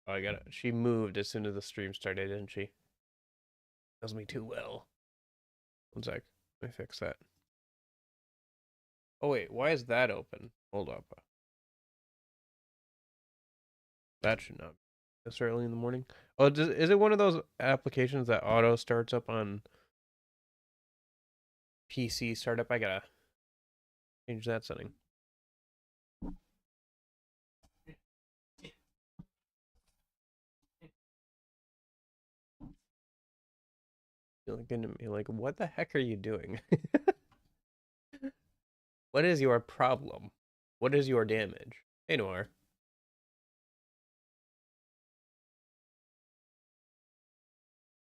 Oh, I got it. She moved as soon as the stream started, didn't she? Does me too well. One sec. Let me fix that. Oh wait, why is that open? Hold up. That should not be this early in the morning. Oh, is it one of those applications that auto starts up on PC startup? I gotta change that setting. You're looking at me like, what the heck are you doing? What is your problem? What is your damage? Hey, Noir.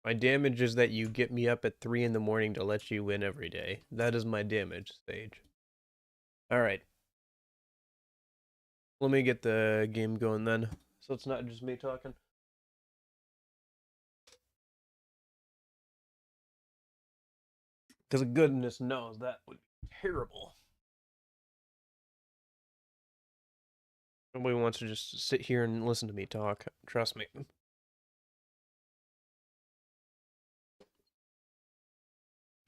My damage is that you get me up at 3 in the morning to let you win every day. That is my damage stage. Alright. Let me get the game going then. So it's not just me talking. Because goodness knows that would be terrible. Nobody wants to just sit here and listen to me talk. Trust me.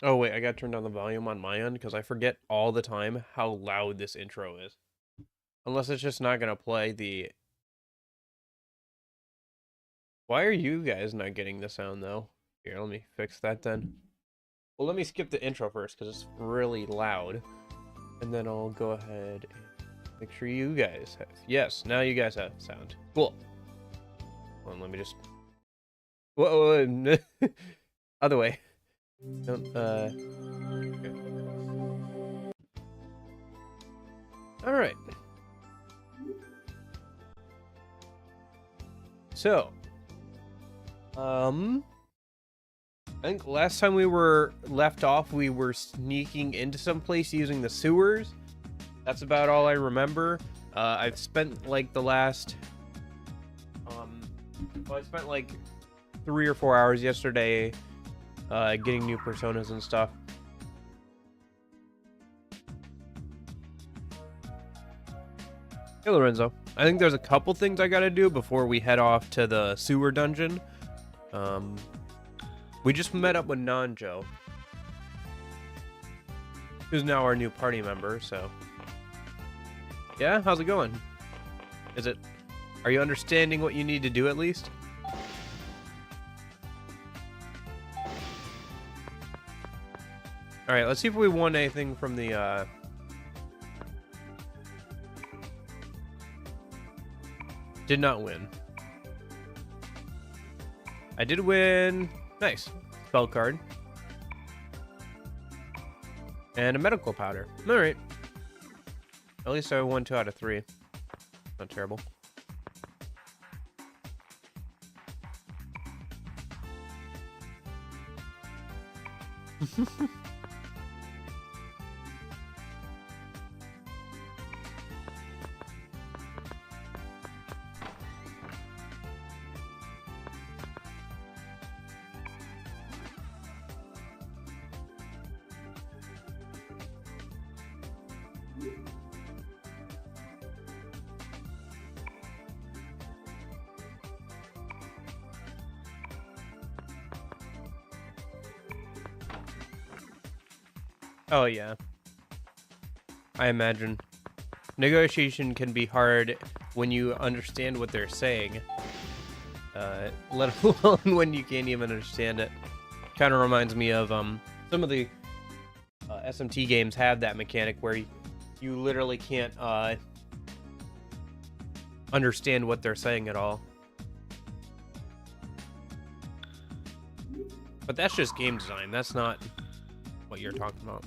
Oh wait, I gotta turn down the volume on my end because I forget all the time how loud this intro is. Unless it's just not gonna play the... Why are you guys not getting the sound though? Here, let me fix that then. Well, let me skip the intro first because it's really loud. And then I'll go ahead and make sure you guys have... Yes, now you guys have sound. Cool. Hold on, let me just... Whoa, other way. Don't, okay. Alright. So, I think last time we were left off, we were sneaking into some place using the sewers. That's about all I remember. I've spent like the last, well, I spent like 3 or 4 hours yesterday, getting new personas and stuff. Hey, Lorenzo. I think there's a couple things I gotta do before we head off to the sewer dungeon. We just met up with Nanjo, who's now our new party member, so... Yeah, how's it going? Are you understanding what you need to do at least? Alright, let's see if we won anything from the, Did not win. I did win... Nice. Spell card. And a medical powder. Alright. At least I won 2 out of 3. Not terrible. Oh, yeah. I imagine. Negotiation can be hard when you understand what they're saying. Let alone when you can't even understand it. Kind of reminds me of some of the SMT games have that mechanic where you literally can't understand what they're saying at all. But that's just game design. That's not what you're talking about.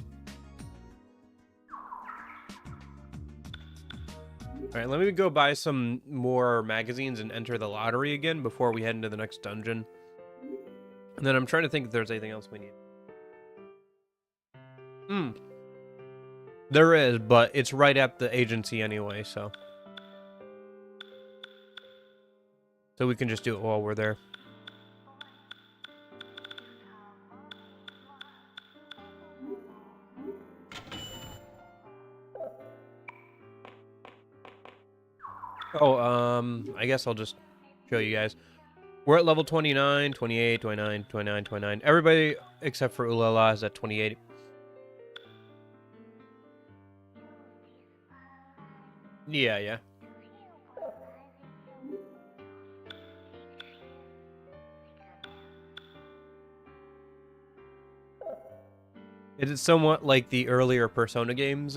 Alright, let me go buy some more magazines and enter the lottery again before we head into the next dungeon. And then I'm trying to think if there's anything else we need. There is, but it's right at the agency anyway, so... So we can just do it while we're there. Oh, I guess I'll just show you guys. We're at level 29, 28, 29, 29, 29. Everybody except for Ulala is at 28. Yeah. Is it somewhat like the earlier Persona games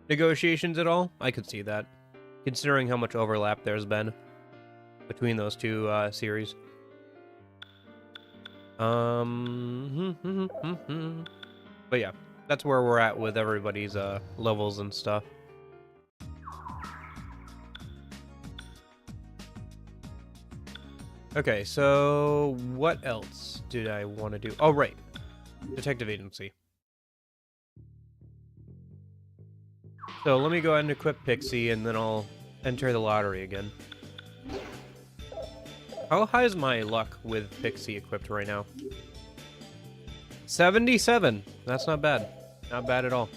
negotiations at all? I could see that, considering how much overlap there's been between those two series. But yeah, that's where we're at with everybody's levels and stuff. Okay, so what else did I want to do? Oh, right. Detective agency. So let me go ahead and equip Pixie, and then I'll enter the lottery again. How high is my luck with Pixie equipped right now? 77. That's not bad. Not bad at all.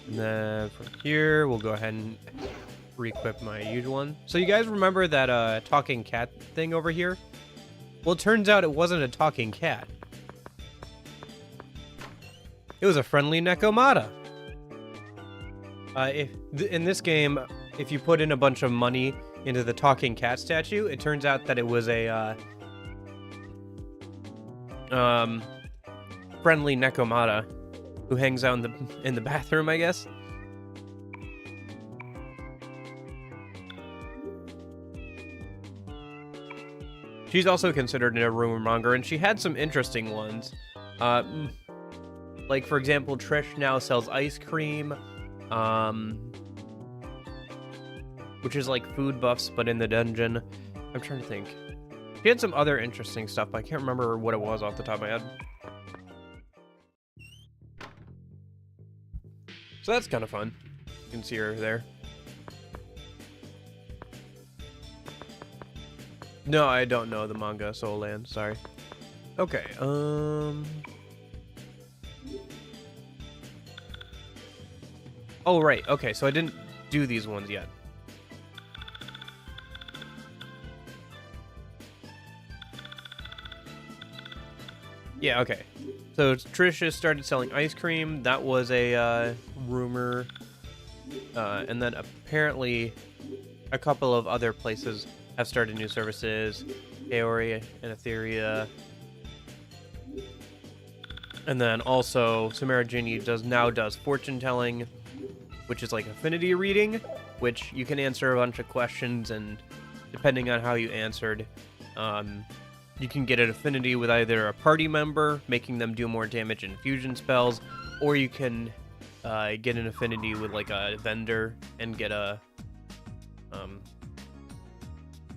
And then from here, we'll go ahead and re-equip my usual one. So you guys remember that talking cat thing over here? Well, it turns out it wasn't a talking cat. It was a friendly Nekomata. In this game, if you put in a bunch of money into the talking cat statue, it turns out that it was a friendly Nekomata who hangs out in the bathroom, I guess. She's also considered a rumor monger, and she had some interesting ones. Like, for example, Trish now sells ice cream, which is like food buffs, but in the dungeon. I'm trying to think. She had some other interesting stuff, but I can't remember what it was off the top of my head. So that's kind of fun. You can see her there. No, I don't know the manga Soul Land, sorry. Okay, oh, right, okay, so I didn't do these ones yet. Yeah, okay. So Trish started selling ice cream. That was a rumor. And then apparently a couple of other places have started new services. Kaori and Etheria. And then also Samara Genie now does fortune telling, which is like affinity reading, which you can answer a bunch of questions, and depending on how you answered, you can get an affinity with either a party member, making them do more damage in fusion spells, or you can get an affinity with like a vendor and get a,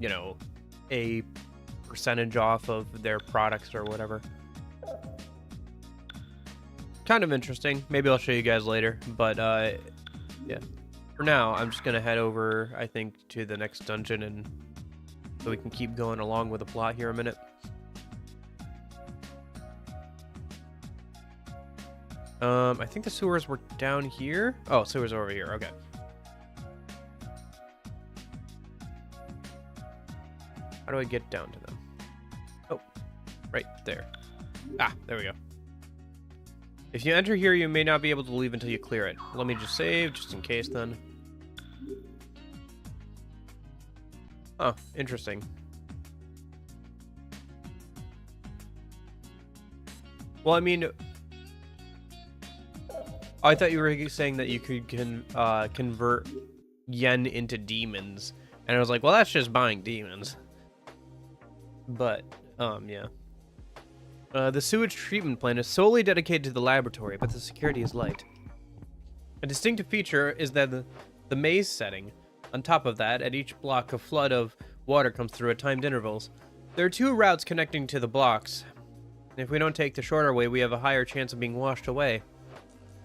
you know, a percentage off of their products or whatever. Kind of interesting. Maybe I'll show you guys later, but yeah. For now, I'm just gonna head over, I think, to the next dungeon, and so we can keep going along with the plot here a minute. I think the sewers were down here. Oh, sewers are over here. Okay. How do I get down to them? Oh, right there. Ah, there we go. If you enter here, you may not be able to leave until you clear it. Let me just save, just in case then. Oh, interesting. Well, I mean, I thought you were saying that you could convert yen into demons. And I was like, well, that's just buying demons. But, yeah. The sewage treatment plant is solely dedicated to the laboratory, but the security is light. A distinctive feature is that the maze setting. On top of that, at each block, a flood of water comes through at timed intervals. There are 2 routes connecting to the blocks. If we don't take the shorter way, we have a higher chance of being washed away.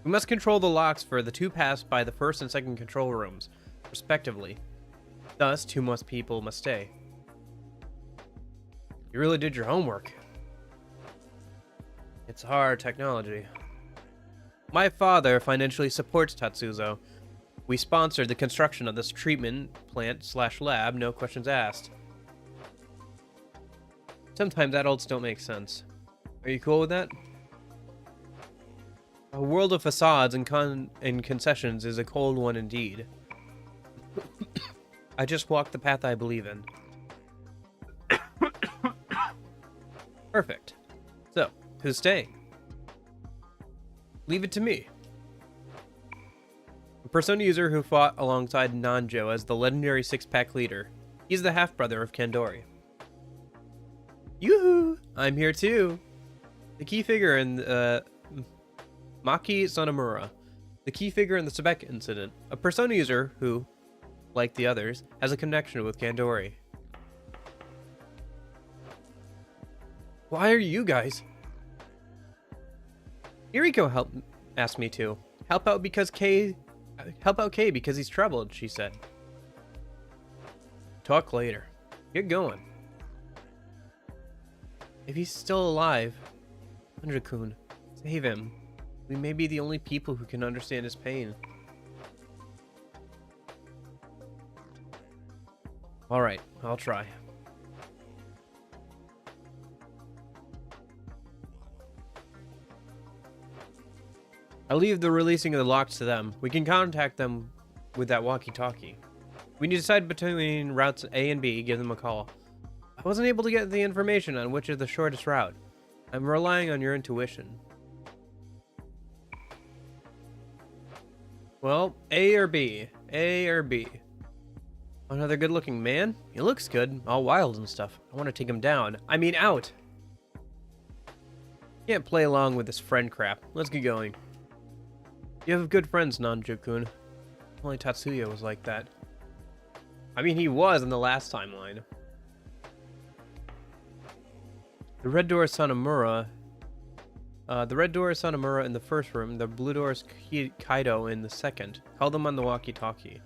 We must control the locks for the 2 paths by the first and second control rooms, respectively. Thus, people must stay. You really did your homework. It's hard technology. My father financially supports Tatsuzo. We sponsored the construction of this treatment plant / lab, no questions asked. Sometimes adults don't make sense. Are you cool with that? A world of facades and concessions is a cold one indeed. I just walk the path I believe in. Perfect. So, who's staying? Leave it to me. A Persona user who fought alongside Nanjo as the legendary six-pack leader. He's the half-brother of Kandori. Yoo-hoo! I'm here too! The key figure in Maki Sonomura. The key figure in the Sebek incident. A Persona user who, like the others, has a connection with Kandori. Why are you guys? Kiriko asked me to. Help out Kay because he's troubled, she said. Talk later. Get going. If he's still alive, Andra-kun, save him. We may be the only people who can understand his pain. Alright, I'll try. I'll leave the releasing of the locks to them. We can contact them with that walkie-talkie. We need to decide between routes A and B, give them a call. I wasn't able to get the information on which is the shortest route. I'm relying on your intuition. Well, A or B? A or B? Another good-looking man? He looks good, all wild and stuff. I want to take him down. I mean out! Can't play along with this friend crap. Let's get going. You have good friends, Nanjo-kun. Only Tatsuya was like that. I mean, he was in the last timeline. The red door is Sonomura. The red door is Sonomura in the first room. The blue door is Kaido in the second. Call them on the walkie-talkie.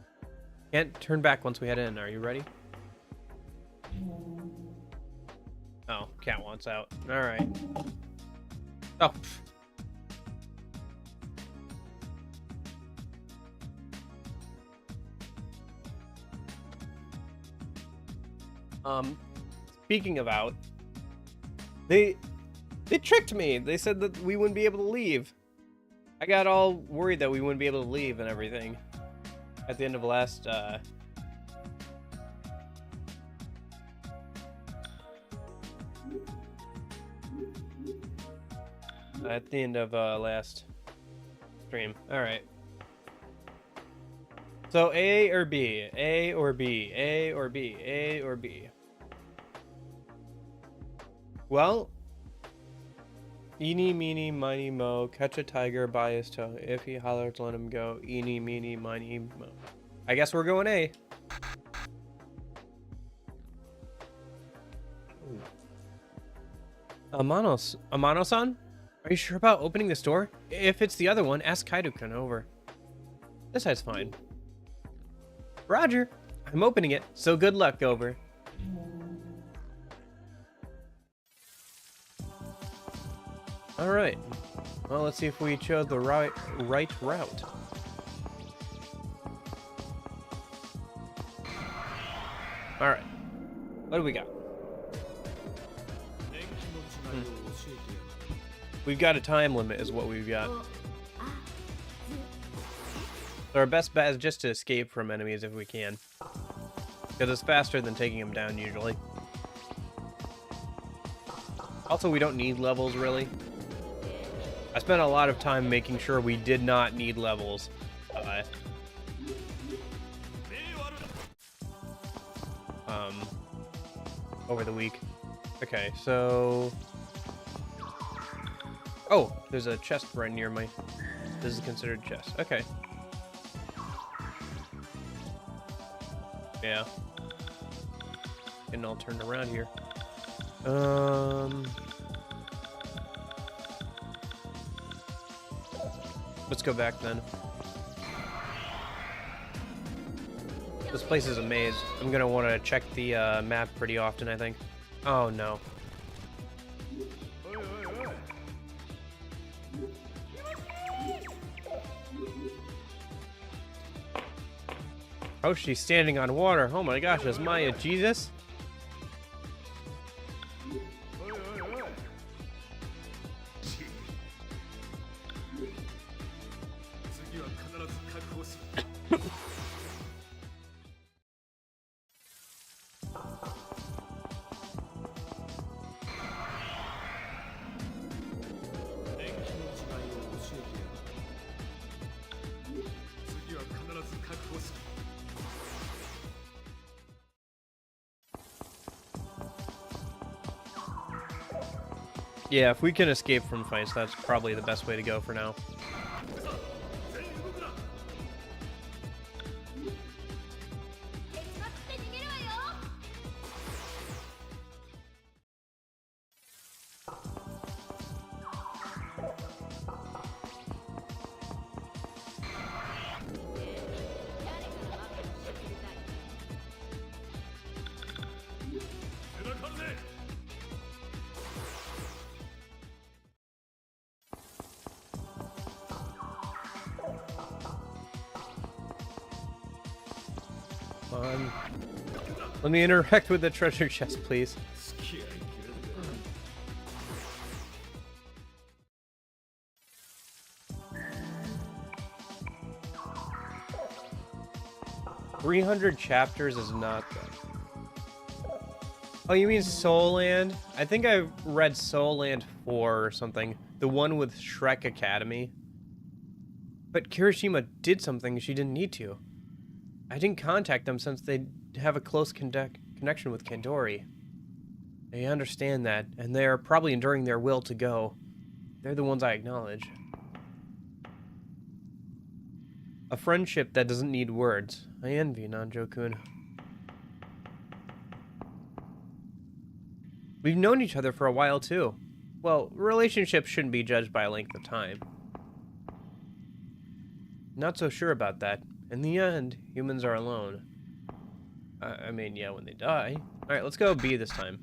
Can't turn back once we head in. Are you ready? Oh, cat wants out. Alright. Oh. Speaking of out, they tricked me. They said that we wouldn't be able to leave. I got all worried that we wouldn't be able to leave and everything at the end of last last stream. All right. So A or B? A or B? A or B? A or B? Well, eeny, meeny, miny, mo, catch a tiger by his toe. If he hollers, let him go. Eeny, meeny, miny, mo. I guess we're going A. Amano-san? Are you sure about opening this door? If it's the other one, ask Kaido-kun over. This side's fine. Roger. I'm opening it, so good luck, over. Alright. Well, let's see if we chose the right route. Alright. What do we got? We've got a time limit is what we've got. So our best bet is just to escape from enemies if we can. Because it's faster than taking them down usually. Also, we don't need levels really. I spent a lot of time making sure we did not need levels. Over the week. Okay, so... Oh, there's a chest right near me. This is considered chest. Okay. Yeah. Getting all turned around here. Let's go back then. This place is a maze. I'm gonna want to check the map pretty often, I think. Oh no. Oh, she's standing on water. Oh my gosh, is Maya Jesus? Yeah, if we can escape from fights, that's probably the best way to go for now. Let me interact with the treasure chest, please. $300 chapters is not that. Oh, you mean Soul Land? I think I read Soul Land 4 or something. The one with Shrek Academy. But Kirishima did something she didn't need to. I didn't contact them since they have a close connection with Kandori. They understand that, and they are probably enduring their will to go. They're the ones I acknowledge. A friendship that doesn't need words. I envy Nanjo-kun. We've known each other for a while, too. Well, relationships shouldn't be judged by length of time. Not so sure about that. In the end, humans are alone. I mean, yeah, when they die. Alright, let's go B this time.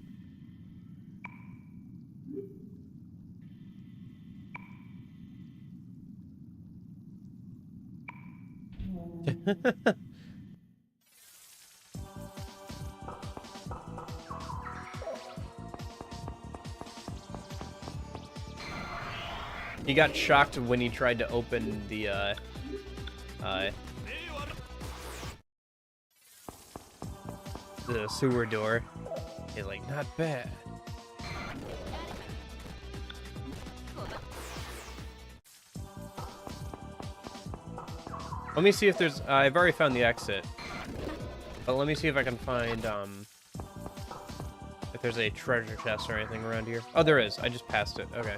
He got shocked when he tried to open the sewer door. He's like, not bad. Let me see if there's, I've already found the exit. But let me see if I can find, if there's a treasure chest or anything around here. Oh, there is. I just passed it. Okay.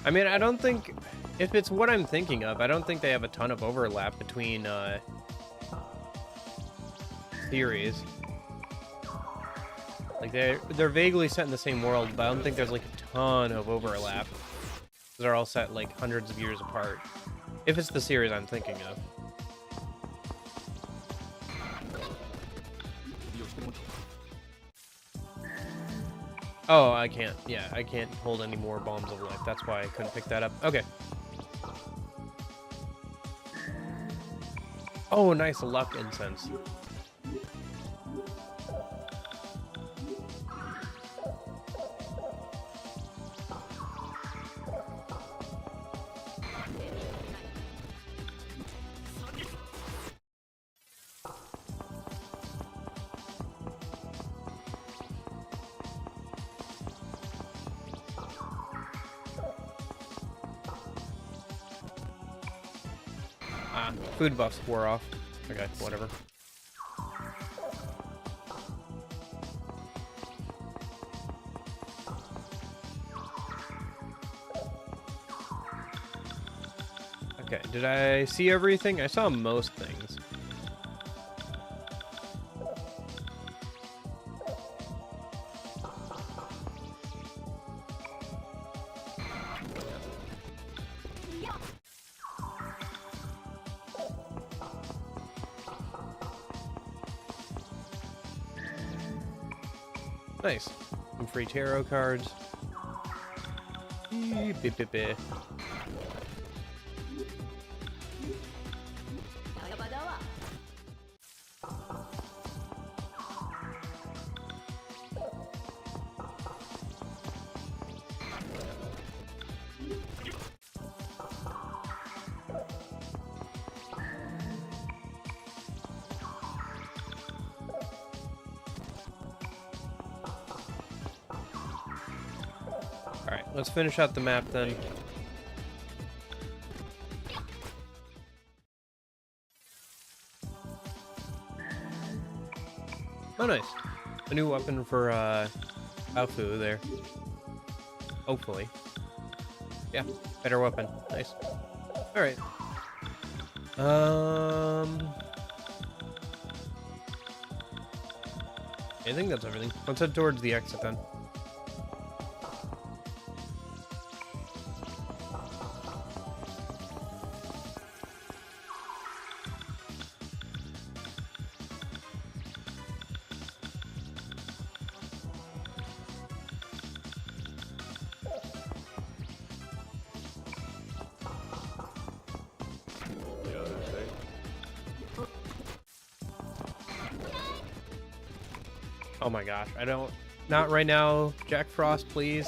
I mean, I don't think, if it's what I'm thinking of, I don't think they have a ton of overlap between, theories. Like, they're vaguely set in the same world, but I don't think there's, like, a ton of overlap. They're all set, like, hundreds of years apart. If it's the series I'm thinking of. Oh, I can't. Yeah, I can't hold any more bombs of life. That's why I couldn't pick that up. Okay. Oh, nice luck incense. Food buffs wore off. Okay, whatever. Okay, did I see everything? I saw most things. Nice. Some free tarot cards. Beep, beep, beep. Alright, let's finish out the map then. Oh, nice. A new weapon for, Alfu there. Hopefully. Yeah, better weapon. Nice. Alright. I think that's everything. Let's head towards the exit then. Oh my gosh, I don't... Not right now, Jack Frost, please.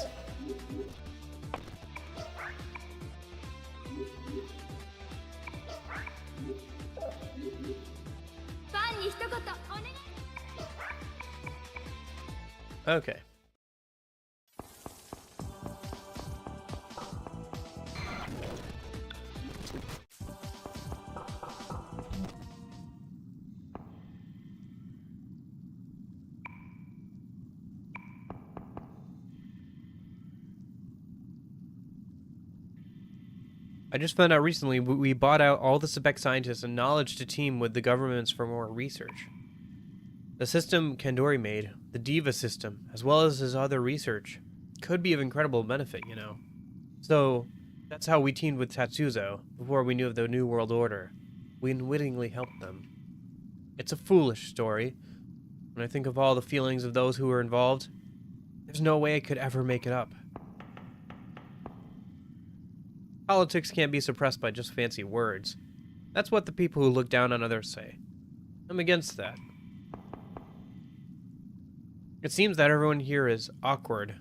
Okay. I just found out recently we bought out all the Sebek scientists and knowledge to team with the governments for more research. The system Kandori made, the Diva system, as well as his other research, could be of incredible benefit, you know. So, that's how we teamed with Tatsuzo before we knew of the New World Order. We unwittingly helped them. It's a foolish story. When I think of all the feelings of those who were involved, there's no way I could ever make it up. Politics can't be suppressed by just fancy words. That's what the people who look down on others say. I'm against that. It seems that everyone here is awkward.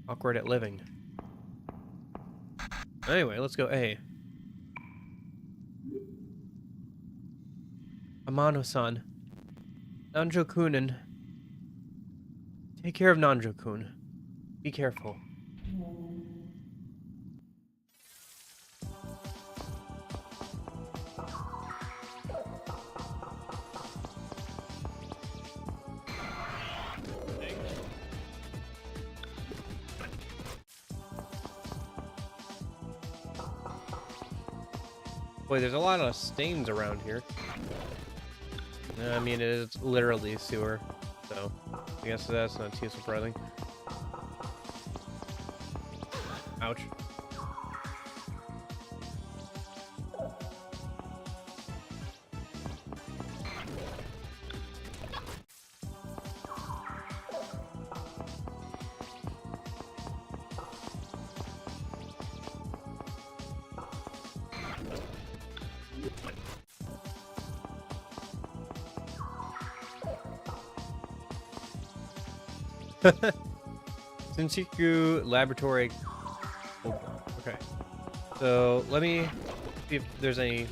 Awkward at living. Anyway, let's go A. Amano-san. Nanjo-kun. Take care of Nanjo-kun. Be careful. Boy, there's a lot of stains around here. I mean, it is literally a sewer, so I guess that's not too surprising. Ouch. Shinjuku Laboratory. Okay. So let me see if there's any.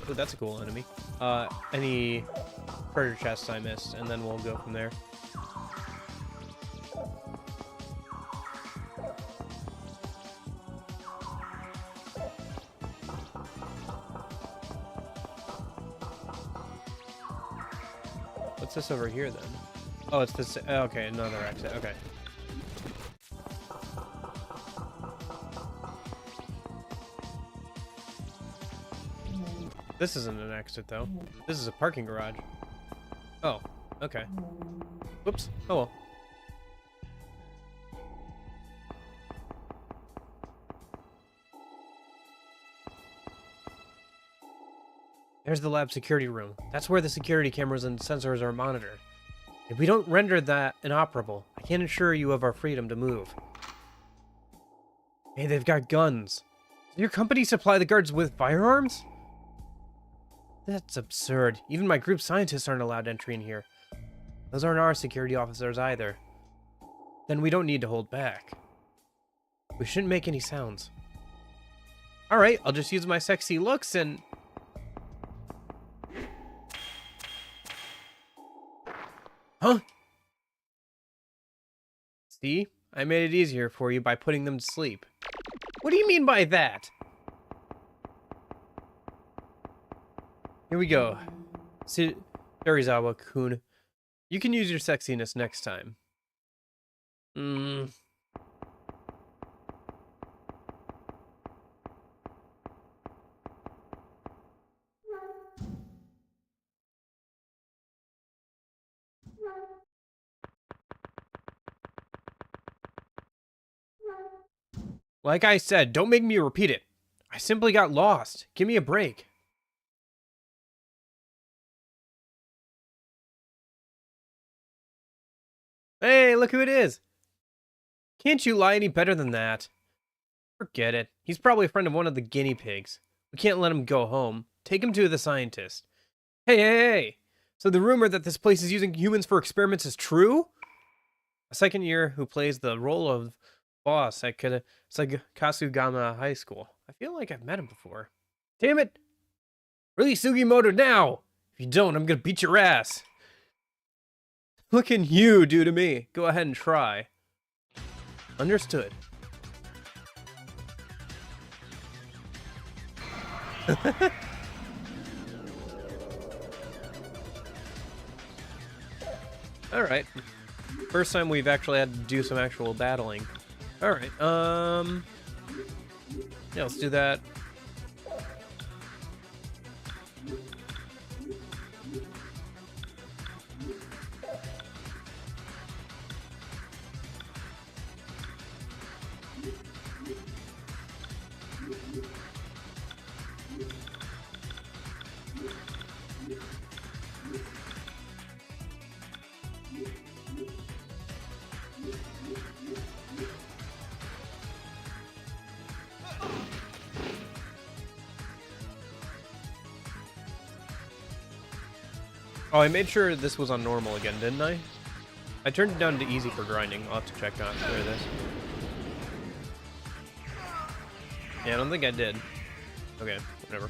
Oh, that's a cool enemy. Any treasure chests I missed, and then we'll go from there. What's this over here then? Oh, it's this. Okay, another exit. Okay. This isn't an exit, though. This is a parking garage. Oh, okay. Whoops. Oh well. There's the lab security room. That's where the security cameras and sensors are monitored. If we don't render that inoperable, I I can't ensure you of our freedom to move. Hey, they've got guns. Does your company supply the guards with firearms? That's absurd. Even my group scientists aren't allowed entry in here. Those aren't our security officers either. Then we don't need to hold back. We shouldn't make any sounds. Alright, I'll just use my sexy looks and... Huh? See? I made it easier for you by putting them to sleep. What do you mean by that? Here we go. Serizawa-kun. You can use your sexiness next time. Like I said, don't make me repeat it. I simply got lost. Give me a break. Hey, look who it is. Can't you lie any better than that? Forget it. He's probably a friend of one of the guinea pigs. We can't let him go home. Take him to the scientist. Hey! So the rumor that this place is using humans for experiments is true? A second year who plays the role of boss at Kasugama High School. I feel like I've met him before. Damn it! Release Sugimoto now! If you don't, I'm gonna beat your ass. What can you do to me? Go ahead and try. Understood. Alright. First time we've actually had to do some actual battling. Alright, yeah, let's do that. Oh, I made sure this was on normal again, didn't I? I turned it down to easy for grinding. I'll have to check after this. Yeah, I don't think I did. Okay, whatever.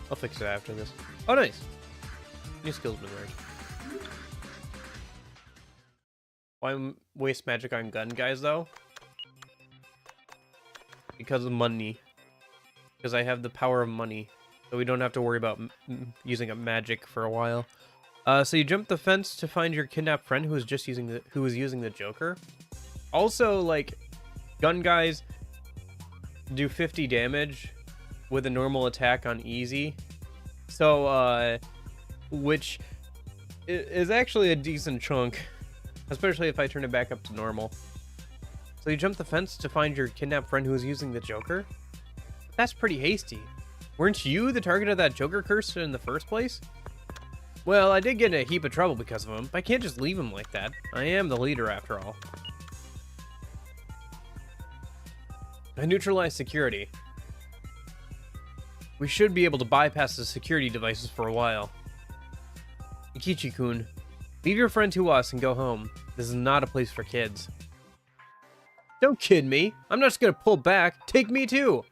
I'll fix it after this. Oh, nice. New skills been learned. Why waste magic on gun guys, though? Because of money. Because I have the power of money. So we don't have to worry about using up magic for a while. So you jump the fence to find your kidnapped friend who was using the Joker. Also, like, gun guys do 50 damage with a normal attack on easy. So, which is actually a decent chunk, especially if I turn it back up to normal. So you jump the fence to find your kidnapped friend who was using the Joker? That's pretty hasty. Weren't you the target of that Joker curse in the first place? Well, I did get in a heap of trouble because of him, but I can't just leave him like that. I am the leader after all. I neutralized security. We should be able to bypass the security devices for a while. Ikichi-kun, leave your friend to us and go home. This is not a place for kids. Don't kid me. I'm not just gonna pull back. Take me too.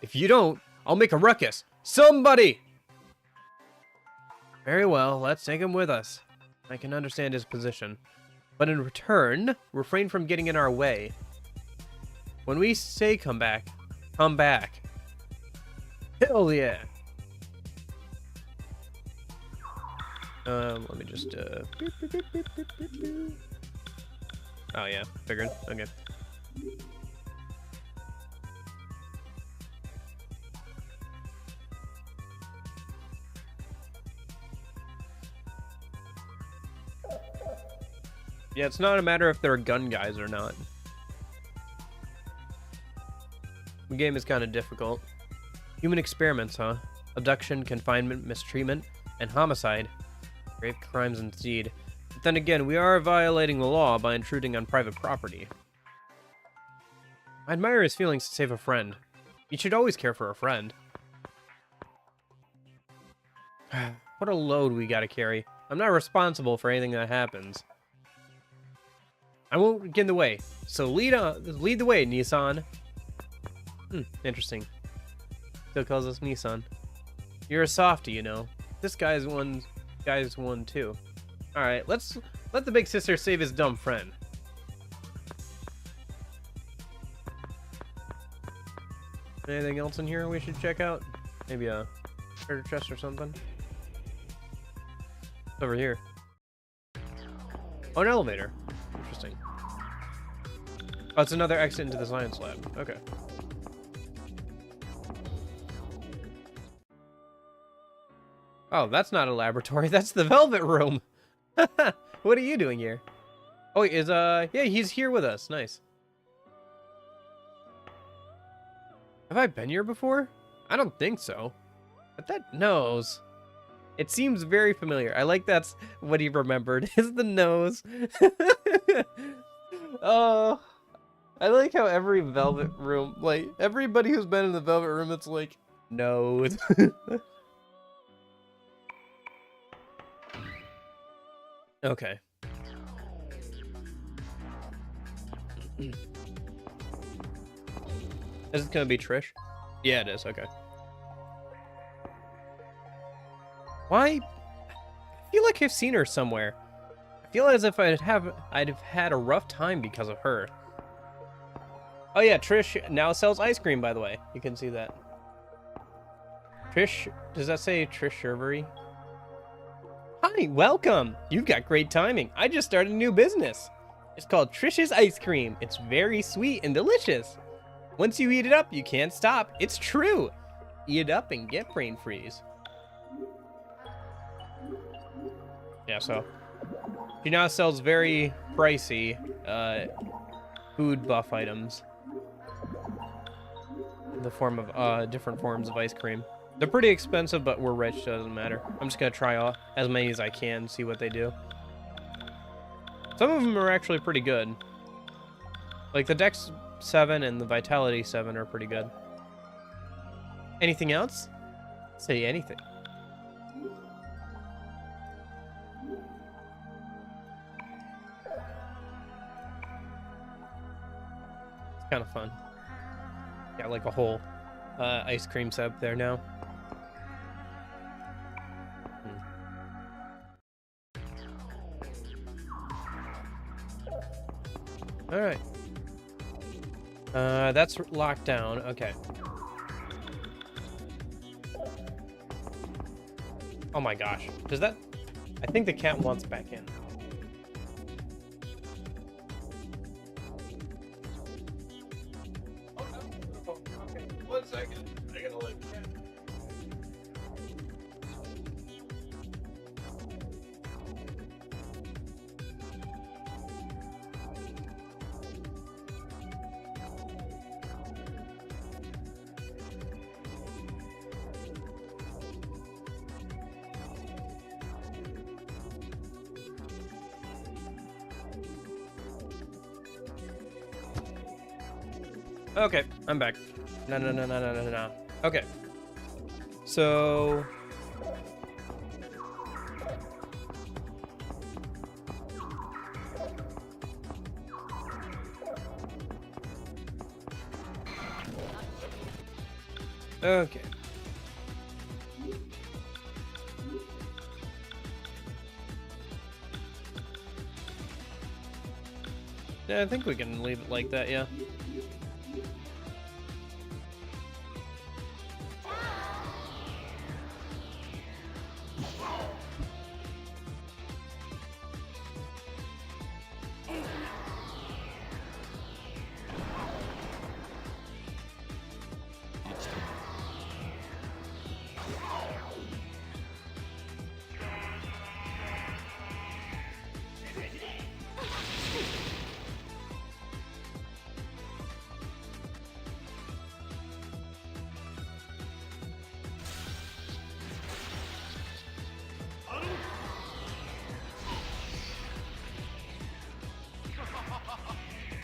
If you don't, I'll make a ruckus. Somebody! Very well, let's take him with us. I can understand his position. But in return, refrain from getting in our way. When we say come back, come back. Hell yeah! Let me just, Oh yeah, figured. Okay. Yeah, it's not a matter if they're gun guys or not. The game is kind of difficult. Human experiments, huh? Abduction, confinement, mistreatment, and homicide. Grave crimes indeed. The then again, we are violating the law by intruding on private property. I admire his feelings to save a friend. You should always care for a friend. What a load we gotta carry. I'm not responsible for anything that happens. I won't get in the way. So lead the way, Nissan. Interesting. Still calls us Nissan. You're a softie, you know. This guy's one too. Alright, let's let the big sister save his dumb friend. Anything else in here we should check out? Maybe a treasure chest or something? It's over here. Oh, an elevator. Interesting. Oh, it's another exit into the science lab. Okay. Oh, that's not a laboratory. That's the Velvet Room. What are you doing here? Oh, yeah, he's here with us. Nice. Have I been here before? I don't think so. But that nose. It seems very familiar. I like that's what he remembered, is the nose. Oh, I like how every Velvet Room, like, everybody who's been in the Velvet Room, it's like, nose. Okay. Is it gonna be Trish? Yeah, it is. Okay. Why? I feel like I've seen her somewhere. I feel as if I'd have had a rough time because of her. Oh yeah, Trish now sells ice cream, by the way. You can see that. Trish, does that say Trish Shervery? Hi, welcome. You've got great timing. I just started a new business. It's called Trish's Ice Cream. It's very sweet and delicious. Once you eat it up, you can't stop. It's true. Eat it up and get brain freeze. Yeah, so she now sells very pricey food buff items in the form of different forms of ice cream. They're pretty expensive, but we're rich, so it doesn't matter. I'm just gonna try as many as I can, see what they do. Some of them are actually pretty good. Like the Dex 7 and the Vitality 7 are pretty good. Anything else? Say anything. It's kind of fun. Got like a whole ice cream setup there now. All right. That's locked down. Okay. Oh my gosh. Does that... I think the cat wants back in. Okay. 1 second. I gotta let the cat. Okay, I'm back. No. Okay. So... Okay. Yeah, I think we can leave it like that, yeah.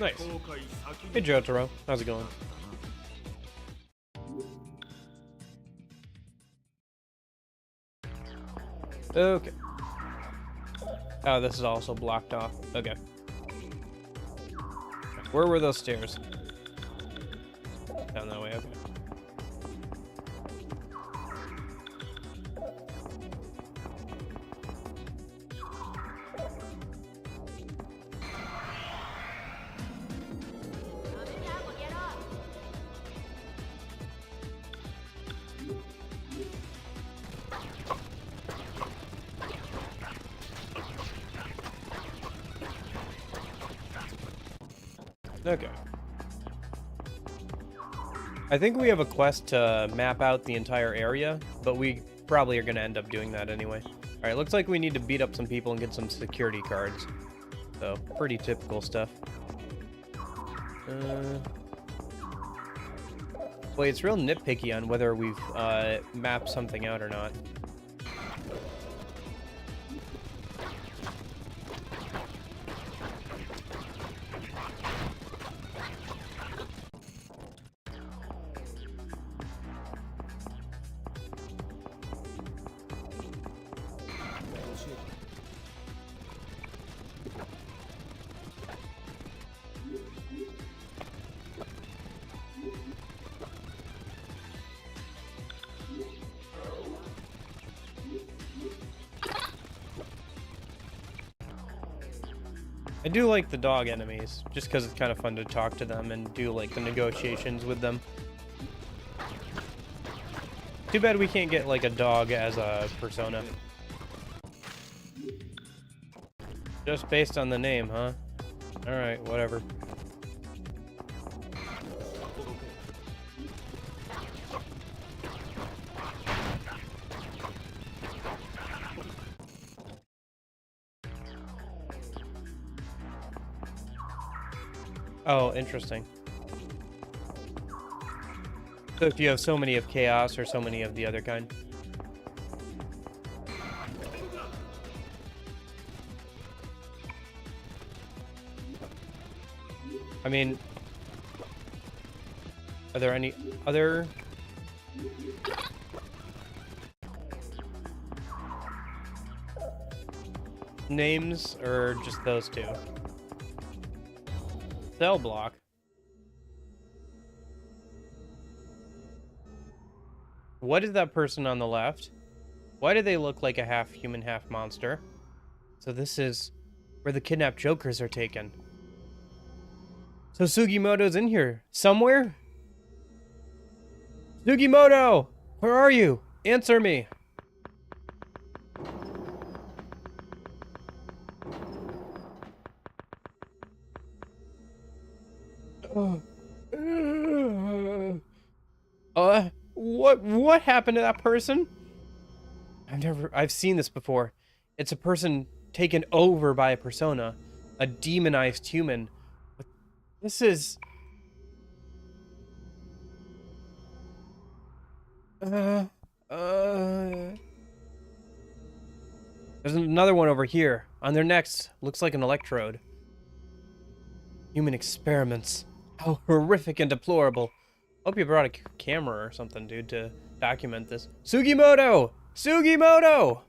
Nice. Hey Jotaro, how's it going? Okay. Oh, this is also blocked off. Okay. Where were those stairs? Down that way, okay. Okay. I think we have a quest to map out the entire area, but we probably are going to end up doing that anyway. Alright, looks like we need to beat up some people and get some security cards. So, pretty typical stuff. Wait, it's real nitpicky on whether we've mapped something out or not. I do like the dog enemies, just because it's kind of fun to talk to them and do like the negotiations with them. Too bad we can't get like a dog as a persona. Just based on the name, huh? Alright, whatever. Oh, interesting. So if you have so many of Chaos or so many of the other kind. I mean, are there any other... names, or just those two? Cell block. What is that person on the left? Why do they look like a half human, half monster? So this is where the kidnapped jokers are taken. So Sugimoto's in here somewhere? Sugimoto! Where are you? Answer me! What happened to that person? I've seen this before. It's a person taken over by a persona, a demonized human. But this is... There's another one over here. On their necks, looks like an electrode. Human experiments. How horrific and deplorable. Hope you brought a camera or something, dude, to document this. Sugimoto! Sugimoto!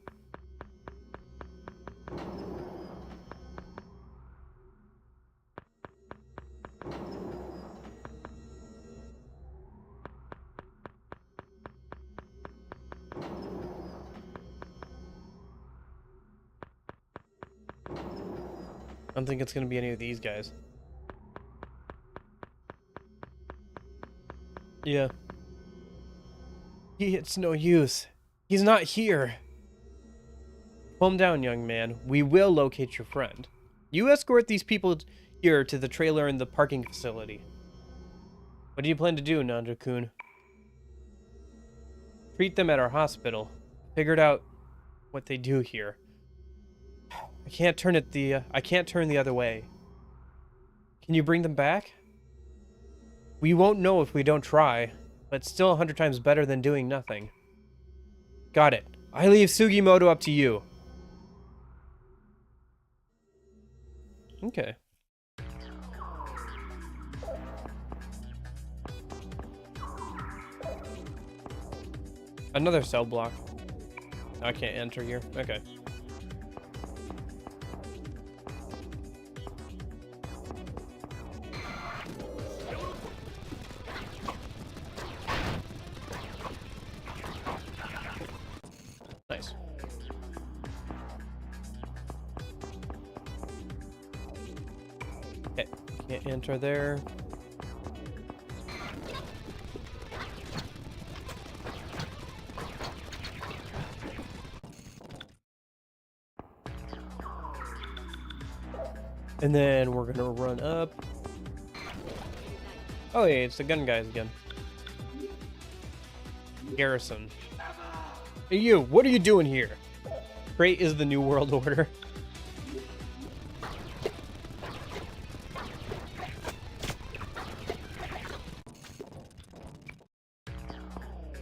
I don't think it's gonna be any of these guys. Yeah. It's no use. He's not here. Calm down, young man. We will locate your friend. You escort these people here to the trailer in the parking facility. What do you plan to do, Nanjo-kun? Treat them at our hospital. Figured out what they do here. I can't turn the other way. Can you bring them back? We won't know if we don't try, but it's still 100 times better than doing nothing. Got it. I leave Sugimoto up to you. Another cell block. I can't enter here. Okay. Nice. Okay, can't enter there. And then we're gonna run up. Oh yeah, it's the gun guys again. Garrison. Hey you, what are you doing here? Great is the new world order.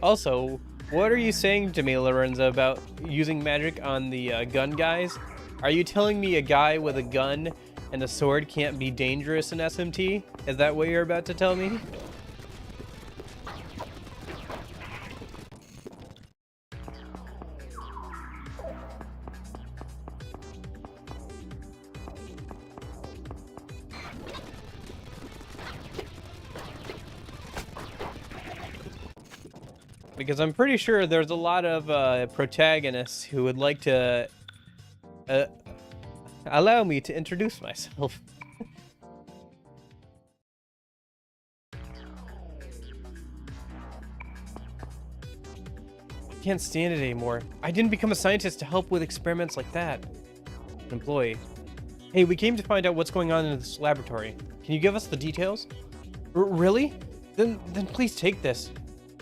Also, what are you saying to me, Lorenzo, about using magic on the gun guys? Are you telling me a guy with a gun and a sword can't be dangerous in SMT? Is that what you're about to tell me? Because I'm pretty sure there's a lot of protagonists who would like to allow me to introduce myself. I can't stand it anymore. I didn't become a scientist to help with experiments like that. An employee. Hey, we came to find out what's going on in this laboratory. Can you give us the details? Really? Then please take this.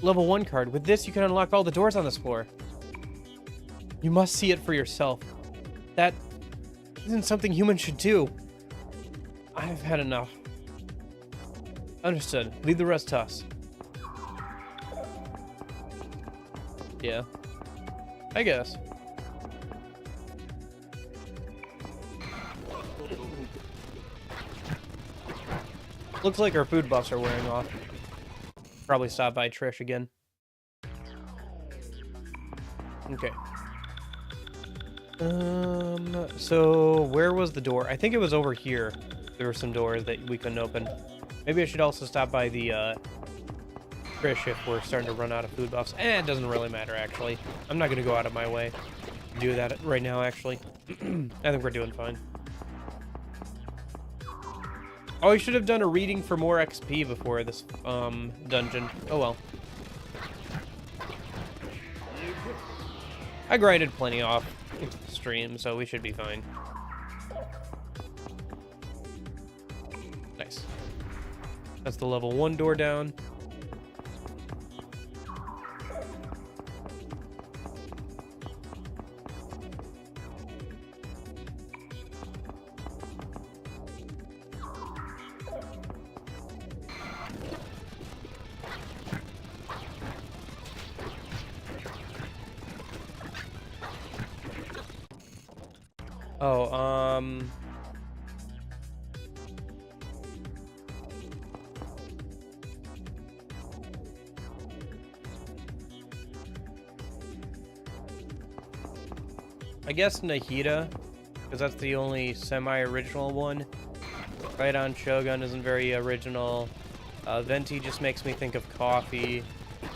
Level 1 card. With this, you can unlock all the doors on this floor. You must see it for yourself. That isn't something humans should do. I've had enough. Understood. Leave the rest to us. Yeah. I guess. Looks like our food buffs are wearing off. Probably stop by Trish again. Okay. So where was the door? I think it was over here. There were some doors that we couldn't open. Maybe I should also stop by the Trish if we're starting to run out of food buffs. It doesn't really matter actually. I'm not gonna go out of my way to do that right now actually. I think we're doing fine. Oh, I should have done a reading for more XP before this dungeon. Oh well. I grinded plenty off stream, so we should be fine. Nice. That's the level 1 door down. Oh, I guess Nahida, because that's the only semi-original one. Right on Shogun isn't very original. Venti just makes me think of coffee.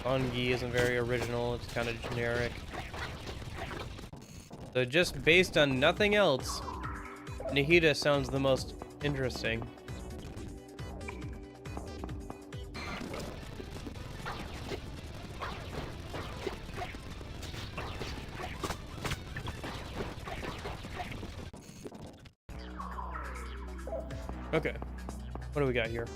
Bungie isn't very original, it's kind of generic. So just based on nothing else, Nahida sounds the most interesting. Okay, what do we got here?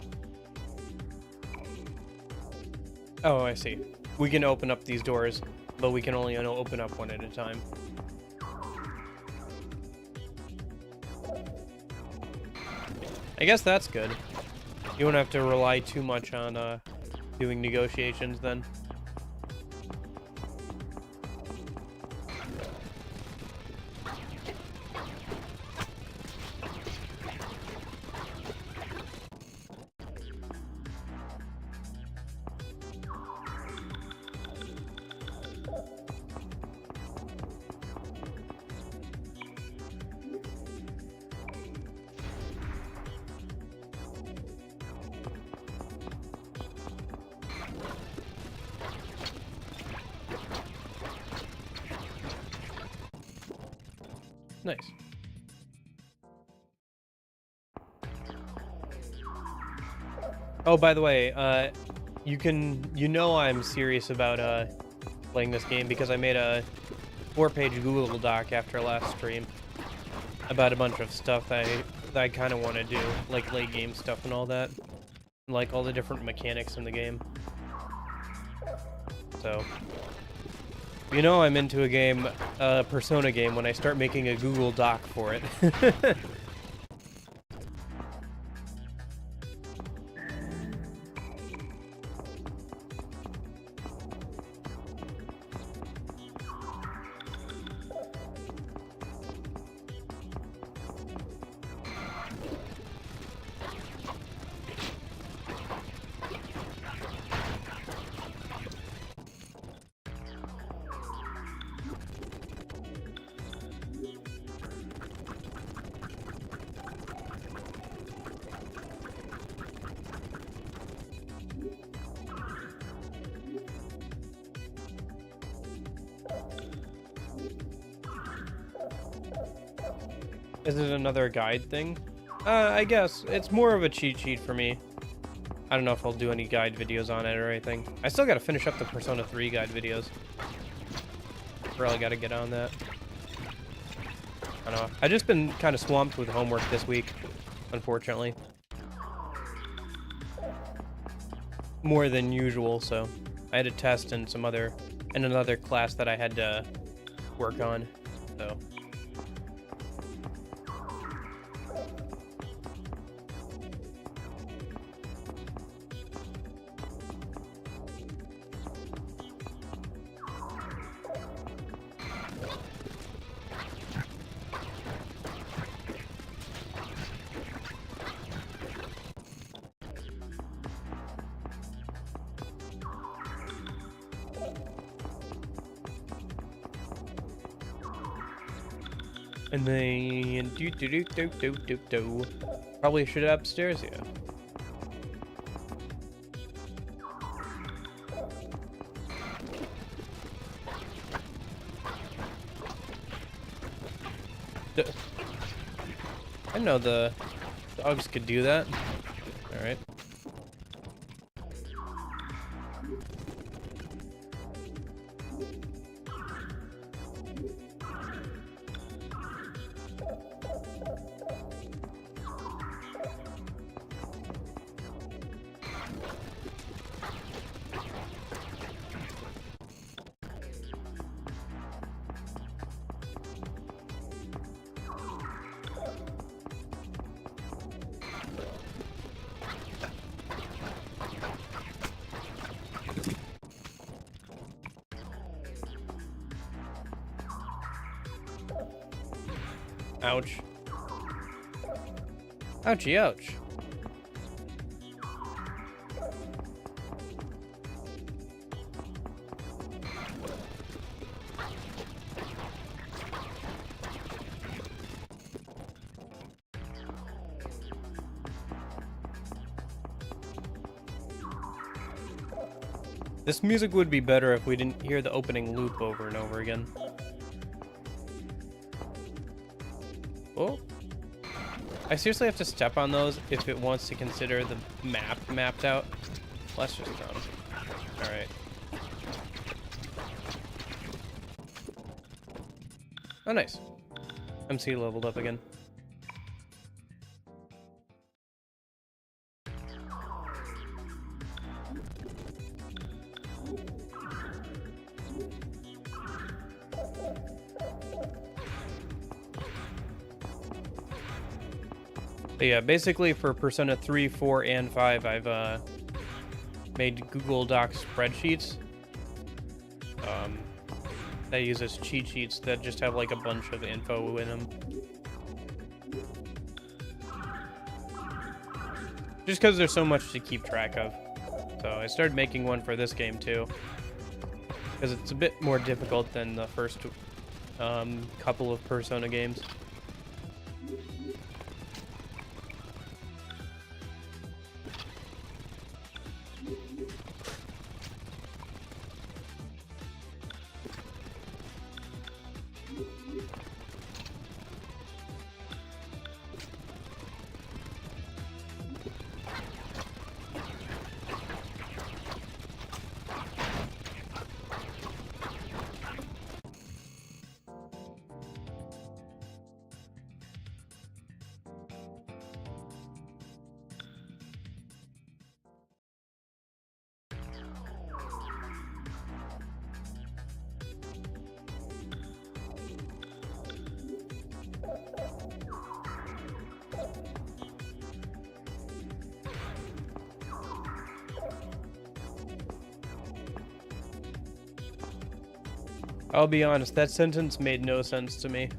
Oh, I see. We can open up these doors, but we can only open up one at a time. I guess that's good. You won't have to rely too much on doing negotiations then. nice. Oh, by the way, you know I'm serious about playing this game because I made a 4-page Google Doc after last stream about a bunch of stuff that I kind of want to do, like late game stuff and all that, like all the different mechanics in the game. So, you know I'm into a game, a Persona game, when I start making a Google Doc for it. Is it another guide thing? I guess. It's more of a cheat sheet for me. I don't know if I'll do any guide videos on it or anything. I still gotta finish up the Persona 3 guide videos. Really gotta get on that. I don't know. I've just been kind of swamped with homework this week, unfortunately. More than usual, so I had a test and another class that I had to work on, so. And then probably should upstairs, yeah. I know the dogs could do that. All right. Ouch. Ouchie, ouch. This music would be better if we didn't hear the opening loop over and over again. Oh. I seriously have to step on those if it wants to consider the map mapped out. Well, that's just dumb. Alright. Oh, nice. MC leveled up again. But yeah, basically for Persona 3, 4, and 5, I've made Google Docs spreadsheets that uses cheat sheets that just have like a bunch of info in them. Just because there's so much to keep track of. So I started making one for this game too, because it's a bit more difficult than the first couple of Persona games. I'll be honest, that sentence made no sense to me.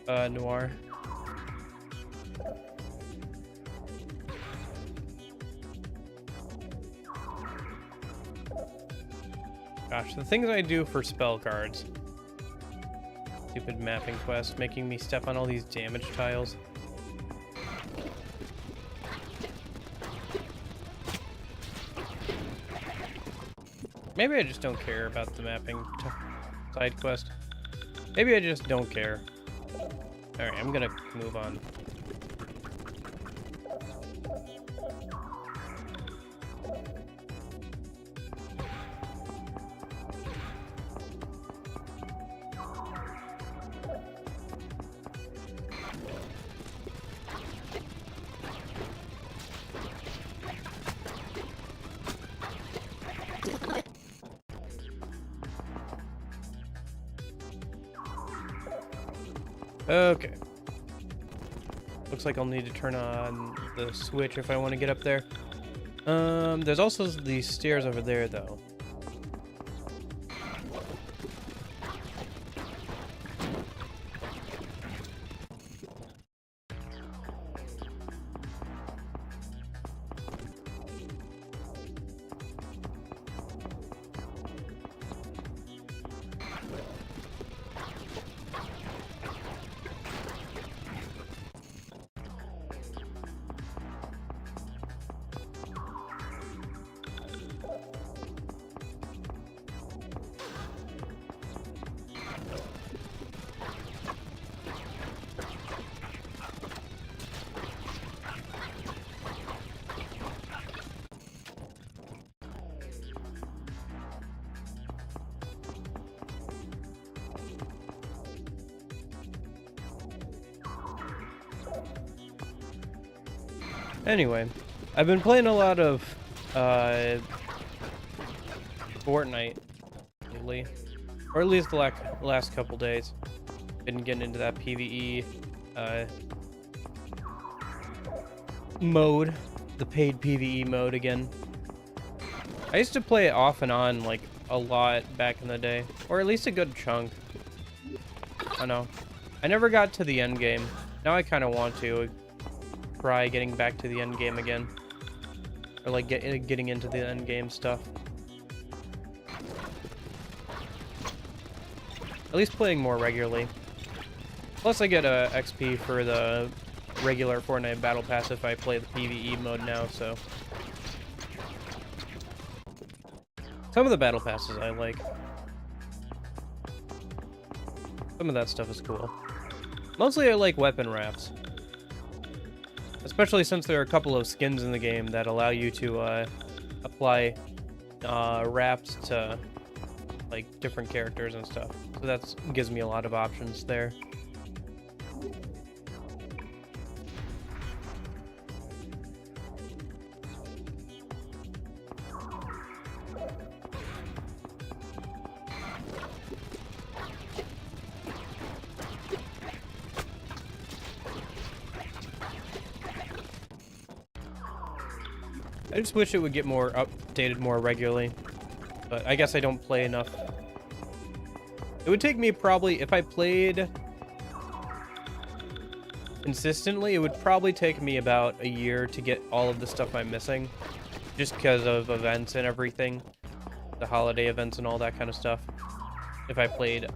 Noir. Gosh, the things I do for spell cards. Stupid mapping quest, making me step on all these damage tiles. Maybe I just don't care about the mapping side quest. Maybe I just don't care. Alright, I'm gonna move on. Okay. Looks like I'll need to turn on the switch if I want to get up there. There's also these stairs over there, though. Anyway, I've been playing a lot of Fortnite lately, or at least the last couple days. Been getting into that PvE mode, the paid PvE mode again. I used to play it off and on like a lot back in the day, or at least a good chunk. I know. I never got to the end game. Now I kind of want to try getting back to the end game again, or like getting into the end game stuff. At least playing more regularly. Plus I get a XP for the regular Fortnite Battle Pass if I play the PvE mode now, so. Some of the Battle Passes I like. Some of that stuff is cool. Mostly I like weapon wraps. Especially since there are a couple of skins in the game that allow you to apply wraps to like different characters and stuff. So that gives me a lot of options there. I just wish it would get more updated more regularly, but I guess I don't play enough. It would take me probably, if I played consistently, it would probably take me about a year to get all of the stuff I'm missing, just because of events and everything, the holiday events and all that kind of stuff, if I played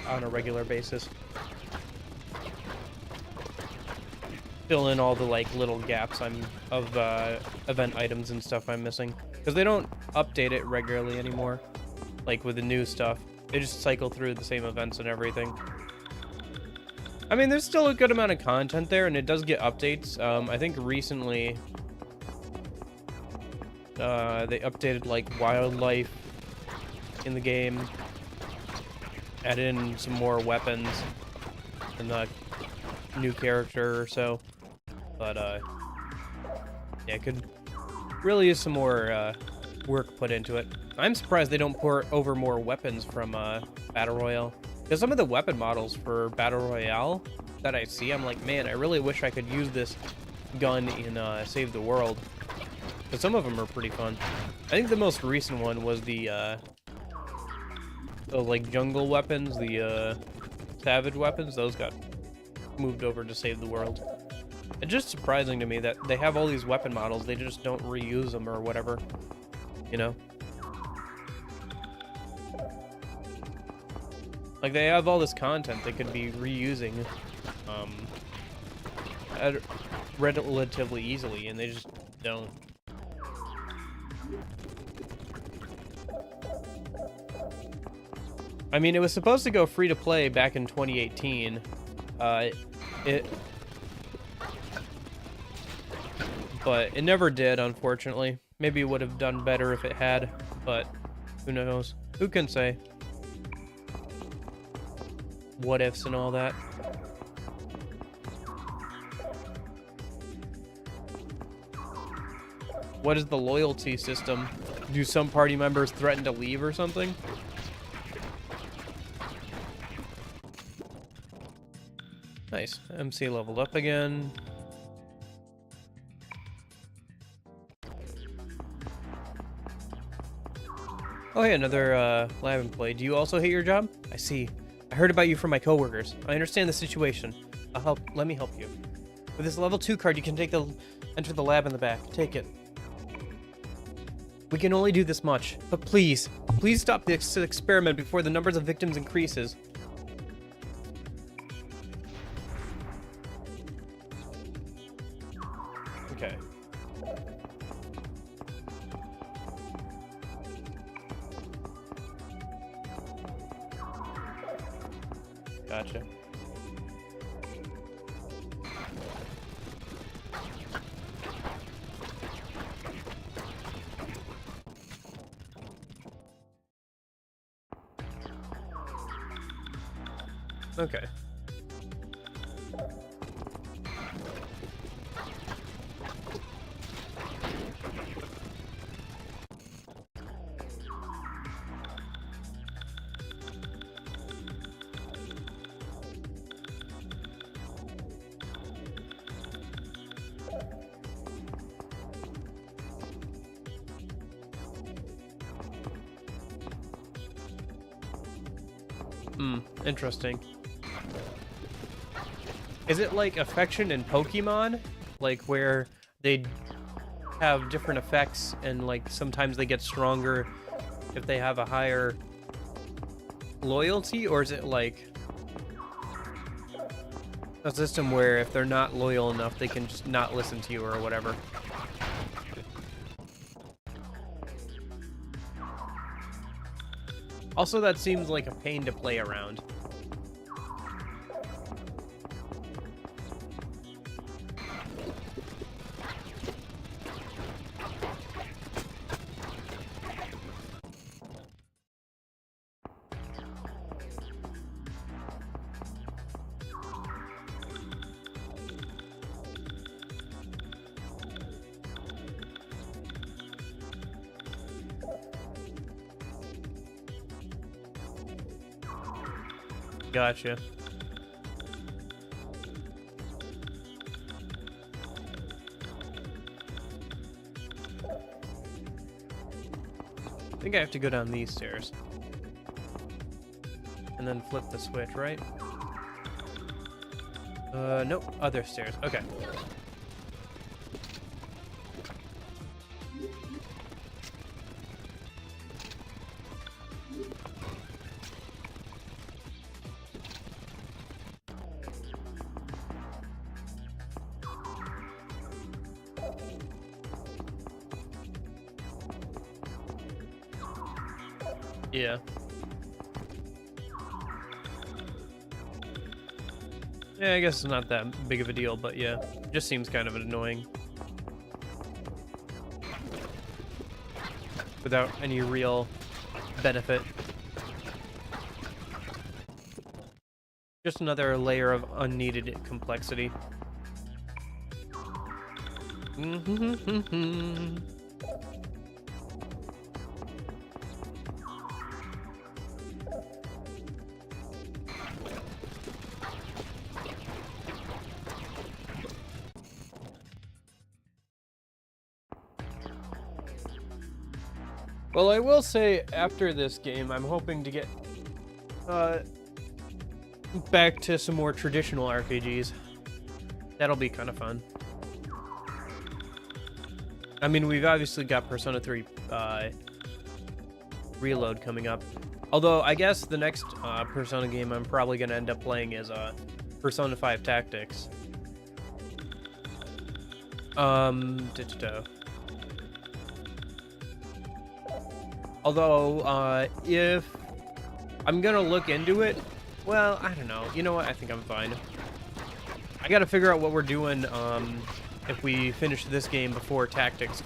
on a regular basis. Fill in all the like little gaps of event items and stuff I'm missing, because they don't update it regularly anymore. Like with the new stuff, they just cycle through the same events and everything. I mean, there's still a good amount of content there, and it does get updates. I think recently they updated like wildlife in the game, added in some more weapons and the new character or so. But yeah, could really use some more work put into it. I'm surprised they don't pour over more weapons from Battle Royale. Because some of the weapon models for Battle Royale that I see, I'm like, man, I really wish I could use this gun in Save the World. But some of them are pretty fun. I think the most recent one was the those like jungle weapons, the savage weapons, those got moved over to save the world. It's just surprising to me that they have all these weapon models, they just don't reuse them or whatever, you know? Like, they have all this content they could be reusing relatively easily, and they just don't. I mean, it was supposed to go free to play back in 2018. But it never did, unfortunately. Maybe it would have done better if it had, but who knows? Who can say? What ifs and all that. What is the loyalty system? Do some party members threaten to leave or something? Nice. MC leveled up again. Oh hey, another lab employee. Do you also hate your job? I see. I heard about you from my coworkers. I understand the situation. Let me help you. With this level 2 card, you can enter the lab in the back. Take it. We can only do this much, but please stop the experiment before the numbers of victims increases. Okay. Gotcha. Okay. Interesting. Is it like affection in Pokemon? Like where they have different effects and like sometimes they get stronger if they have a higher loyalty? Or is it like a system where if they're not loyal enough they can just not listen to you or whatever? Also, that seems like a pain to play around. Gotcha. I think I have to go down these stairs. And then flip the switch, right? Nope. Other stairs. Okay. Yeah. Yeah, I guess it's not that big of a deal, but yeah, just seems kind of annoying. Without any real benefit. Just another layer of unneeded complexity. Well, I will say, after this game, I'm hoping to get back to some more traditional RPGs. That'll be kind of fun. I mean, we've obviously got Persona 3 Reload coming up. Although, I guess the next Persona game I'm probably going to end up playing is Persona 5 Tactics. Although, if I'm going to look into it, well, I don't know. You know what? I think I'm fine. I got to figure out what we're doing if we finish this game before Tactics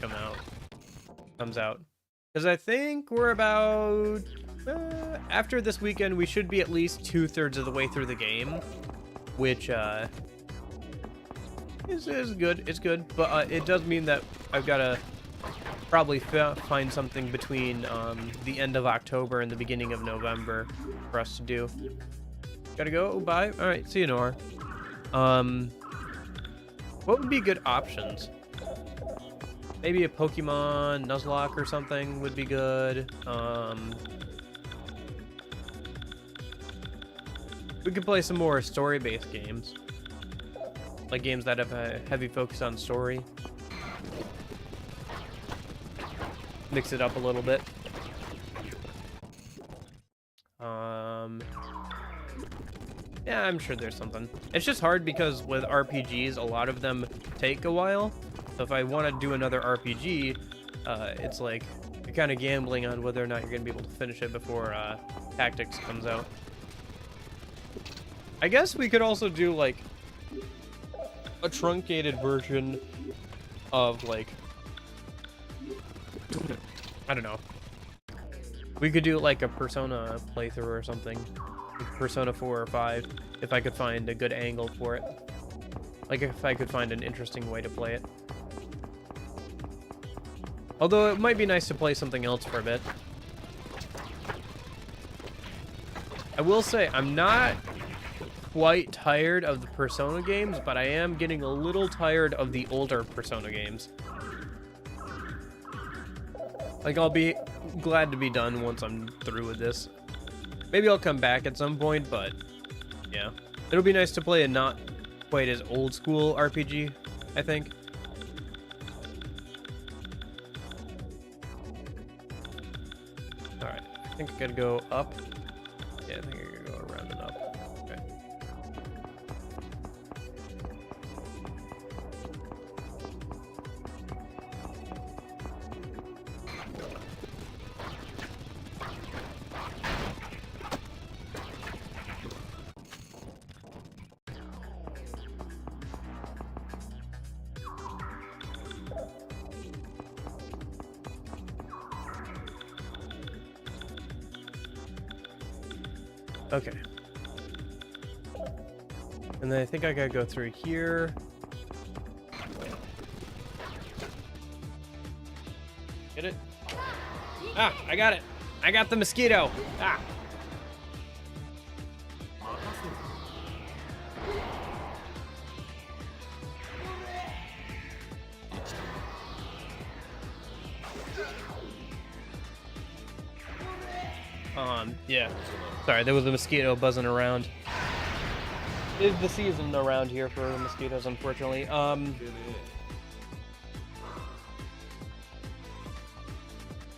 comes out. Because I think we're about... after this weekend, we should be at least 2/3 of the way through the game. Which, is good. It's good. But it does mean that I've got to probably find something between the end of October and the beginning of November for us to do. Gotta go. Bye. Alright, see you, Nora. What would be good options? Maybe a Pokemon Nuzlocke or something would be good. We could play some more story-based games. Like games that have a heavy focus on story. Mix it up a little bit. Yeah, I'm sure there's something. It's just hard because with RPGs, a lot of them take a while. So if I want to do another RPG, it's like you're kind of gambling on whether or not you're going to be able to finish it before Tactics comes out. I guess we could also do like a truncated version of like, I don't know. We could do like a Persona playthrough or something. Like Persona 4 or 5, if I could find a good angle for it. Like if I could find an interesting way to play it. Although it might be nice to play something else for a bit. I will say, I'm not quite tired of the Persona games, but I am getting a little tired of the older Persona games. Like, I'll be glad to be done once I'm through with this. Maybe I'll come back at some point, but yeah. It'll be nice to play a not quite as old school RPG, I think. Alright, I think I gotta go up. Yeah, I think I gotta go around and up. Okay. Okay. And then I think I gotta go through here. Get it? Ah, I got it. I got the mosquito. Ah. Yeah. Sorry, there was a mosquito buzzing around. It's the season around here for mosquitoes, unfortunately.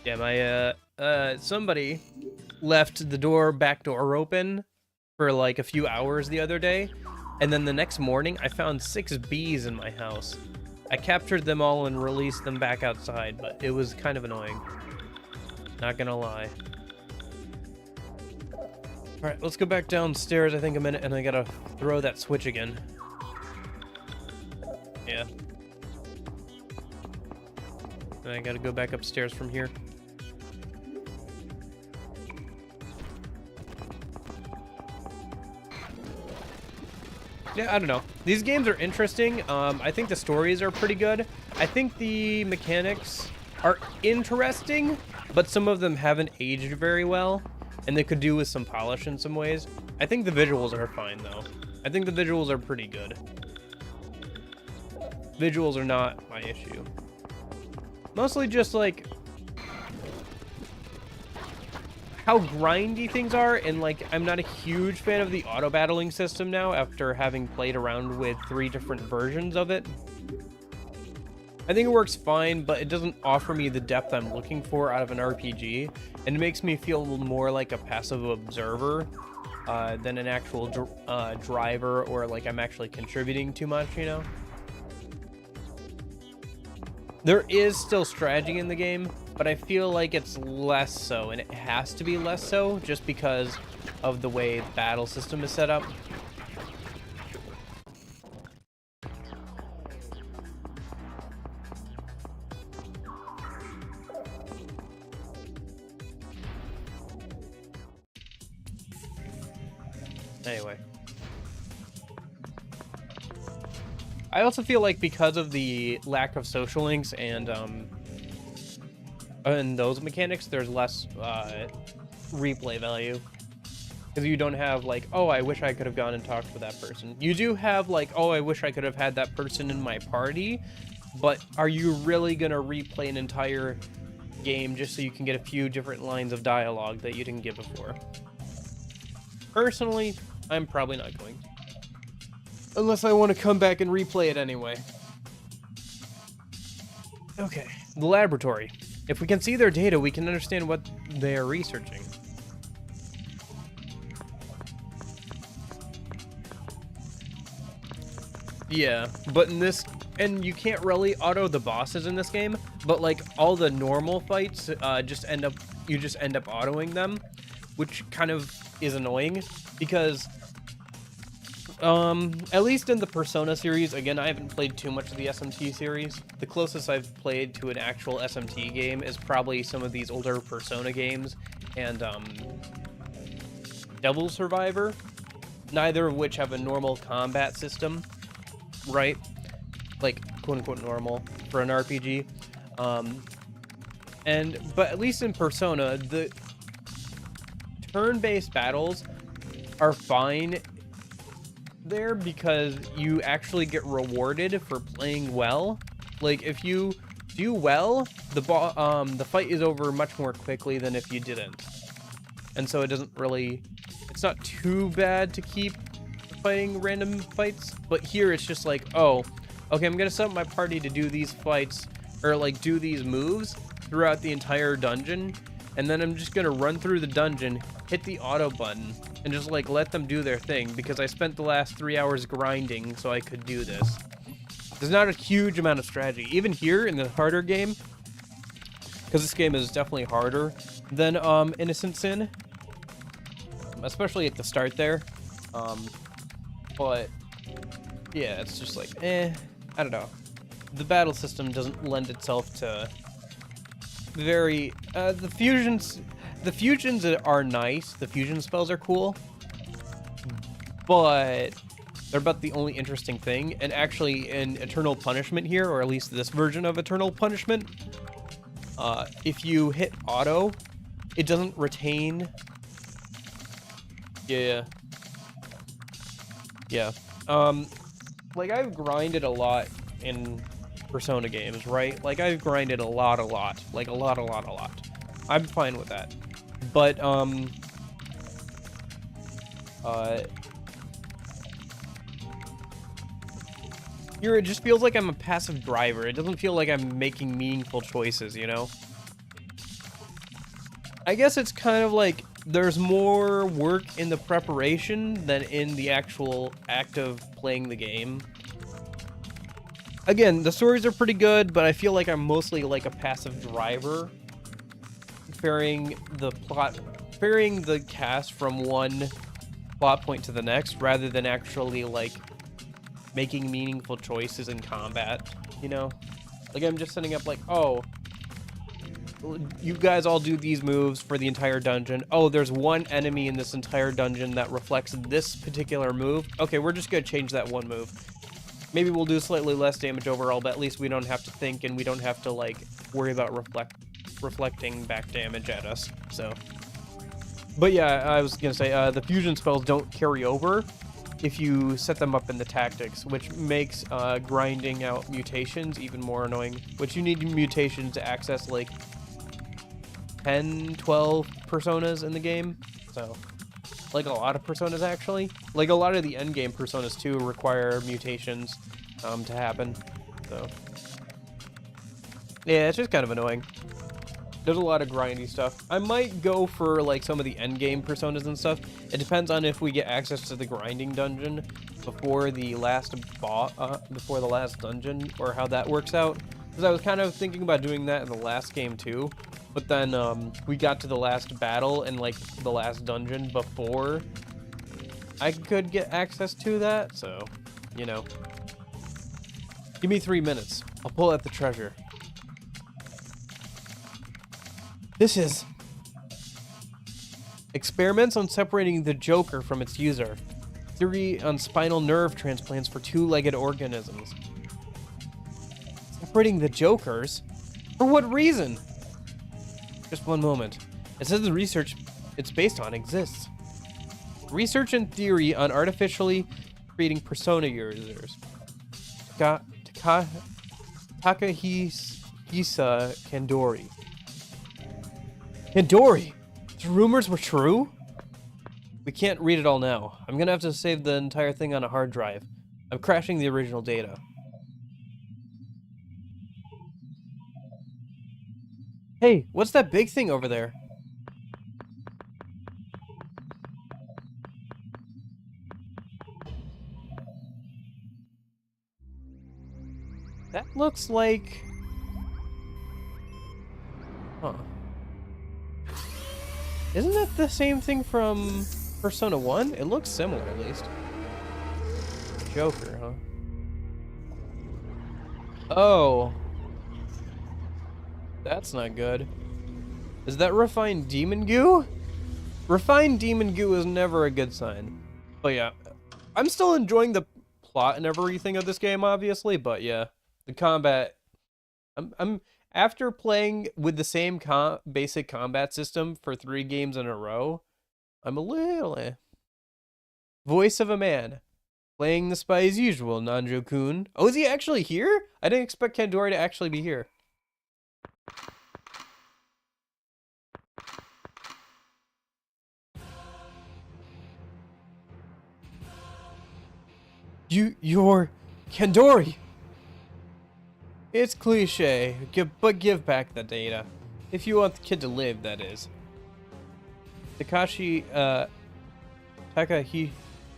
Yeah, my, somebody left the back door open for like a few hours the other day, and then the next morning I found 6 bees in my house. I captured them all and released them back outside, but it was kind of annoying. Not gonna lie. Alright, let's go back downstairs, I think, a minute, and I gotta throw that switch again. Yeah. And I gotta go back upstairs from here. Yeah, I don't know. These games are interesting. I think the stories are pretty good. I think the mechanics are interesting, but some of them haven't aged very well. And they could do with some polish in some ways. I think the visuals are fine, though. I think the visuals are pretty good. Visuals are not my issue. Mostly just, like, how grindy things are, and like I'm not a huge fan of the auto battling system now after having played around with 3 different versions of it. I think it works fine, but it doesn't offer me the depth I'm looking for out of an RPG, and it makes me feel more like a passive observer than an actual driver, or like I'm actually contributing too much, you know? There is still strategy in the game, but I feel like it's less so, and it has to be less so just because of the way the battle system is set up. Anyway. I also feel like because of the lack of social links and those mechanics, there's less replay value. Because you don't have like, oh, I wish I could have gone and talked with that person. You do have like, oh, I wish I could have had that person in my party, but are you really going to replay an entire game just so you can get a few different lines of dialogue that you didn't get before? Personally, I'm probably not going to. Unless I want to come back and replay it anyway. Okay, the laboratory. If we can see their data, we can understand what they are researching. Yeah, but in this, and you can't really auto the bosses in this game, but like all the normal fights, you just end up autoing them, which kind of is annoying because at least in the Persona series, again, I haven't played too much of the SMT series. The closest I've played to an actual SMT game is probably some of these older Persona games and Devil Survivor, neither of which have a normal combat system, right? Like, quote-unquote normal for an RPG. But at least in Persona, the turn-based battles are fine there because you actually get rewarded for playing well. Like, if you do well, the fight is over much more quickly than if you didn't. And so it's not too bad to keep fighting random fights, but here it's just like, oh, okay, I'm gonna set up my party to do these fights, or like do these moves throughout the entire dungeon, and then I'm just gonna run through the dungeon, hit the auto button, and just like let them do their thing, because I spent the last 3 hours grinding so I could do this. There's not a huge amount of strategy. Even here in the harder game, because this game is definitely harder than Innocent Sin, especially at the start there. But yeah, it's just like, I don't know. The battle system doesn't lend itself to very, the fusions are nice. The fusion spells are cool, but they're about the only interesting thing. And actually in Eternal Punishment here, or at least this version of Eternal Punishment, if you hit auto, it doesn't retain. Yeah. Like, I've grinded a lot in Persona games, right? Like, I've grinded a lot. Like, a lot. I'm fine with that. But, here it just feels like I'm a passive driver. It doesn't feel like I'm making meaningful choices, you know? I guess it's kind of like there's more work in the preparation than in the actual act of playing the game. Again, the stories are pretty good, but I feel like I'm mostly like a passive driver, ferrying the cast from one plot point to the next, rather than actually like making meaningful choices in combat, you know? Like, I'm just setting up like, oh, you guys all do these moves for the entire dungeon. Oh, there's one enemy in this entire dungeon that reflects this particular move. Okay, we're just gonna change that one move. Maybe we'll do slightly less damage overall, but at least we don't have to think, and we don't have to like worry about reflecting back damage at us. So, but yeah, I was gonna say the fusion spells don't carry over if you set them up in the tactics, which makes grinding out mutations even more annoying. Which you need mutations to access like 10, 12 personas in the game. So, like a lot of personas actually. Like a lot of the endgame personas too require mutations to happen. So, yeah, it's just kind of annoying. There's a lot of grindy stuff. I might go for like some of the endgame personas and stuff. It depends on if we get access to the grinding dungeon before the last before the last dungeon, or how that works out. Because I was kind of thinking about doing that in the last game too, but then we got to the last battle and like the last dungeon before I could get access to that. So, you know, give me 3 minutes. I'll pull out the treasure. This is experiments on separating the Joker from its user. Theory on spinal nerve transplants for two-legged organisms. Separating the Jokers? For what reason? Just one moment. It says the research it's based on exists. Research and theory on artificially creating persona users. Takahisa Kandori. Kandori! The rumors were true? We can't read it all now. I'm gonna have to save the entire thing on a hard drive. I'm crashing the original data. Hey, what's that big thing over there? That looks like... Huh. Isn't that the same thing from Persona 1? It looks similar, at least. Joker, huh? Oh. That's not good. Is that refined demon goo? Refined demon goo is never a good sign. But yeah, I'm still enjoying the plot and everything of this game, obviously, but yeah, the combat... I'm after playing with the same basic combat system for 3 games in a row, I'm a little Voice of a man. Playing the spy as usual, Nanjo-kun. Oh, is he actually here? I didn't expect Kandori to actually be here. You're Kandori! It's cliche, but give back the data. If you want the kid to live, that is. Takahisa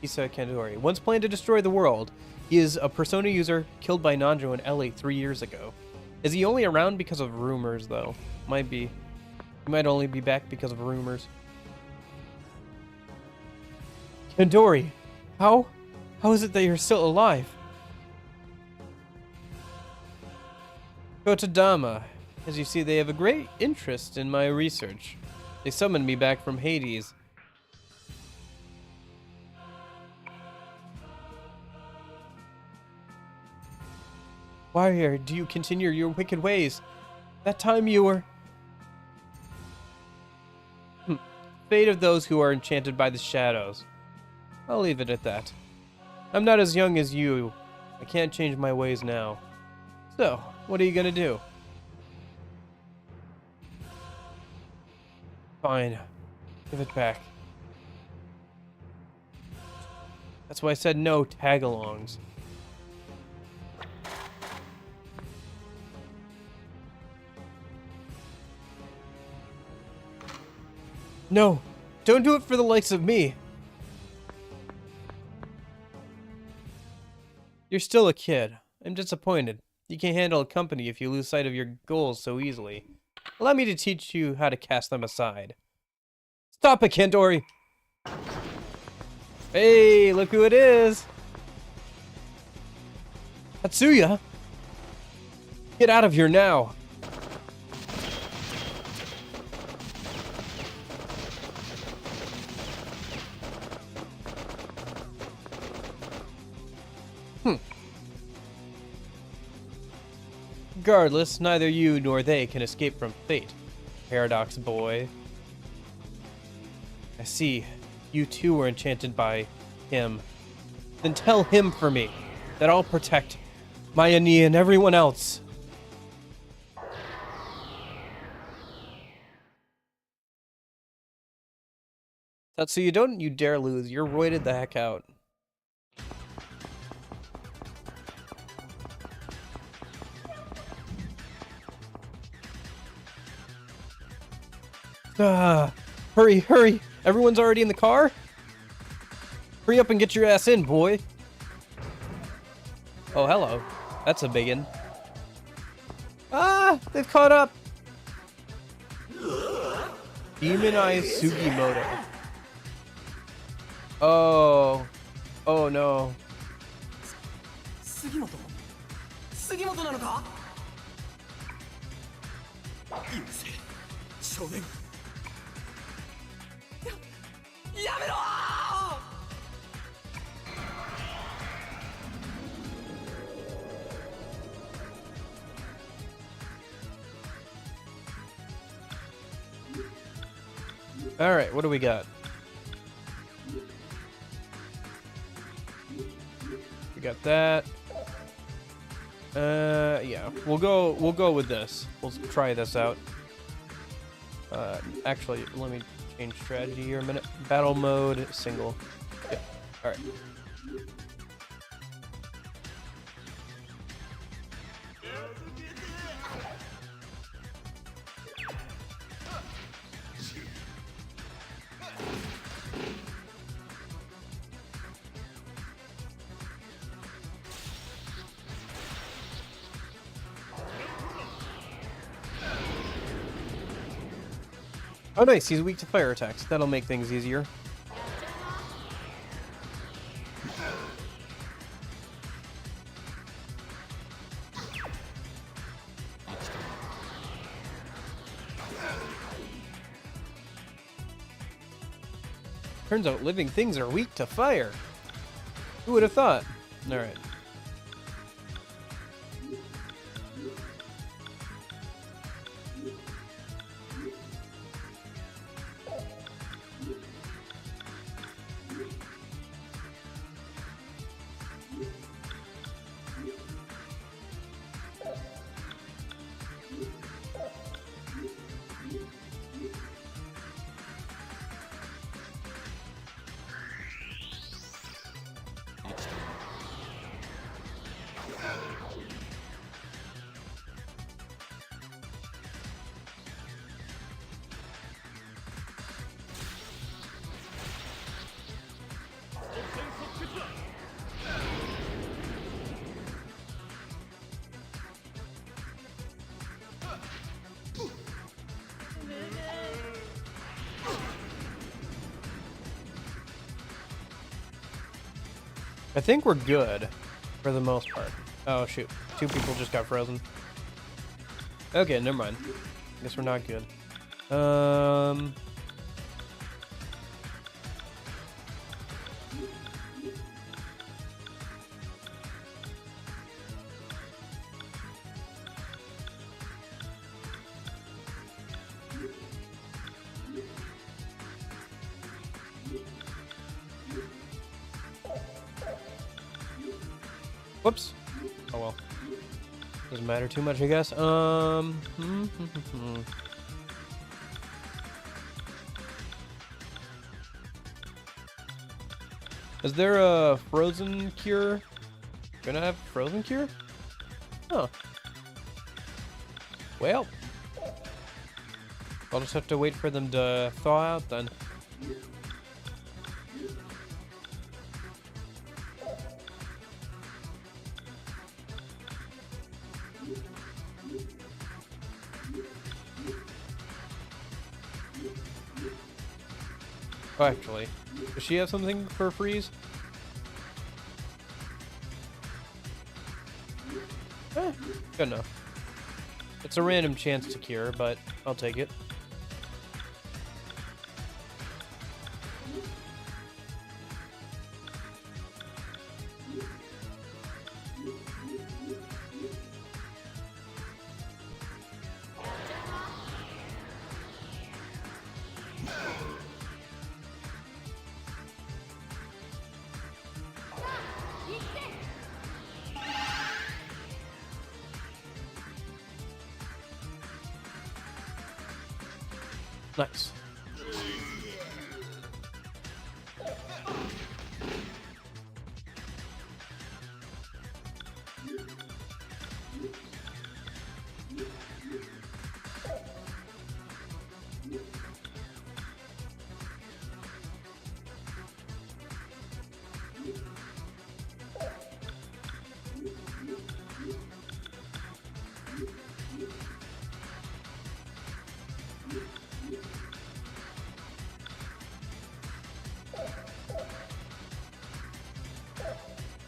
Kandori once planned to destroy the world. He is a Persona user killed by Nanjo and Ellie 3 years ago. Is he only around because of rumors, though? Might be. He might only be back because of rumors. Kandori, how is it that you're still alive? Kotodama. As you see, they have a great interest in my research. They summoned me back from Hades. Why do you continue your wicked ways? That time you were... Fate of those who are enchanted by the shadows. I'll leave it at that. I'm not as young as you. I can't change my ways now. So, what are you gonna do? Fine. Give it back. That's why I said no tag-alongs. No! Don't do it for the likes of me! You're still a kid. I'm disappointed. You can't handle a company if you lose sight of your goals so easily. Allow me to teach you how to cast them aside. Stop it, Kandori! Hey, look who it is! Tatsuya! Get out of here now! Regardless, neither you nor they can escape from fate. Paradox boy. I see. You too were enchanted by him. Then tell him for me that I'll protect Mayani and everyone else. Tatsuya, don't you dare lose. You're roided the heck out. Hurry, hurry! Everyone's already in the car? Hurry up and get your ass in, boy! Oh, hello. That's a biggin. Ah! They've caught up! Demon Eye Sugimoto. Oh. Oh no. Sugimoto? Sugimoto なのか? Yusei, 少年。やめろー! Alright, what do we got? We got that. Yeah, we'll go with this. We'll try this out. Actually, let me change strategy here a minute. Battle mode, single. Yeah, alright. Oh nice, he's weak to fire attacks. That'll make things easier. Turns out living things are weak to fire. Who would have thought? Alright. I think we're good for the most part. Oh shoot, 2 people just got frozen. Okay, never mind. Guess we're not good. Whoops. Oh well. Doesn't matter too much, I guess. Is there a frozen cure? Gonna have frozen cure? Huh. Well. I'll just have to wait for them to thaw out then. Oh, actually, does she have something for freeze? Eh, good enough. It's a random chance to cure, but I'll take it. Nice.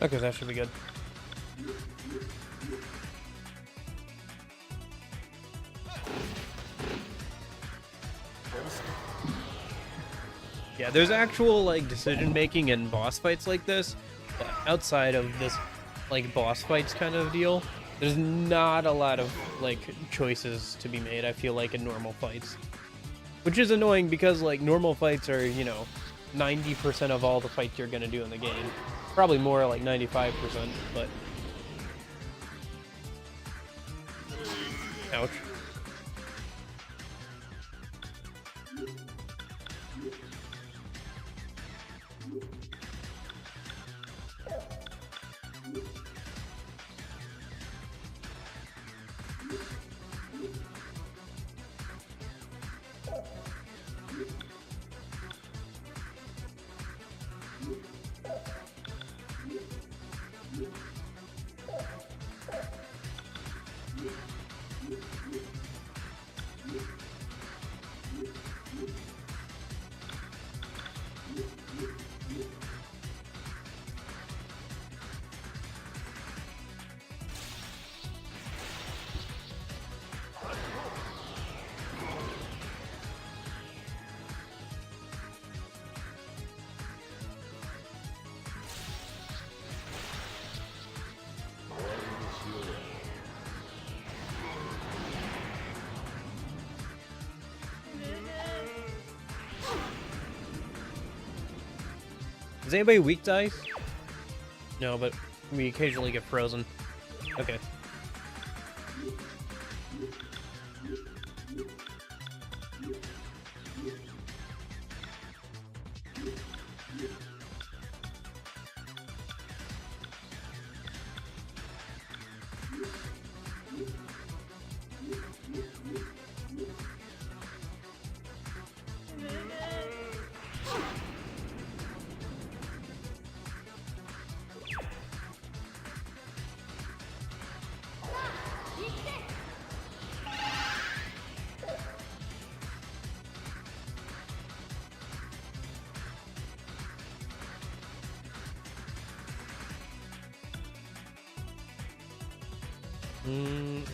Okay, that should be good. Yeah, there's actual, like, decision-making in boss fights like this, but outside of this, like, boss fights kind of deal, there's not a lot of, like, choices to be made, I feel like, in normal fights. Which is annoying because, like, normal fights are, you know, 90% of all the fights you're gonna do in the game. Probably more, like 95%, but... Ouch. Is anybody weak to ice? No, but we occasionally get frozen. Okay.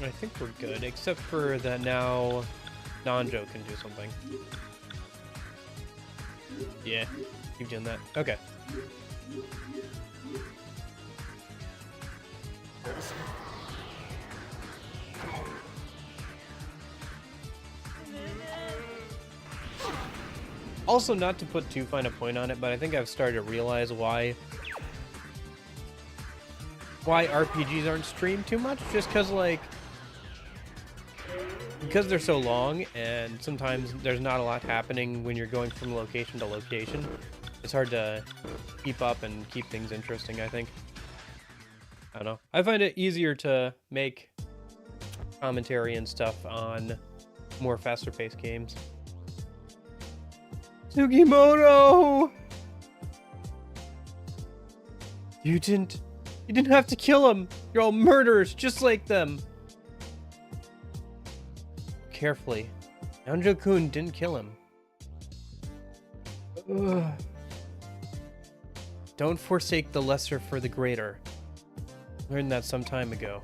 I think we're good, except for that now Nanjo can do something. Yeah, keep doing that. Okay. Also, not to put too fine a point on it, but I think I've started to realize why RPGs aren't streamed too much, just because, like, because they're so long and sometimes there's not a lot happening when you're going from location to location. It's hard to keep up and keep things interesting, I think. I don't know. I find it easier to make commentary and stuff on more faster paced games. Sugimoto! You didn't have to kill him. You're all murderers, just like them. Carefully. Nanjo-kun didn't kill him. Ugh. Don't forsake the lesser for the greater. Learned that some time ago.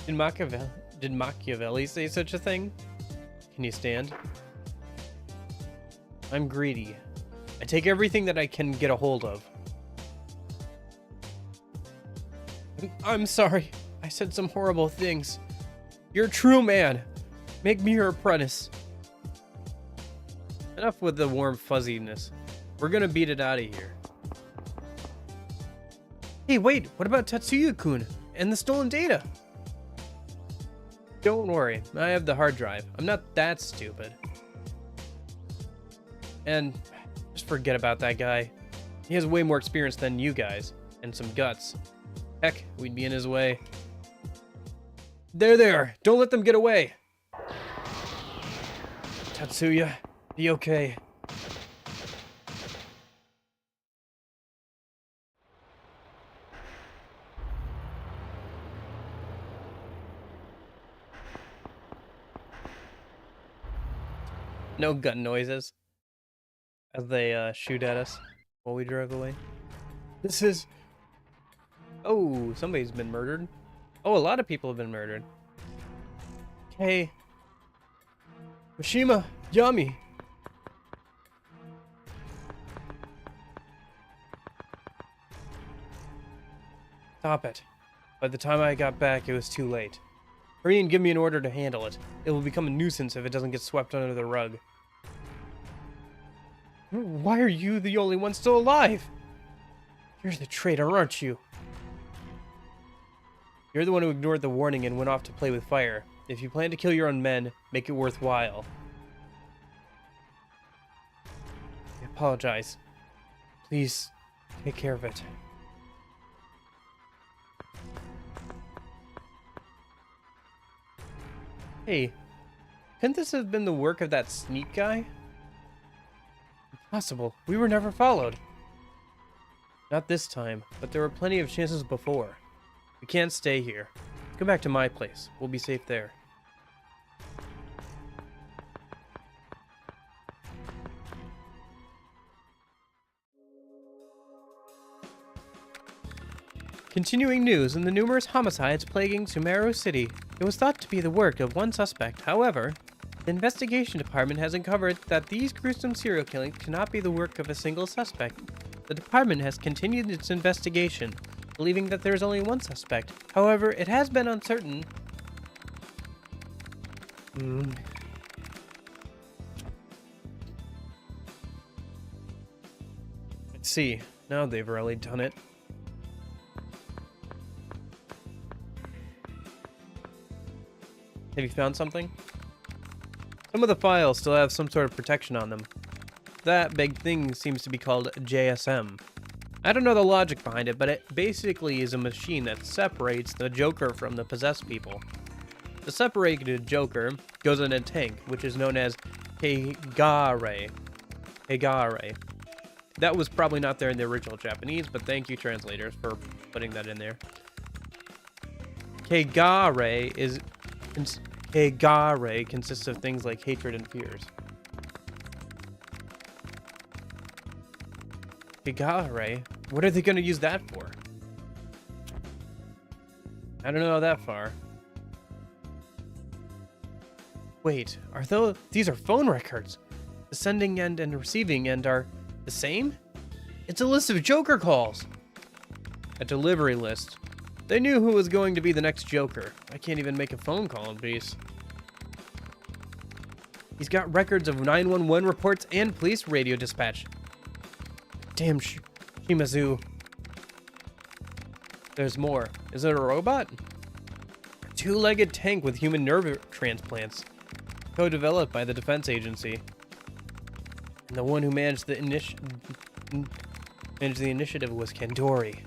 Did Machiavelli say such a thing? Can you stand? I'm greedy. I take everything that I can get a hold of. I'm sorry. I said some horrible things. You're a true man. Make me your apprentice. Enough with the warm fuzziness. We're gonna beat it out of here. Hey, wait. What about Tatsuya-kun and the stolen data? Don't worry. I have the hard drive. I'm not that stupid. And just forget about that guy. He has way more experience than you guys. And some guts. Heck, we'd be in his way. There! Don't let them get away! Tatsuya, be okay. No gun noises as they shoot at us while we drive away. This is Oh, somebody's been murdered. Oh, a lot of people have been murdered. Okay. Mishima, Yami. Stop it. By the time I got back, it was too late. Hurry and give me an order to handle it. It will become a nuisance if it doesn't get swept under the rug. Why are you the only one still alive? You're the traitor, aren't you? You're the one who ignored the warning and went off to play with fire. If you plan to kill your own men, make it worthwhile. I apologize. Please, take care of it. Hey, couldn't this have been the work of that sneak guy? Impossible. We were never followed. Not this time, but there were plenty of chances before. We can't stay here. Go back to my place. We'll be safe there. Continuing news in the numerous homicides plaguing Sumeru City. It was thought to be the work of one suspect. However, the investigation department has uncovered that these gruesome serial killings cannot be the work of a single suspect. The department has continued its investigation, believing that there is only one suspect. However, it has been uncertain. Let's see. Now they've really done it. Have you found something? Some of the files still have some sort of protection on them. That big thing seems to be called JSM. I don't know the logic behind it, but it basically is a machine that separates the Joker from the possessed people. The separated Joker goes in a tank, which is known as Kegare. Kegare. That was probably not there in the original Japanese, but thank you translators for putting that in there. Kegare consists of things like hatred and fears. Kegare? What are they going to use that for? I don't know that far. Wait, these are phone records? The sending end and receiving end are the same? It's a list of Joker calls! A delivery list. They knew who was going to be the next Joker. I can't even make a phone call in peace. He's got records of 911 reports and police radio dispatch. Damn Shimazu. There's more. Is it a robot? A two-legged tank with human nerve transplants. Co-developed by the Defense Agency. And the one who managed the initiative was Kandori.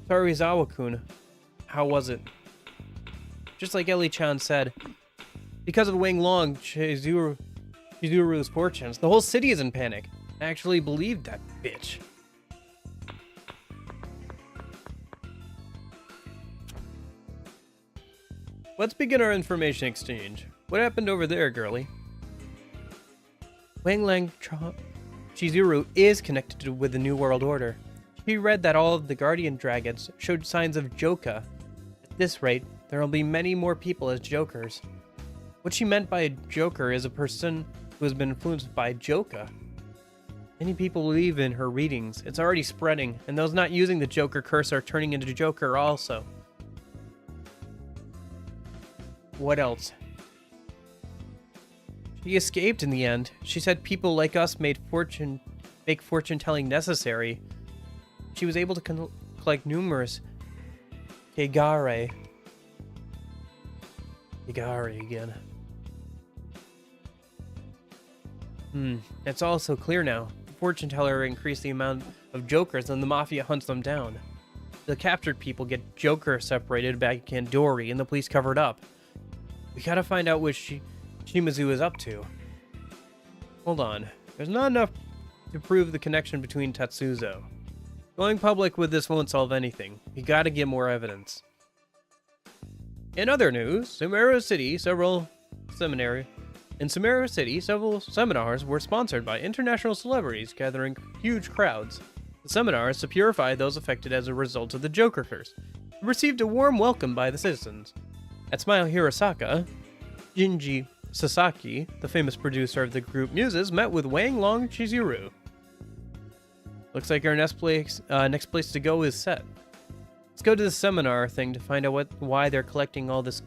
Sarizawa-kun, how was it? Just like Ellie-chan said, because of Wang Long, Chizuru's fortunes, the whole city is in panic. I actually believed that bitch. Let's begin our information exchange. What happened over there, girlie? Wang Lang Chizuru is connected with the New World Order. She read that all of the Guardian Dragons showed signs of Joka. At this rate, there will be many more people as Jokers. What she meant by a Joker is a person who has been influenced by Joka. Many people believe in her readings. It's already spreading, and those not using the Joker curse are turning into Joker also. What else? She escaped in the end. She said people like us make fortune-telling necessary. She was able to collect numerous Kegare. Kegare again. It's all so clear now. The fortune teller increased the amount of Jokers and the Mafia hunts them down. The captured people get Joker separated back in Kandori and the police covered up. We gotta find out what Shimazu is up to. Hold on. There's not enough to prove the connection between Tatsuzo. Going public with this won't solve anything. We gotta get more evidence. In other news, Sumeru City, several In Samara City, several seminars were sponsored by international celebrities, gathering huge crowds. The seminars to purify those affected as a result of the Joker curse received a warm welcome by the citizens. At Smile Hirosaka, Jinji Sasaki, the famous producer of the group Muses, met with Wang Long Chizuru. Looks like our next place to go is set. Let's go to the seminar thing to find out why they're collecting all this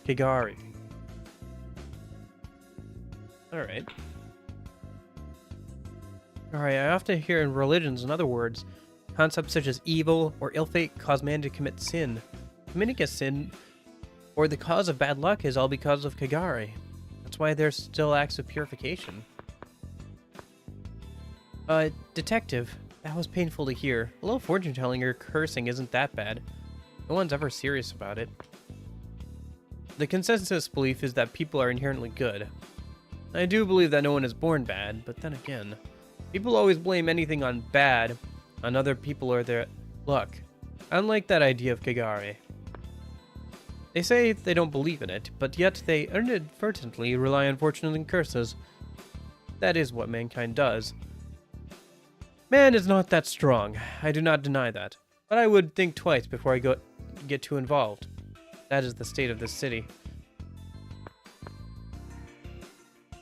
Kigari. Alright. Alright, I often hear in religions and other words, concepts such as evil or ill fate cause man to commit sin. Committing a sin or the cause of bad luck is all because of Kigari. That's why there's still acts of purification. Detective, that was painful to hear. A little fortune telling or cursing isn't that bad. No one's ever serious about it. The consensus belief is that people are inherently good. I do believe that no one is born bad, but then again, people always blame anything on bad on other people or their luck. I don't like that idea of Kigari. They say they don't believe in it, but yet they inadvertently rely on fortune and curses. That is what mankind does. Man is not that strong, I do not deny that, but I would think twice before I get too involved. That is the state of this city.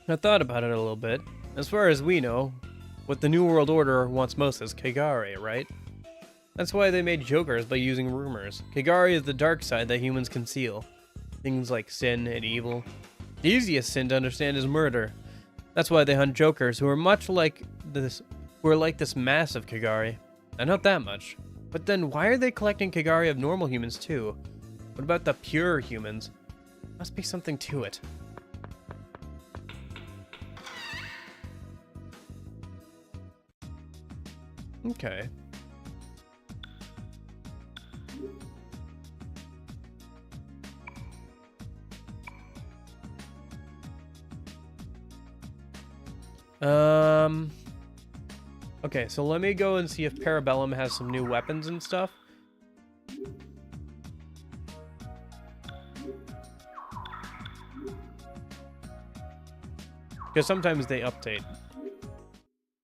I thought about it a little bit. As far as we know, what the New World Order wants most is Kigari, right? That's why they made jokers by using rumors. Kigari is the dark side that humans conceal. Things like sin and evil. The easiest sin to understand is murder. That's why they hunt jokers who are much like this, massive Kigari. And not that much. But then why are they collecting Kigari of normal humans too? What about the pure humans? Must be something to it. Okay. Okay, so let me go and see if Parabellum has some new weapons and stuff. Because sometimes they update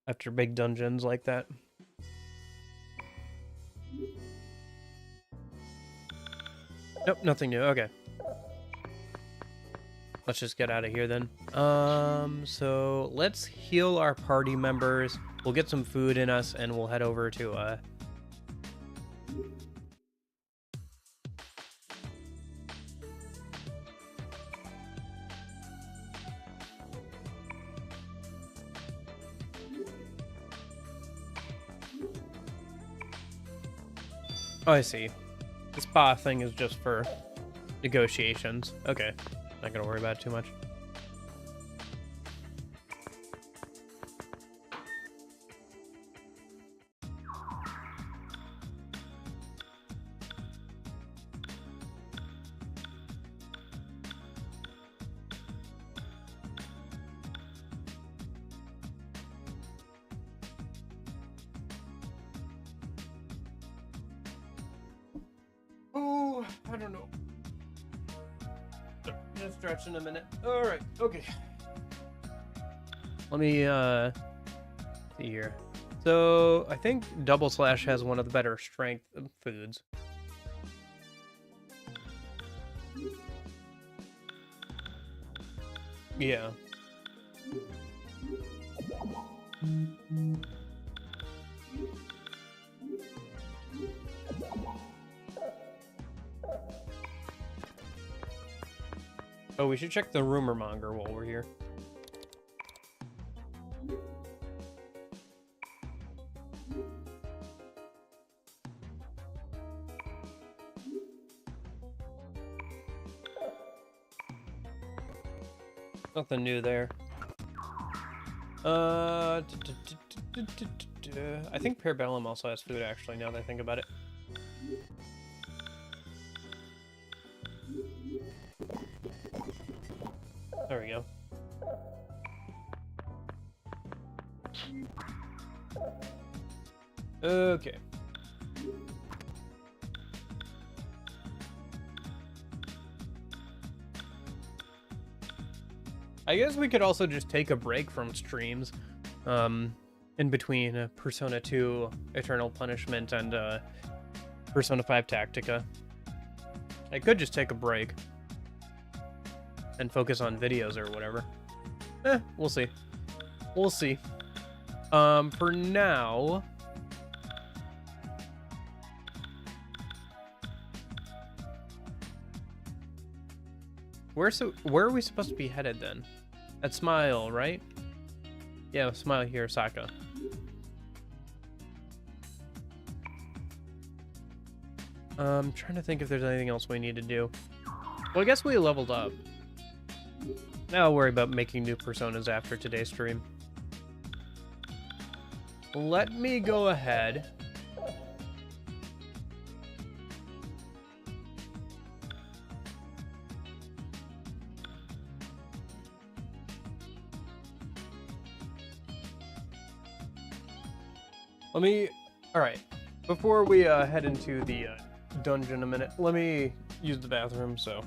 after big dungeons like that. Nope, nothing new. Okay. Let's just get out of here then. So let's heal our party members. We'll get some food in us and we'll head over to, Oh, I see. The spa thing is just for negotiations. Okay. Not gonna worry about it too much. Oh, I don't know. Just stretch in a minute. All right. Okay. Let me see here. So I think Double Slash has one of the better strength foods. Yeah. Oh, we should check the rumor monger while we're here. Nothing new there. I think Parabellum also has food, actually, now that I think about it. There we go. Okay. I guess we could also just take a break from streams, in between Persona 2 Eternal Punishment and Persona 5 Tactica. I could just take a break and focus on videos or whatever. We'll see. We'll see. For now, where are we supposed to be headed then? At Smile, right? Yeah, Smile here, Saka. Trying to think if there's anything else we need to do. Well, I guess we leveled up. Now I'll worry about making new personas after today's stream. Let me go ahead. Alright, before we head into the dungeon a minute, let me use the bathroom, so.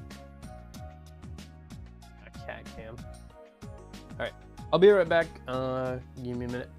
A cat cam. Alright, I'll be right back. Give me a minute.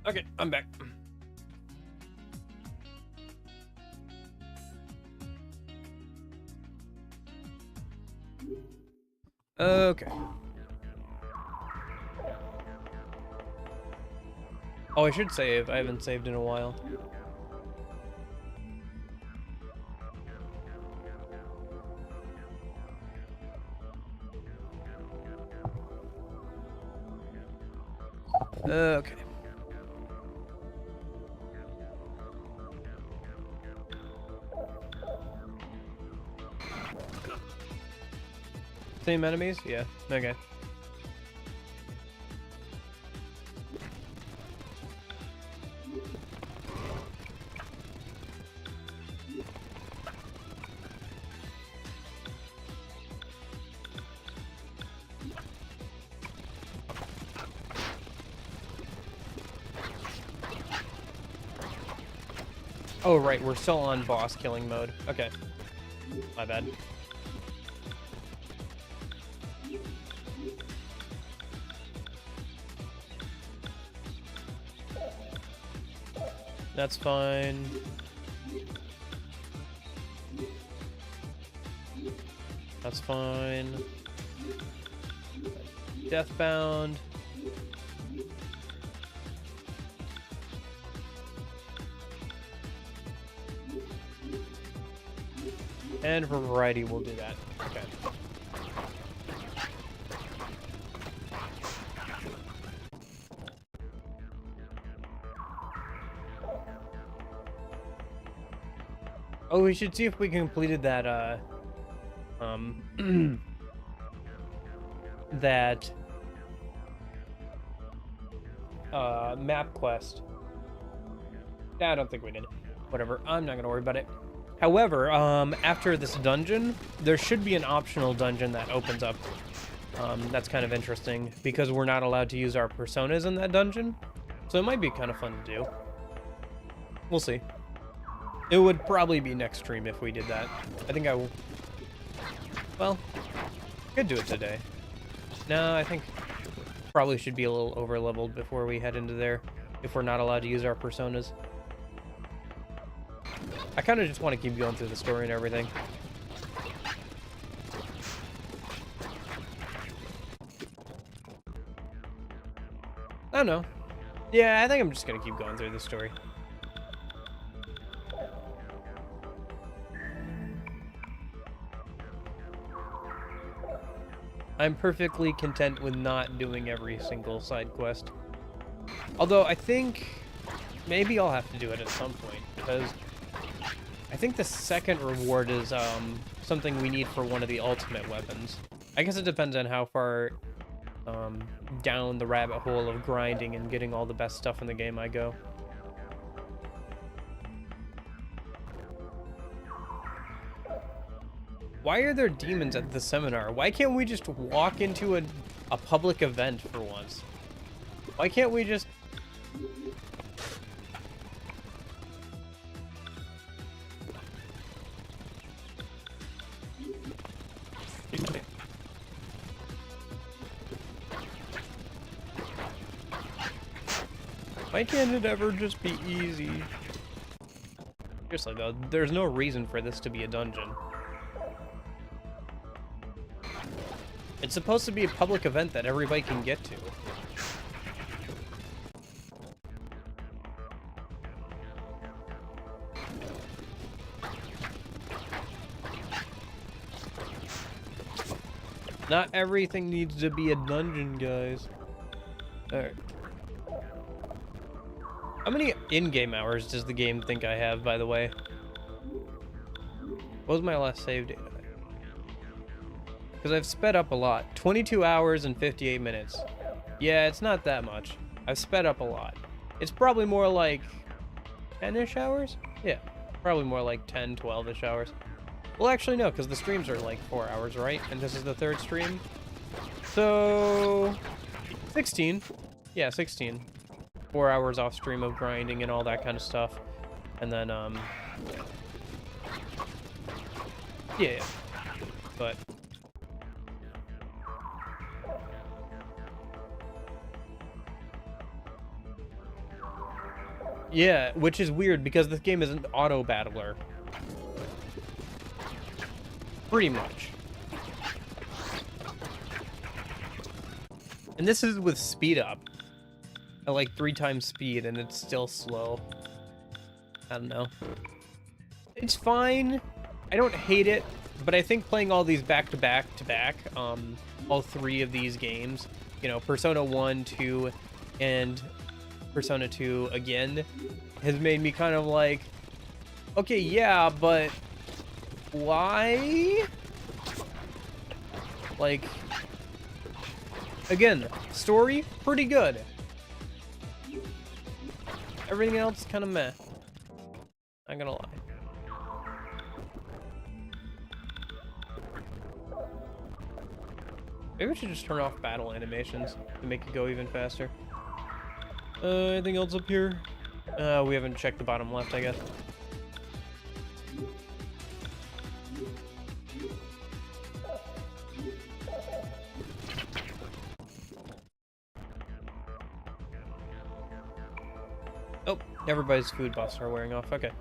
Okay, I'm back. Okay. Oh, I should save. I haven't saved in a while. Okay. Same enemies? Yeah. Okay. Oh, right, we're still on boss killing mode. Okay. My bad. That's fine. That's fine. Deathbound. And for variety, we'll do that. Okay. Oh, we should see if we completed that, that, map quest. Nah, I don't think we did. Whatever, I'm not gonna worry about it. However, after this dungeon, there should be an optional dungeon that opens up. That's kind of interesting, because we're not allowed to use our personas in that dungeon. So it might be kind of fun to do. We'll see. It would probably be next stream if we did that. I think I will. Well, could do it today. No, I think probably should be a little over leveled before we head into there, if we're not allowed to use our personas. I kind of just want to keep going through the story and everything. I don't know. Yeah, I think I'm just gonna keep going through the story. I'm perfectly content with not doing every single side quest. Although I think maybe I'll have to do it at some point, because I think the second reward is something we need for one of the ultimate weapons. I guess it depends on how far down the rabbit hole of grinding and getting all the best stuff in the game I go. Why are there demons at the seminar? Why can't we just walk into a public event for once? Why can't we just... Why can't it ever just be easy? Seriously though, there's no reason for this to be a dungeon. It's supposed to be a public event that everybody can get to. Not everything needs to be a dungeon, guys. Alright. How many in-game hours does the game think I have, by the way? What was my last save data? Because I've sped up a lot. 22 hours and 58 minutes. Yeah, it's not that much. I've sped up a lot. It's probably more like 10-ish hours? Yeah, probably more like 10, 12-ish hours. Well, actually, no, because the streams are like 4 hours, right? And this is the third stream. So... 16. Yeah, 16. 4 hours off stream of grinding and all that kind of stuff. And then, yeah. But... yeah, which is weird because this game is an auto battler. Pretty much. And this is with speed up. At like 3 times speed and it's still slow. I don't know. It's fine. I don't hate it, but I think playing all these back to back, all 3 of these games, you know, Persona 1, 2, and Persona 2 again, has made me kind of like, okay, yeah, but why? Like, again, story, pretty good. Everything else, kind of meh. Not gonna lie. Maybe we should just turn off battle animations to make it go even faster. Anything else up here? We haven't checked the bottom left, I guess. Oh, everybody's food buffs are wearing off. Okay.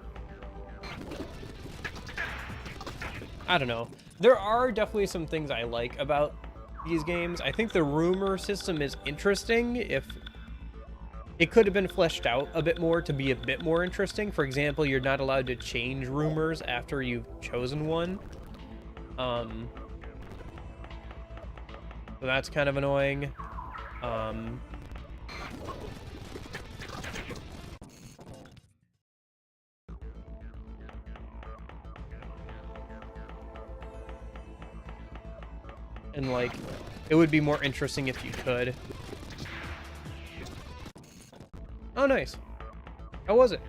I don't know. There are definitely some things I like about these games. I think the rumor system is interesting if it could have been fleshed out a bit more to be a bit more interesting. For example, you're not allowed to change rumors after you've chosen one. So that's kind of annoying. And like, it would be more interesting if you could. Oh, nice. How was it?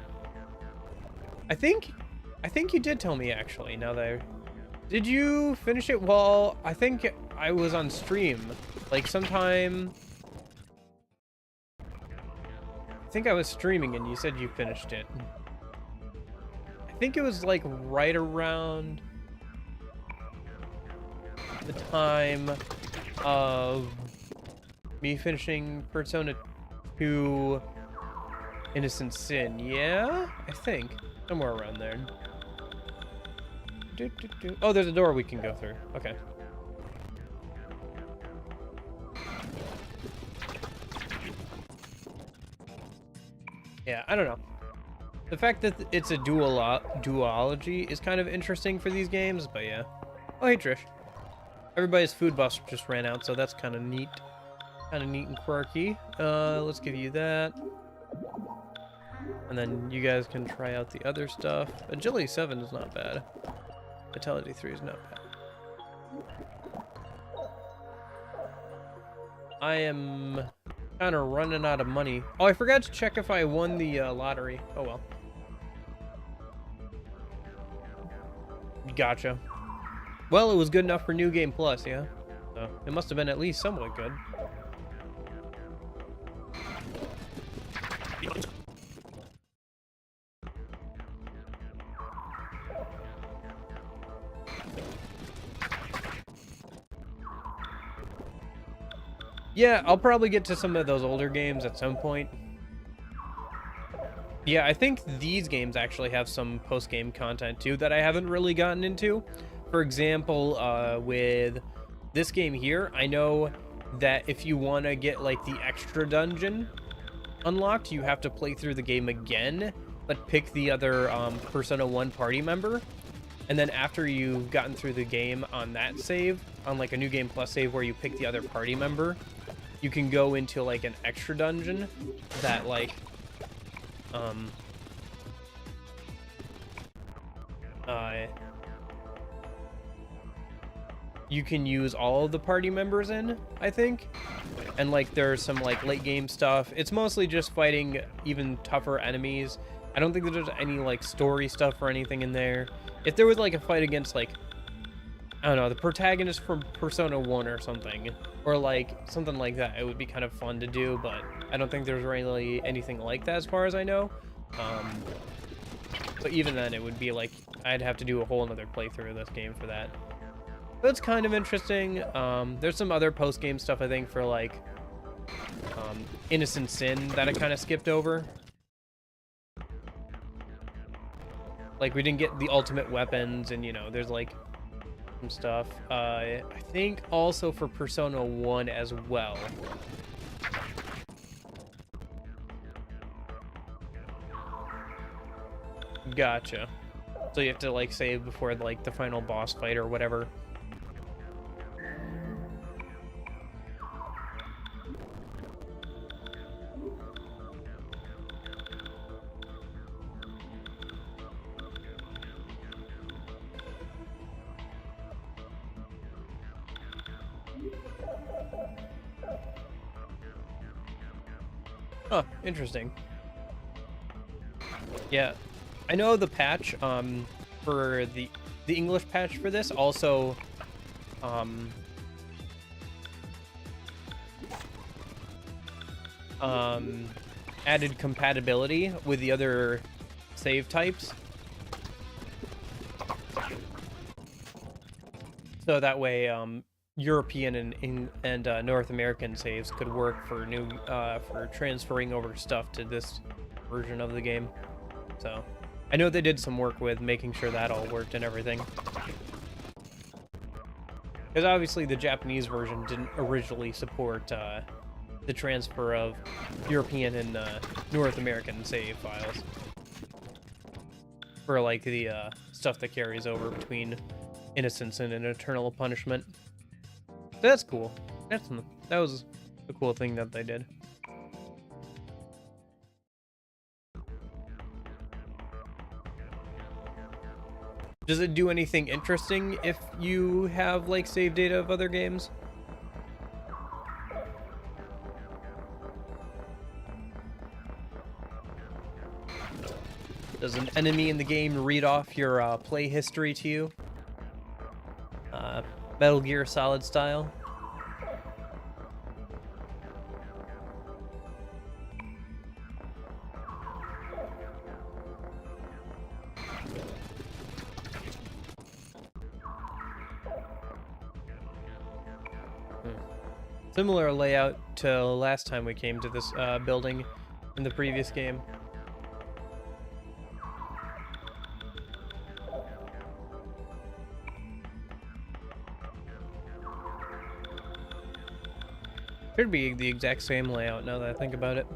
I think you did tell me, actually, now that did you finish it? Well, I think I was on stream, like sometime. I think I was streaming and you said you finished it. I think it was like right around the time of me finishing Persona 2 Innocent Sin. Yeah, I think somewhere around there. Oh, there's a door we can go through. Okay. Yeah, I don't know. The fact that it's a duology is kind of interesting for these games, but yeah. Oh, hey, Trish. Everybody's food bus just ran out, so that's kind of neat. Kind of neat and quirky. Let's give you that. And then you guys can try out the other stuff. Agility 7 is not bad. Vitality 3 is not bad. I am kind of running out of money. Oh, I forgot to check if I won the lottery. Oh, well. Gotcha. Well, it was good enough for New Game Plus, yeah? So it must have been at least somewhat good. Yeah, I'll probably get to some of those older games at some point. Yeah, I think these games actually have some post-game content too that I haven't really gotten into. For example, with this game here, I know that if you want to get like the extra dungeon unlocked, you have to play through the game again, but pick the other Persona 1 party member. And then after you've gotten through the game on that save, on like a New Game Plus save where you pick the other party member, you can go into like an extra dungeon that like you can use all of the party members in, I think. And like there's some like late game stuff. It's mostly just fighting even tougher enemies. I don't think that there's any like story stuff or anything in there. If there was like a fight against like, I don't know, the protagonist from Persona 1 or something, or like something like that, it would be kind of fun to do, but I don't think there's really anything like that as far as I know. But even then, it would be like, I'd have to do a whole another playthrough of this game for that. But it's kind of interesting. There's some other post-game stuff, I think, for like Innocent Sin that I kind of skipped over. Like, we didn't get the ultimate weapons, and, you know, there's like some stuff. I think also for Persona 1 as well. Gotcha. So you have to like save before like the final boss fight or whatever. Huh, interesting. Yeah, I know the patch for the English patch for this also added compatibility with the other save types. So that way European and North American saves could work for for transferring over stuff to this version of the game. So I know they did some work with making sure that all worked and everything. Because obviously the Japanese version didn't originally support the transfer of European and North American save files for like the stuff that carries over between Innocence and an Eternal Punishment. So that's cool. That was a cool thing that they did. Does it do anything interesting if you have like save data of other games? Does an enemy in the game read off your play history to you? Metal Gear Solid style? Similar layout to last time we came to this building in the previous game. Should be the exact same layout now that I think about it.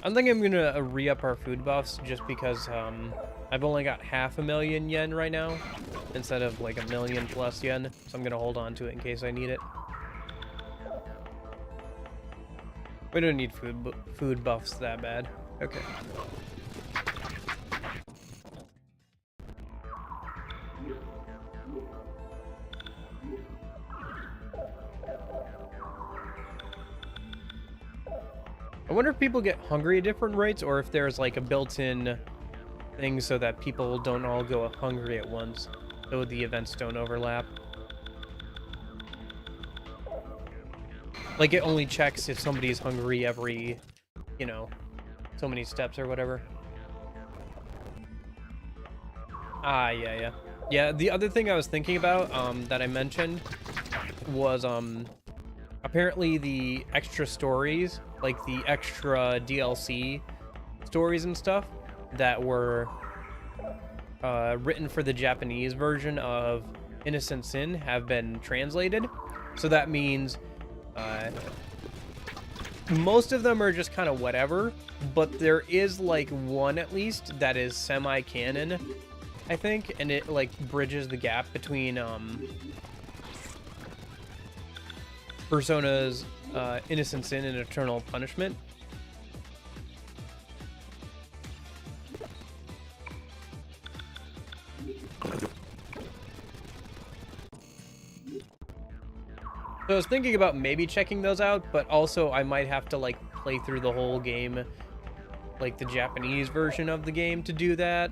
I'm thinking I'm gonna re-up our food buffs just because I've only got 500,000 yen right now instead of like 1,000,000 plus yen, so I'm gonna hold on to it in case I need it. We don't need food buffs that bad. Okay. I wonder if people get hungry at different rates, or if there's like a built-in thing so that people don't all go hungry at once, so the events don't overlap. Like it only checks if somebody's hungry every, you know, so many steps or whatever. Ah, yeah. Yeah, the other thing I was thinking about, that I mentioned was, apparently the extra stories, like the extra DLC stories and stuff that were written for the Japanese version of Innocent Sin have been translated. So that means most of them are just kind of whatever, but there is like one at least that is semi-canon, I think, and it like bridges the gap between Persona's Innocent Sin and Eternal Punishment. So I was thinking about maybe checking those out, but also I might have to like play through the whole game, like the Japanese version of the game to do that.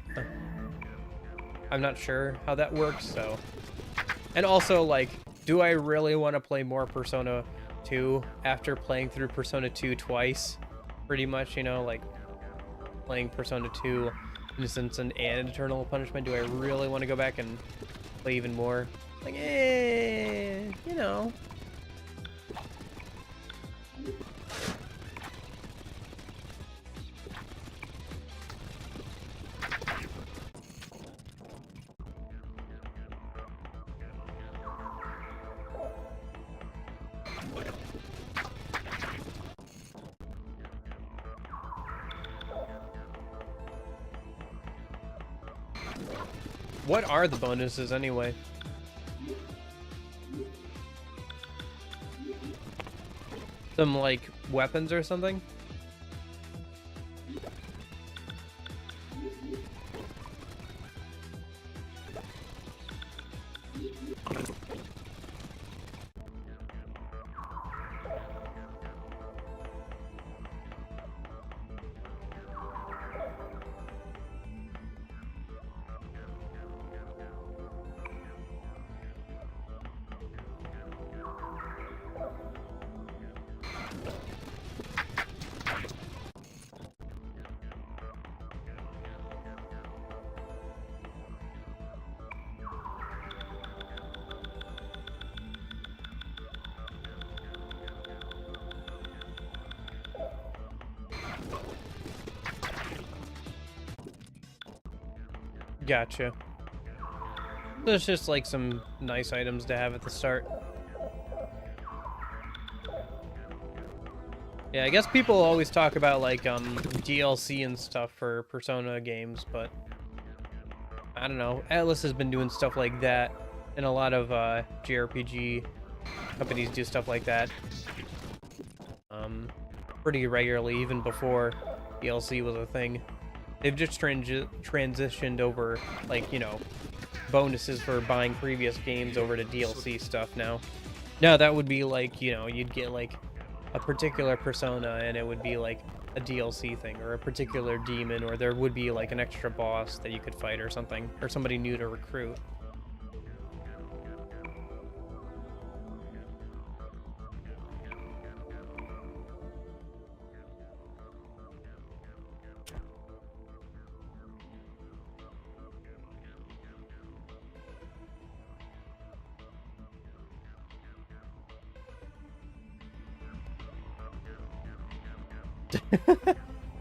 I'm not sure how that works, so. And also, like, do I really want to play more Persona 2 after playing through Persona 2 twice? Pretty much, you know, like playing Persona 2, Innocence and Eternal Punishment. Do I really want to go back and play even more? Like, you know. What are the bonuses anyway? Some like weapons or something? Gotcha. There's just like some nice items to have at the start. Yeah, I guess people always talk about like DLC and stuff for Persona games, but I don't know. Atlus has been doing stuff like that, and a lot of JRPG companies do stuff like that pretty regularly, even before DLC was a thing. They've just transitioned over, like, you know, bonuses for buying previous games over to DLC stuff now. Now that would be like, you know, you'd get like a particular persona and it would be like a DLC thing, or a particular demon, or there would be like an extra boss that you could fight or something, or somebody new to recruit.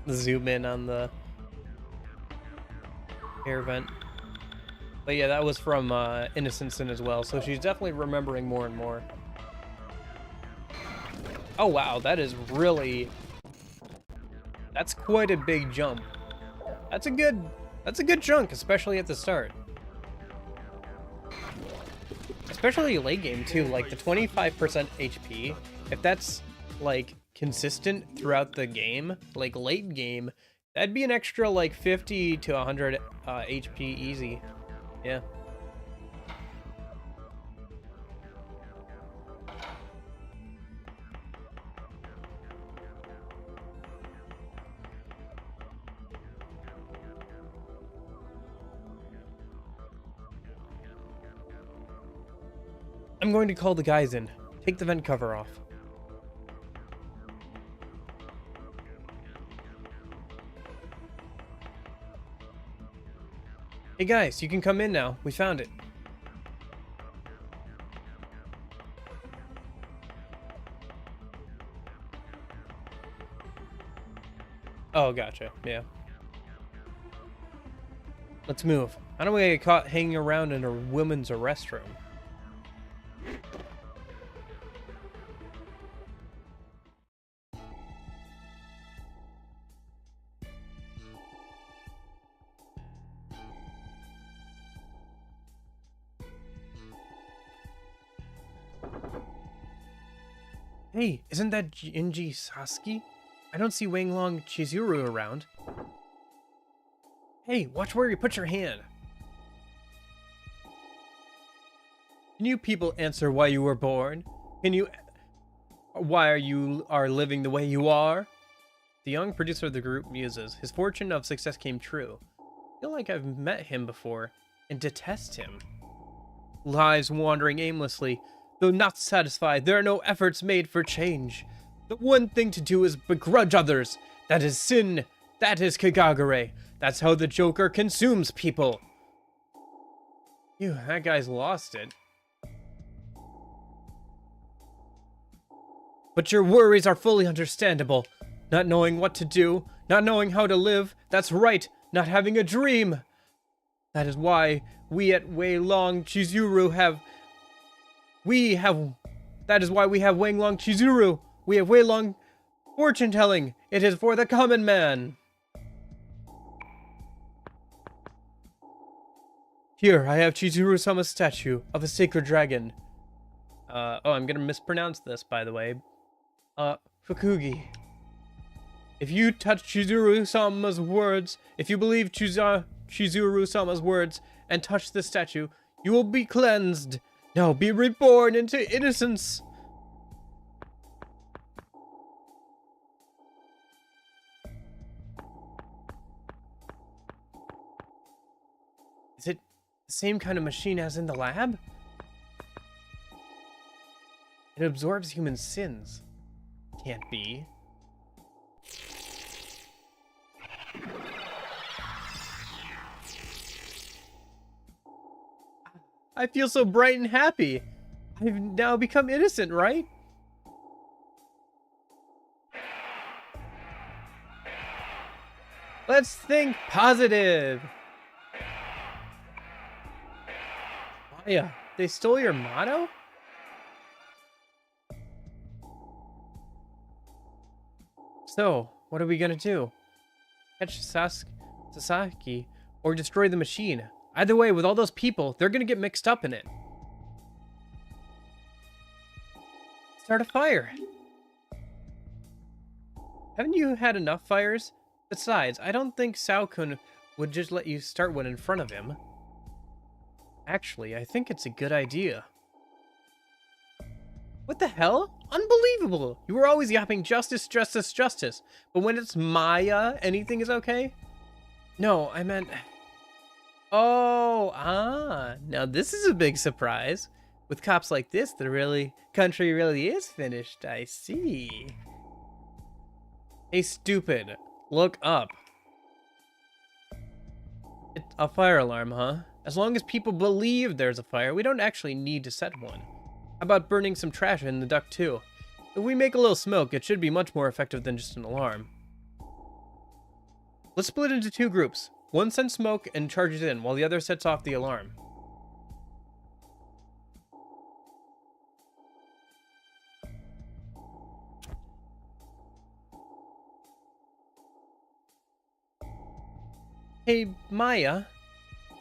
Zoom in on the air vent. But yeah, that was from Innocent Sin as well, so she's definitely remembering more and more. Oh wow, that is really... That's quite a big jump. That's a good chunk, especially at the start. Especially late game too, like the 25% HP, if that's like consistent throughout the game, like late game, that'd be an extra like 50 to 100 HP easy. Yeah. I'm going to call the guys in. Take the vent cover off. Hey guys, you can come in now. We found it. Oh, gotcha. Yeah. Let's move. I don't want to get caught hanging around in a women's restroom. Hey, isn't that Jinji Sasuke? I don't see Wanglong Chizuru around. Hey, watch where you put your hand. Can you people answer why you were born? Why you are living the way you are? The young producer of the group muses. His fortune of success came true. I feel like I've met him before and detest him. Lives wandering aimlessly. Though not satisfied, there are no efforts made for change. The one thing to do is begrudge others. That is sin. That is Kagagure. That's how the Joker consumes people. Phew, that guy's lost it. But your worries are fully understandable. Not knowing what to do, not knowing how to live, that's right, not having a dream. That is why we at Wanglong Chizuru have... That is why we have Wanglong Chizuru. We have Wanglong fortune telling. It is for the common man. Here, I have Chizuru-sama's statue of a sacred dragon. Oh, I'm gonna mispronounce this, by the way. Fukugi. If you touch Chizuru-sama's words, if you believe Chizuru-sama's words and touch the statue, you will be cleansed. Now be reborn into innocence. Is it the same kind of machine as in the lab? It absorbs human sins. Can't be. I feel so bright and happy. I've now become innocent, right? Let's think positive. Maya, they stole your motto? So, what are we gonna do? Catch Sasaki or destroy the machine? Either way, with all those people, they're gonna get mixed up in it. Start a fire. Haven't you had enough fires? Besides, I don't think Sao-kun would just let you start one in front of him. Actually, I think it's a good idea. What the hell? Unbelievable! You were always yapping justice, justice, justice. But when it's Maya, anything is okay? No, I meant... Oh, now this is a big surprise. With cops like this, the country really is finished, I see. Hey, stupid. Look up. It's a fire alarm, huh? As long as people believe there's a fire, we don't actually need to set one. How about burning some trash in the duct too? If we make a little smoke, it should be much more effective than just an alarm. Let's split into 2 groups. One sends smoke and charges in, while the other sets off the alarm. Hey, Maya.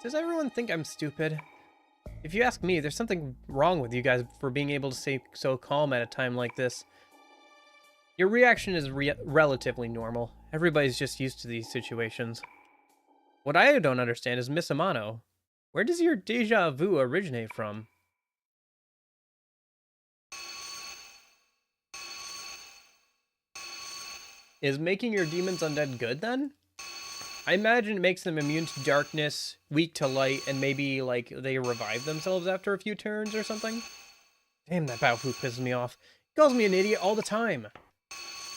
Does everyone think I'm stupid? If you ask me, there's something wrong with you guys for being able to stay so calm at a time like this. Your reaction is relatively normal. Everybody's just used to these situations. What I don't understand is Miss Amano. Where does your deja vu originate from? Is making your demons undead good then? I imagine it makes them immune to darkness, weak to light, and maybe, like, they revive themselves after a few turns or something? Damn, that Baofu pisses me off. He calls me an idiot all the time.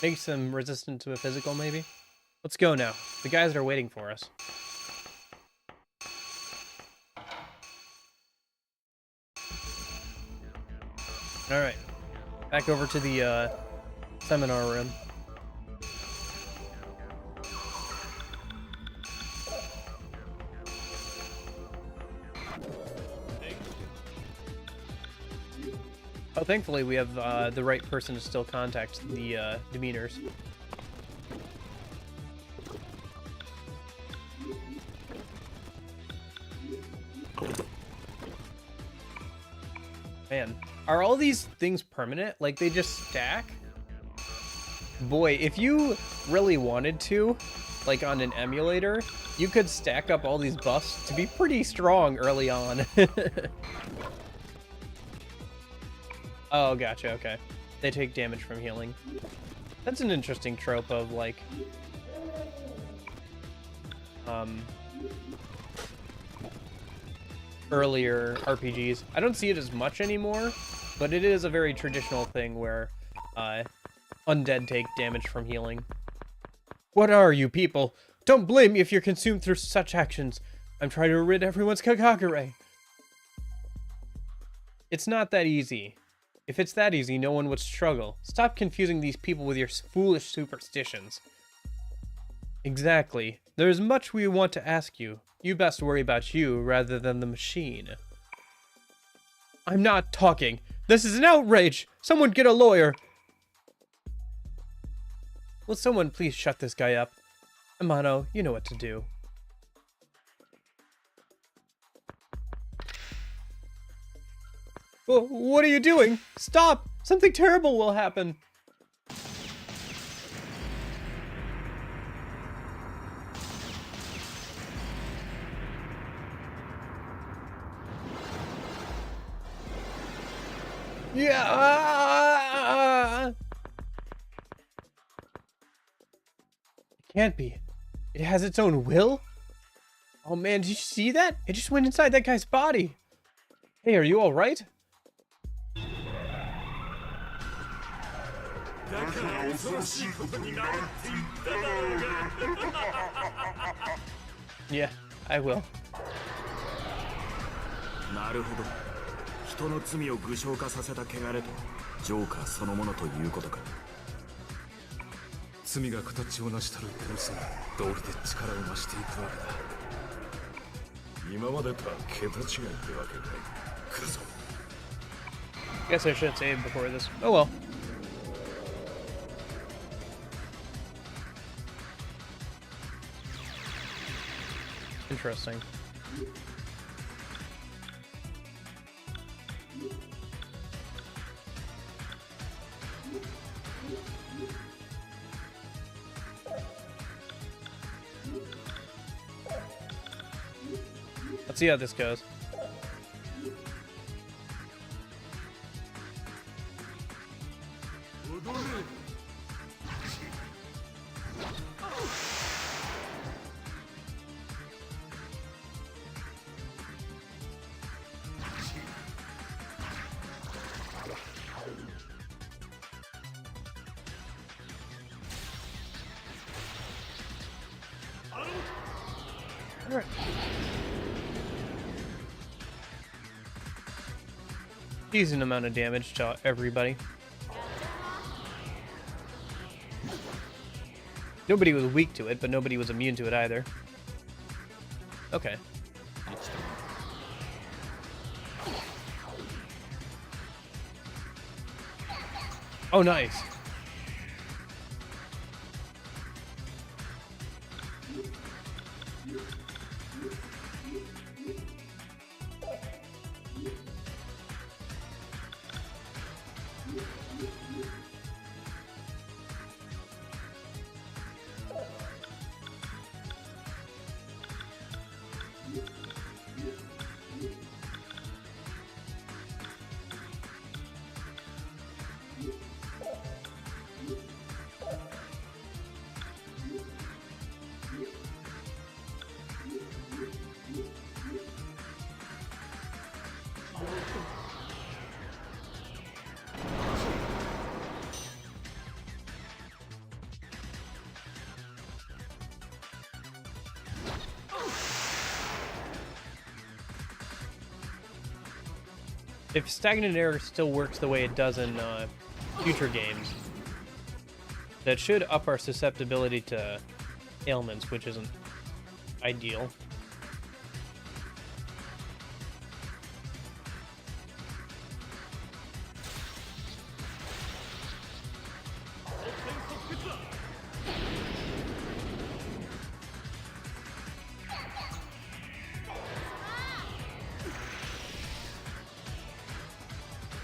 Makes them resistant to a physical, maybe? Let's go now. The guys are waiting for us. Alright. Back over to the, seminar room. Oh, thankfully we have the right person to still contact the demeanors. Man, are all these things permanent? Like, they just stack? Boy, if you really wanted to, like on an emulator, you could stack up all these buffs to be pretty strong early on. Oh, gotcha, okay. They take damage from healing. That's an interesting trope of, like... earlier RPGs. I don't see it as much anymore, but it is a very traditional thing where, undead take damage from healing. What are you people? Don't blame me if you're consumed through such actions. I'm trying to rid everyone's Kagakure. It's not that easy. If it's that easy, no one would struggle. Stop confusing these people with your foolish superstitions. Exactly. There's much we want to ask you. You best worry about you rather than the machine. I'm not talking. This is an outrage. Someone get a lawyer. Will someone please shut this guy up? Amano, you know what to do. Oh, what are you doing? Stop! Something terrible will happen. Yeah! It can't be. It has its own will? Oh man, did you see that? It just went inside that guy's body. Hey, are you alright? Yeah, I will. なるほど。人の罪を具象化させた汚れとジョーカーそのものということか。罪が形を成したるペルソナ、道理で力を増していくわけだ。今までとは桁違いってわけかい。来るぞ。 Guess I should have saved before this. Oh well. Interesting. Let's see how this goes. Alright. Decent amount of damage to everybody. Nobody was weak to it, but nobody was immune to it either. Okay. Oh, nice. If Stagnant Air still works the way it does in future games, that should up our susceptibility to ailments, which isn't ideal.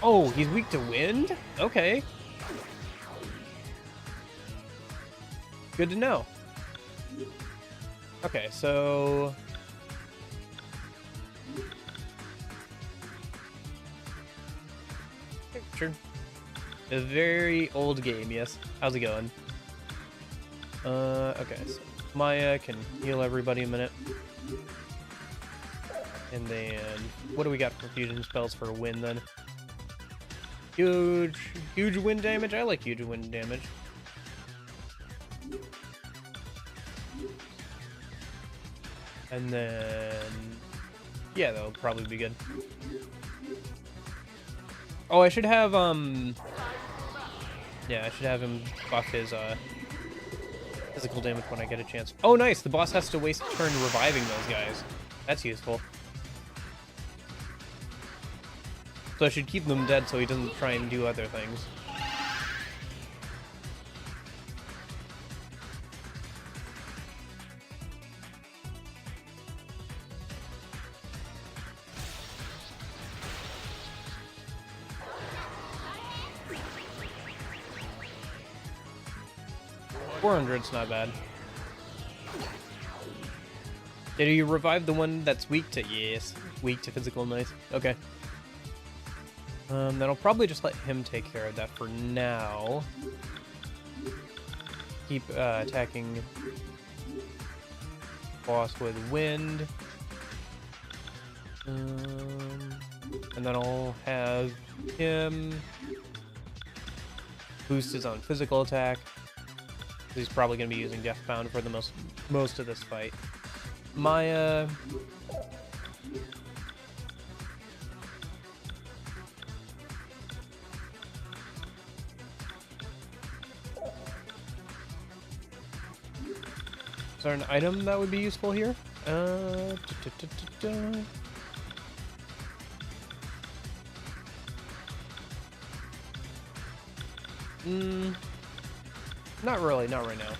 Oh, he's weak to wind? Okay. Good to know. Okay, so... Sure. A very old game, yes. How's it going? Okay, so Maya can heal everybody a minute. And then, what do we got for fusion spells for wind then? Huge wind damage? I like huge wind damage. And then... yeah, that'll probably be good. Oh, I should have, yeah, I should have him buff his, physical damage when I get a chance. Oh, nice! The boss has to waste a turn reviving those guys. That's useful. So I should keep them dead so he doesn't try and do other things. $400's not bad. Did you revive the one that's weak to... yes, weak to physical, nice. Okay. Then I'll probably just let him take care of that for now. Keep attacking boss with wind. And then I'll have him boost his own physical attack. He's probably going to be using Deathbound for the most of this fight. Maya... is there an item that would be useful here? Not really, not right now.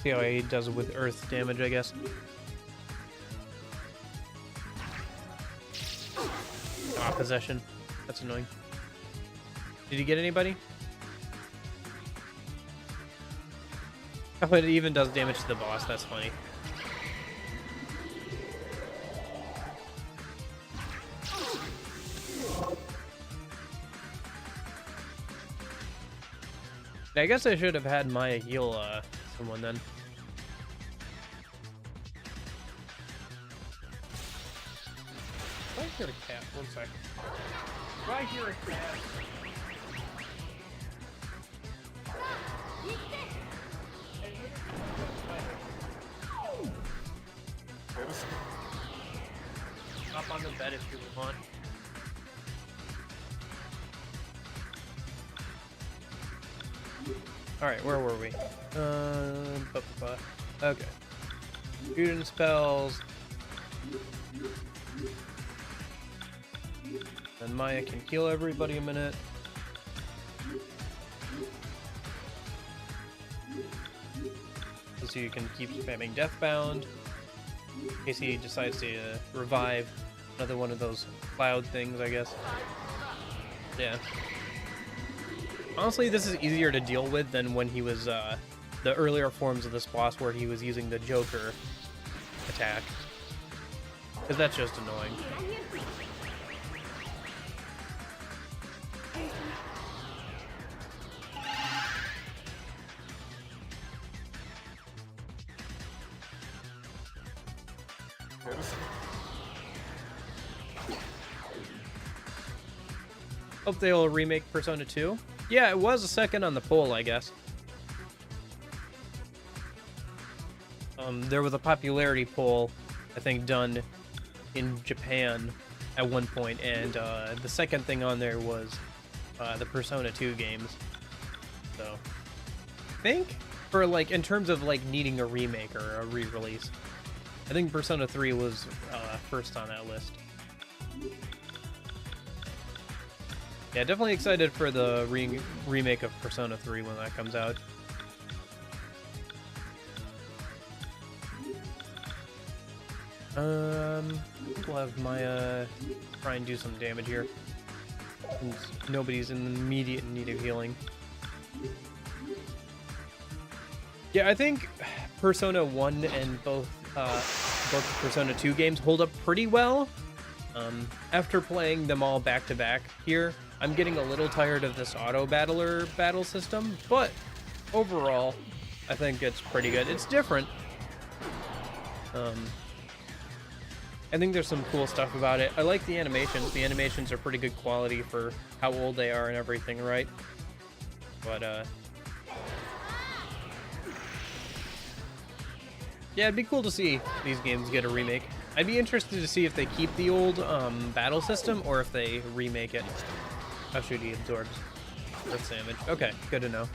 See how he does it with earth damage, I guess. Ah, possession. That's annoying. Did he get anybody? Oh, it even does damage to the boss. That's funny. I guess I should have had Maya heal someone then. I hear a cat. One sec. I hear a cat. Up on the bed if you want. Alright, where were we? Okay. Shooting spells. And Maya can heal everybody a minute. So you can keep spamming Deathbound. In case he decides to revive another one of those cloud things, I guess. Yeah. Honestly, this is easier to deal with than when he was, the earlier forms of this boss where he was using the Joker attack. Because that's just annoying. Hope they'll remake Persona 2. Yeah, it was a second on the poll, I guess. There was a popularity poll, I think, done in Japan at one point, and the second thing on there was the Persona 2 games. So, I think for like in terms of like needing a remake or a re-release, I think Persona 3 was first on that list. Yeah, definitely excited for the remake of Persona 3 when that comes out. We'll have Maya try and do some damage here. Since nobody's in immediate need of healing. Yeah, I think Persona 1 and both Persona 2 games hold up pretty well. After playing them all back to back here, I'm getting a little tired of this auto battler battle system, but overall, I think it's pretty good. It's different. I think there's some cool stuff about it. I like the animations. The animations are pretty good quality for how old they are and everything, right? But, yeah, it'd be cool to see these games get a remake. I'd be interested to see if they keep the old battle system or if they remake it. Oh shoot, he absorbs earth damage. Okay, good to know.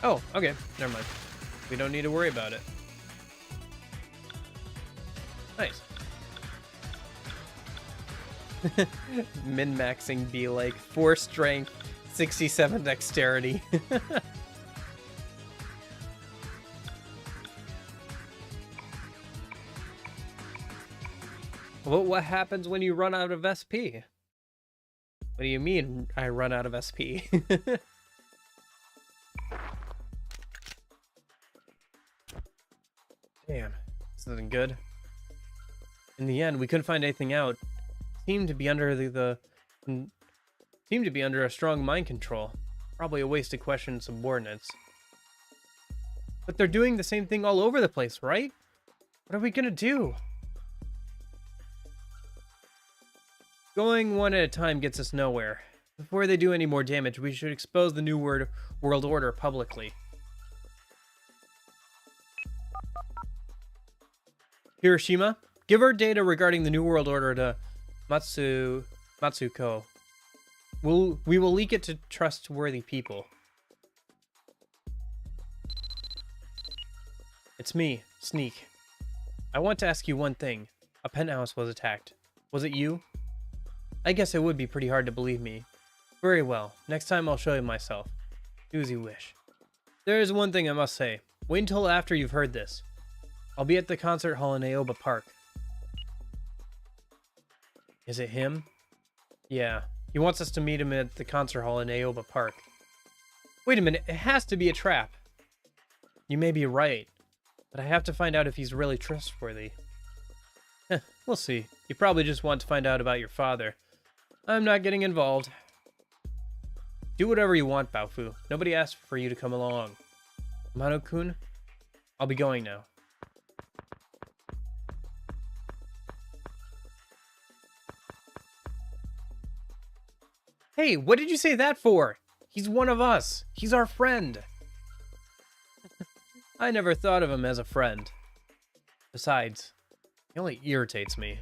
Oh, okay, never mind. We don't need to worry about it. Nice. Min-maxing be like 4 strength, 67 dexterity. Well, what happens when you run out of SP? What do you mean I run out of SP? Damn, this isn't good. In the end, we couldn't find anything out. Seemed to be under seemed to be under a strong mind control. Probably a waste to question subordinates. But they're doing the same thing all over the place, right? What are we gonna do? Going one at a time gets us nowhere. Before they do any more damage, we should expose the New World Order publicly. Hiroshima, give our data regarding the New World Order to Matsuko. We will leak it to trustworthy people. It's me, Sneak. I want to ask you one thing. A penthouse was attacked. Was it you? I guess it would be pretty hard to believe me. Very well. Next time I'll show you myself. Do as you wish. There is one thing I must say. Wait until after you've heard this. I'll be at the concert hall in Aoba Park. Is it him? Yeah. He wants us to meet him at the concert hall in Aoba Park. Wait a minute. It has to be a trap. You may be right. But I have to find out if he's really trustworthy. We'll see. You probably just want to find out about your father. I'm not getting involved. Do whatever you want, Baofu. Nobody asked for you to come along. Amano-kun, I'll be going now. Hey, what did you say that for? He's one of us. He's our friend. I never thought of him as a friend. Besides, he only irritates me.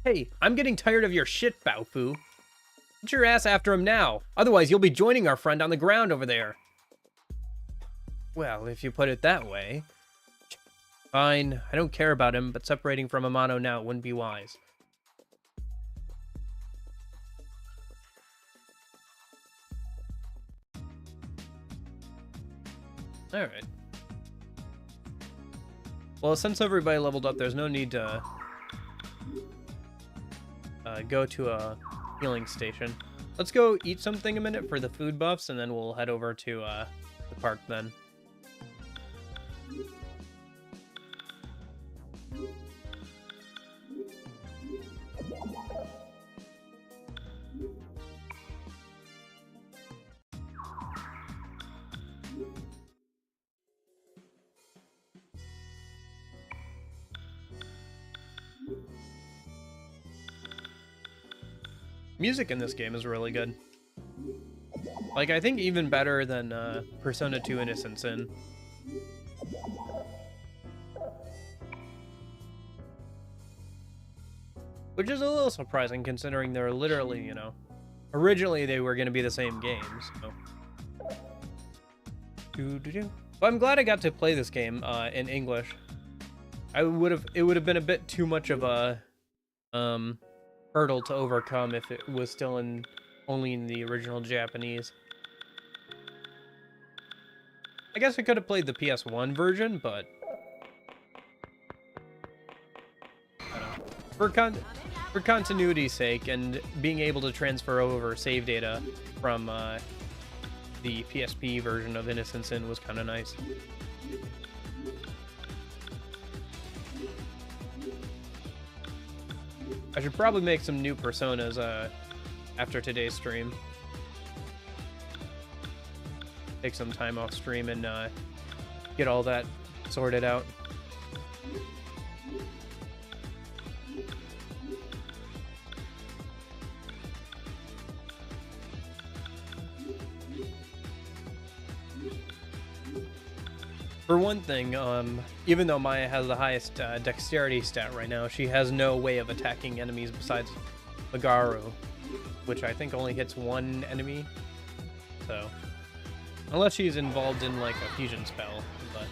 Hey, I'm getting tired of your shit, Baofu. Get your ass after him now. Otherwise, you'll be joining our friend on the ground over there. Well, if you put it that way. Fine, I don't care about him, but separating from Amano now wouldn't be wise. Alright. Well, since everybody leveled up, there's no need to go to a healing station. Let's go eat something a minute for the food buffs, and then we'll head over to the park then. Music in this game is really good. Like, I think even better than Persona 2 Innocent Sin. Which is a little surprising considering they're literally, you know, originally they were going to be the same games. So. But I'm glad I got to play this game in English. It would have been a bit too much of a hurdle to overcome if it was still only in the original Japanese. I guess I could have played the PS1 version, but I don't know. For continuity's sake and being able to transfer over save data from the PSP version of Innocent Sin was kind of nice. I should probably make some new personas after today's stream. Take some time off stream and get all that sorted out. For one thing, even though Maya has the highest dexterity stat right now, she has no way of attacking enemies besides Magaru, which I think only hits one enemy. So, unless she's involved in like a fusion spell, but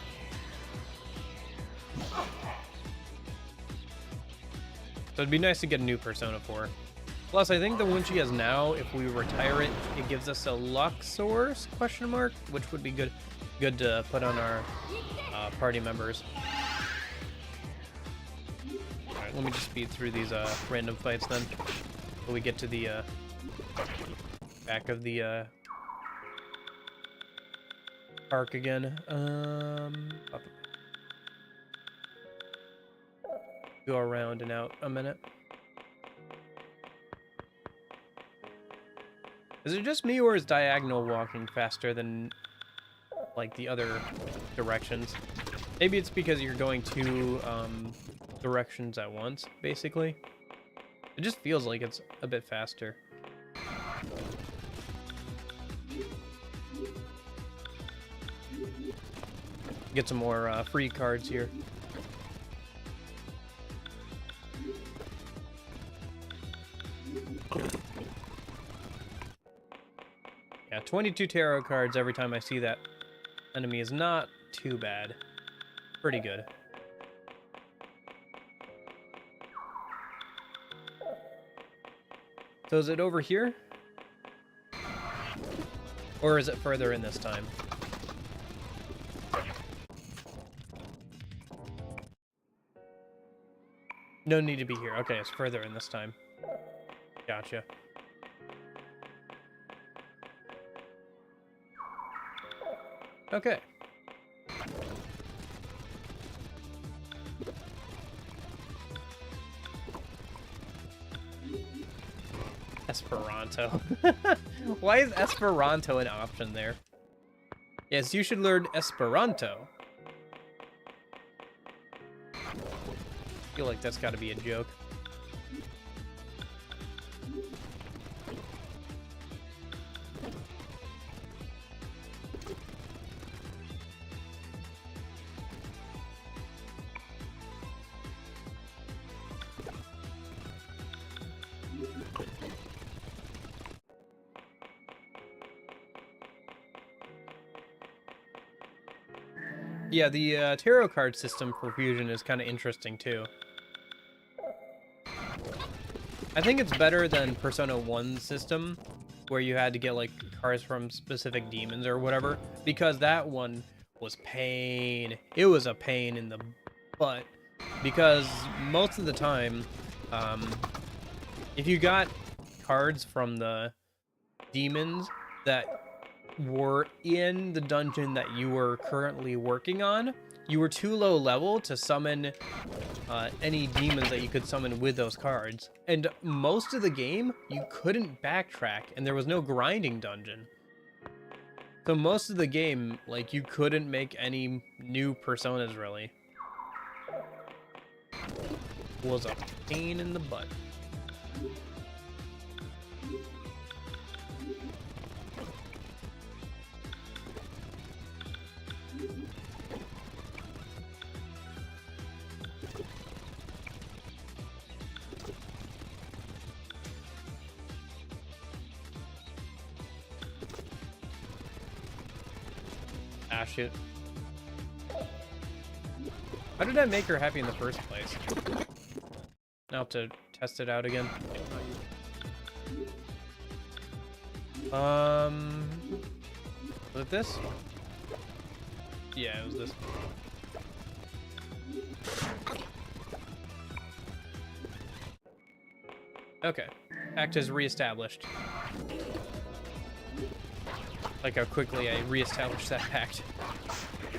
so it'd be nice to get a new Persona for her. Plus, I think the one she has now, if we retire it, it gives us a Luxors question mark, which would be good to put on our party members. Alright, let me just speed through these random fights then, till we get to the back of the park again. Go around and out a minute. Is it just me, or is diagonal walking faster than like the other directions? Maybe it's because you're going two directions at once, basically. It just feels like it's a bit faster. Get some more free cards here. Yeah, 22 tarot cards every time I see that enemy is not too bad. Pretty good. So is it over here? Or is it further in this time? No need to be here. Okay, it's further in this time. Gotcha. Okay. Esperanto. Why is Esperanto an option there? Yes, you should learn Esperanto. I feel like that's got to be a joke. Yeah, the tarot card system for Fusion is kind of interesting too. I think it's better than Persona 1's system, where you had to get like cards from specific demons or whatever, because that one was pain. It was a pain in the butt, because most of the time, if you got cards from the demons that were in the dungeon that you were currently working on, you were too low level to summon any demons that you could summon with those cards. And most of the game, you couldn't backtrack, and there was no grinding dungeon. So most of the game, like, you couldn't make any new personas, really. It was a pain in the butt. Ah, shit. How did I make her happy in the first place? I'll have to test it out again. Was it this? Yeah, it was this. Okay. Act is reestablished. Like how quickly I reestablished that pact.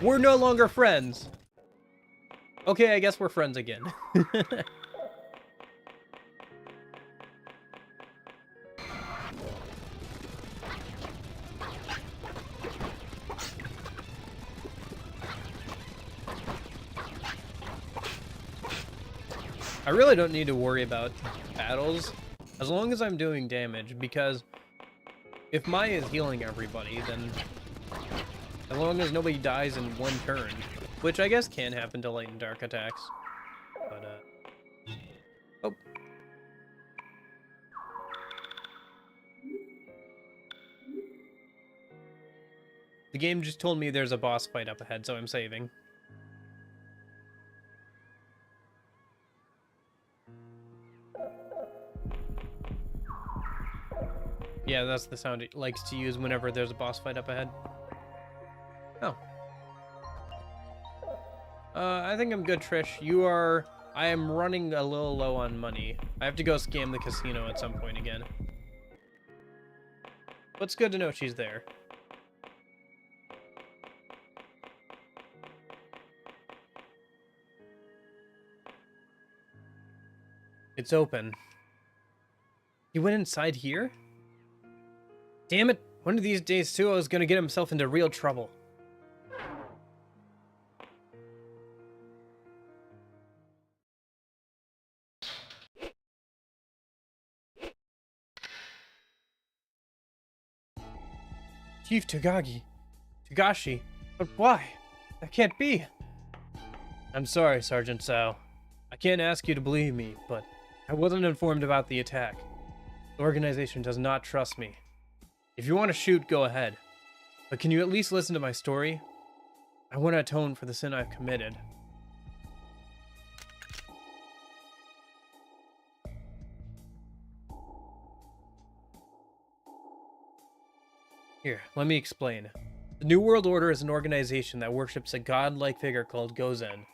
We're no longer friends! Okay, I guess we're friends again. I really don't need to worry about battles as long as I'm doing damage, because if Maya is healing everybody, then as long as nobody dies in one turn, which I guess can happen to light and dark attacks, but oh. The game just told me there's a boss fight up ahead, so I'm saving. Yeah, that's the sound it likes to use whenever there's a boss fight up ahead. Oh. I think I'm good, Trish. I am running a little low on money. I have to go scam the casino at some point again. But it's good to know she's there. It's open. He went inside here? Damn it! One of these days, Suo is gonna get himself into real trouble. Chief Togashi, but why? That can't be. I'm sorry, Sergeant Sao. I can't ask you to believe me, but I wasn't informed about the attack. The organization does not trust me. If you want to shoot, go ahead. But can you at least listen to my story? I want to atone for the sin I've committed. Here, let me explain. The New World Order is an organization that worships a godlike figure called Gozen.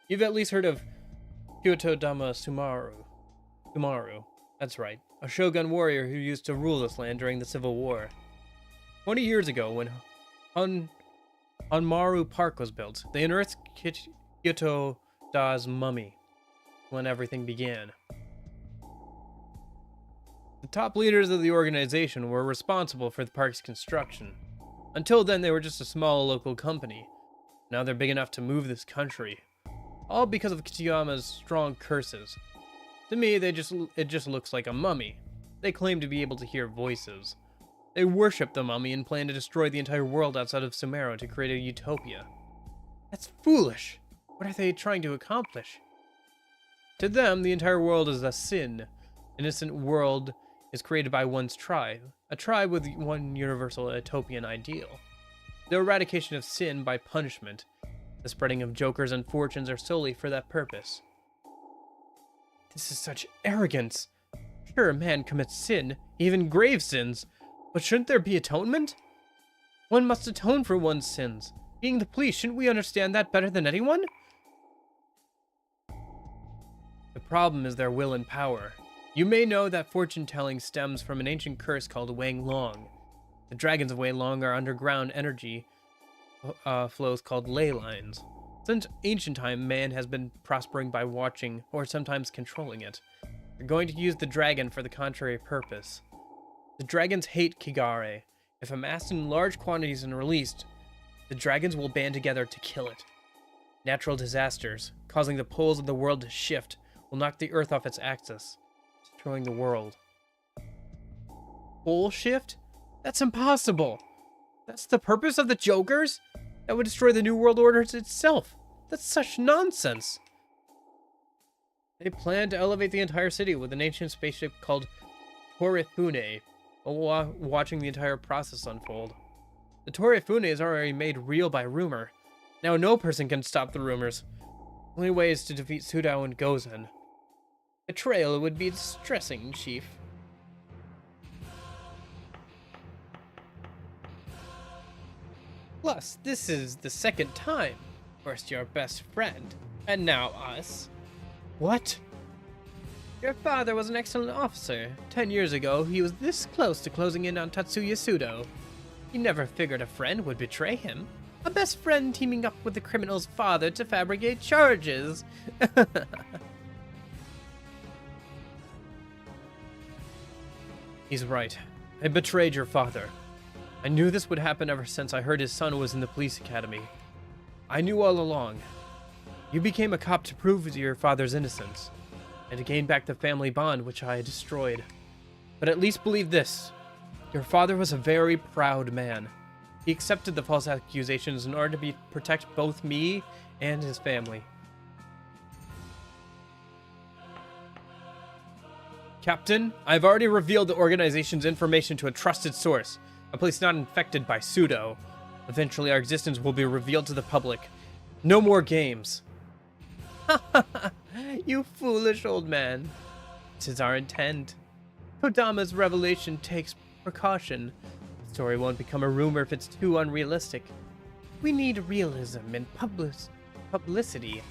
You've at least heard of Kyotodama Sumaru. Sumaru, that's right, a shogun warrior who used to rule this land during the Civil War. 20 years ago, when Hanmaru Park was built, they unearthed Kyoto-da's mummy when everything began. The top leaders of the organization were responsible for the park's construction. Until then, they were just a small local company. Now they're big enough to move this country. All because of Kitayama's strong curses. To me, it just looks like a mummy. They claim to be able to hear voices. They worship the mummy and plan to destroy the entire world outside of Sumeru to create a utopia. That's foolish. What are they trying to accomplish? To them, the entire world is a sin. An innocent world is created by one's tribe, a tribe with one universal utopian ideal. The eradication of sin by punishment, the spreading of jokers and fortunes are solely for that purpose. This is such arrogance. Sure, man commits sin, even grave sins, but shouldn't there be atonement? One must atone for one's sins. Being the police, shouldn't we understand that better than anyone? The problem is their will and power. You may know that fortune-telling stems from an ancient curse called Wang Long. The dragons of Wei Long are underground energy flows called ley lines. Since ancient time, man has been prospering by watching or sometimes controlling it. They're going to use the dragon for the contrary purpose. The dragons hate Kigare. If amassed in large quantities and released, the dragons will band together to kill it. Natural disasters, causing the poles of the world to shift, will knock the earth off its axis, destroying the world. Pole shift? That's impossible. That's the purpose of the Jokers? That would destroy the New World Order itself. That's such nonsense. They plan to elevate the entire city with an ancient spaceship called Torifune, while watching the entire process unfold. The Torifune is already made real by rumor. Now no person can stop the rumors. Only way is to defeat Sudao and Gozen. Betrayal would be distressing, Chief. Plus, this is the second time. First your best friend, and now us. What? Your father was an excellent officer. 10 years ago, he was this close to closing in on Tatsuya Sudo. He never figured a friend would betray him. A best friend teaming up with the criminal's father to fabricate charges. He's right. I betrayed your father. I knew this would happen ever since I heard his son was in the police academy. I knew all along. You became a cop to prove your father's innocence, and to gain back the family bond which I had destroyed. But at least believe this. Your father was a very proud man. He accepted the false accusations in order to protect both me and his family. Captain, I've already revealed the organization's information to a trusted source, a place not infected by Sudo. Eventually, our existence will be revealed to the public. No more games. You foolish old man. This is our intent. Kodama's revelation takes precaution. The story won't become a rumor if it's too unrealistic. We need realism and publicity.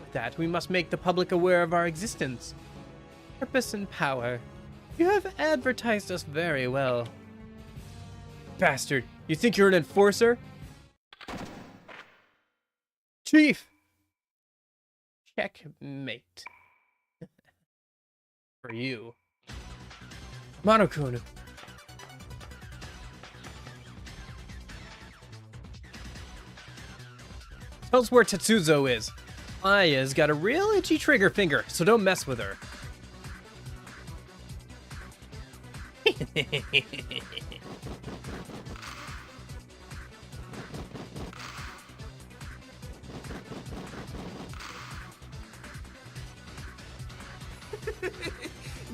With that, we must make the public aware of our existence. Purpose and power. You have advertised us very well. Bastard, you think you're an enforcer? Chief! Checkmate. For you. Monokun. Tell us where Tetsuzo is. Aya's got a real itchy trigger finger, so don't mess with her.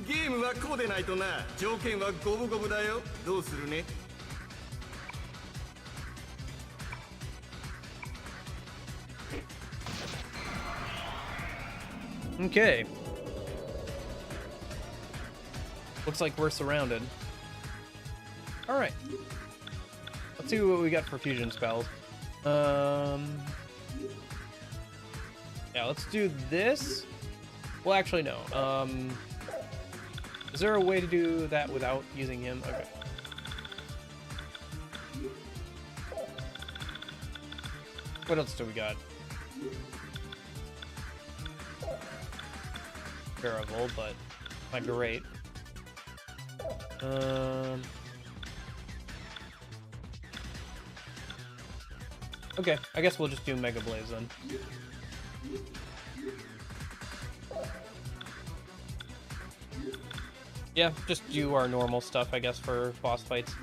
Game はこうでないとな。条件は五分五分だよ。どうするね? Okay. Looks like we're surrounded. Alright. Let's see what we got for fusion spells. Yeah, let's do this. Well, actually, no. Is there a way to do that without using him? Okay. What else do we got? Terrible, but not great. Okay, I guess we'll just do Mega Blaze then. Yeah, just do our normal stuff, I guess, for boss fights.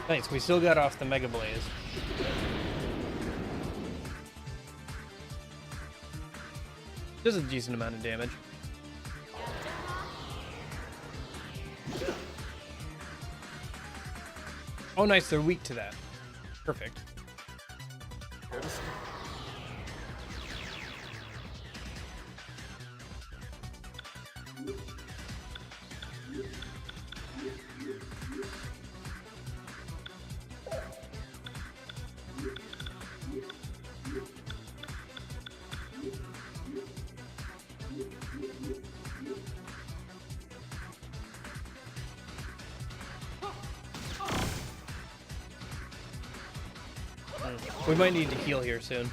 Nice, we still got off the Mega Blaze. Does a decent amount of damage. Oh nice, they're weak to that. Perfect. We might need to heal here soon.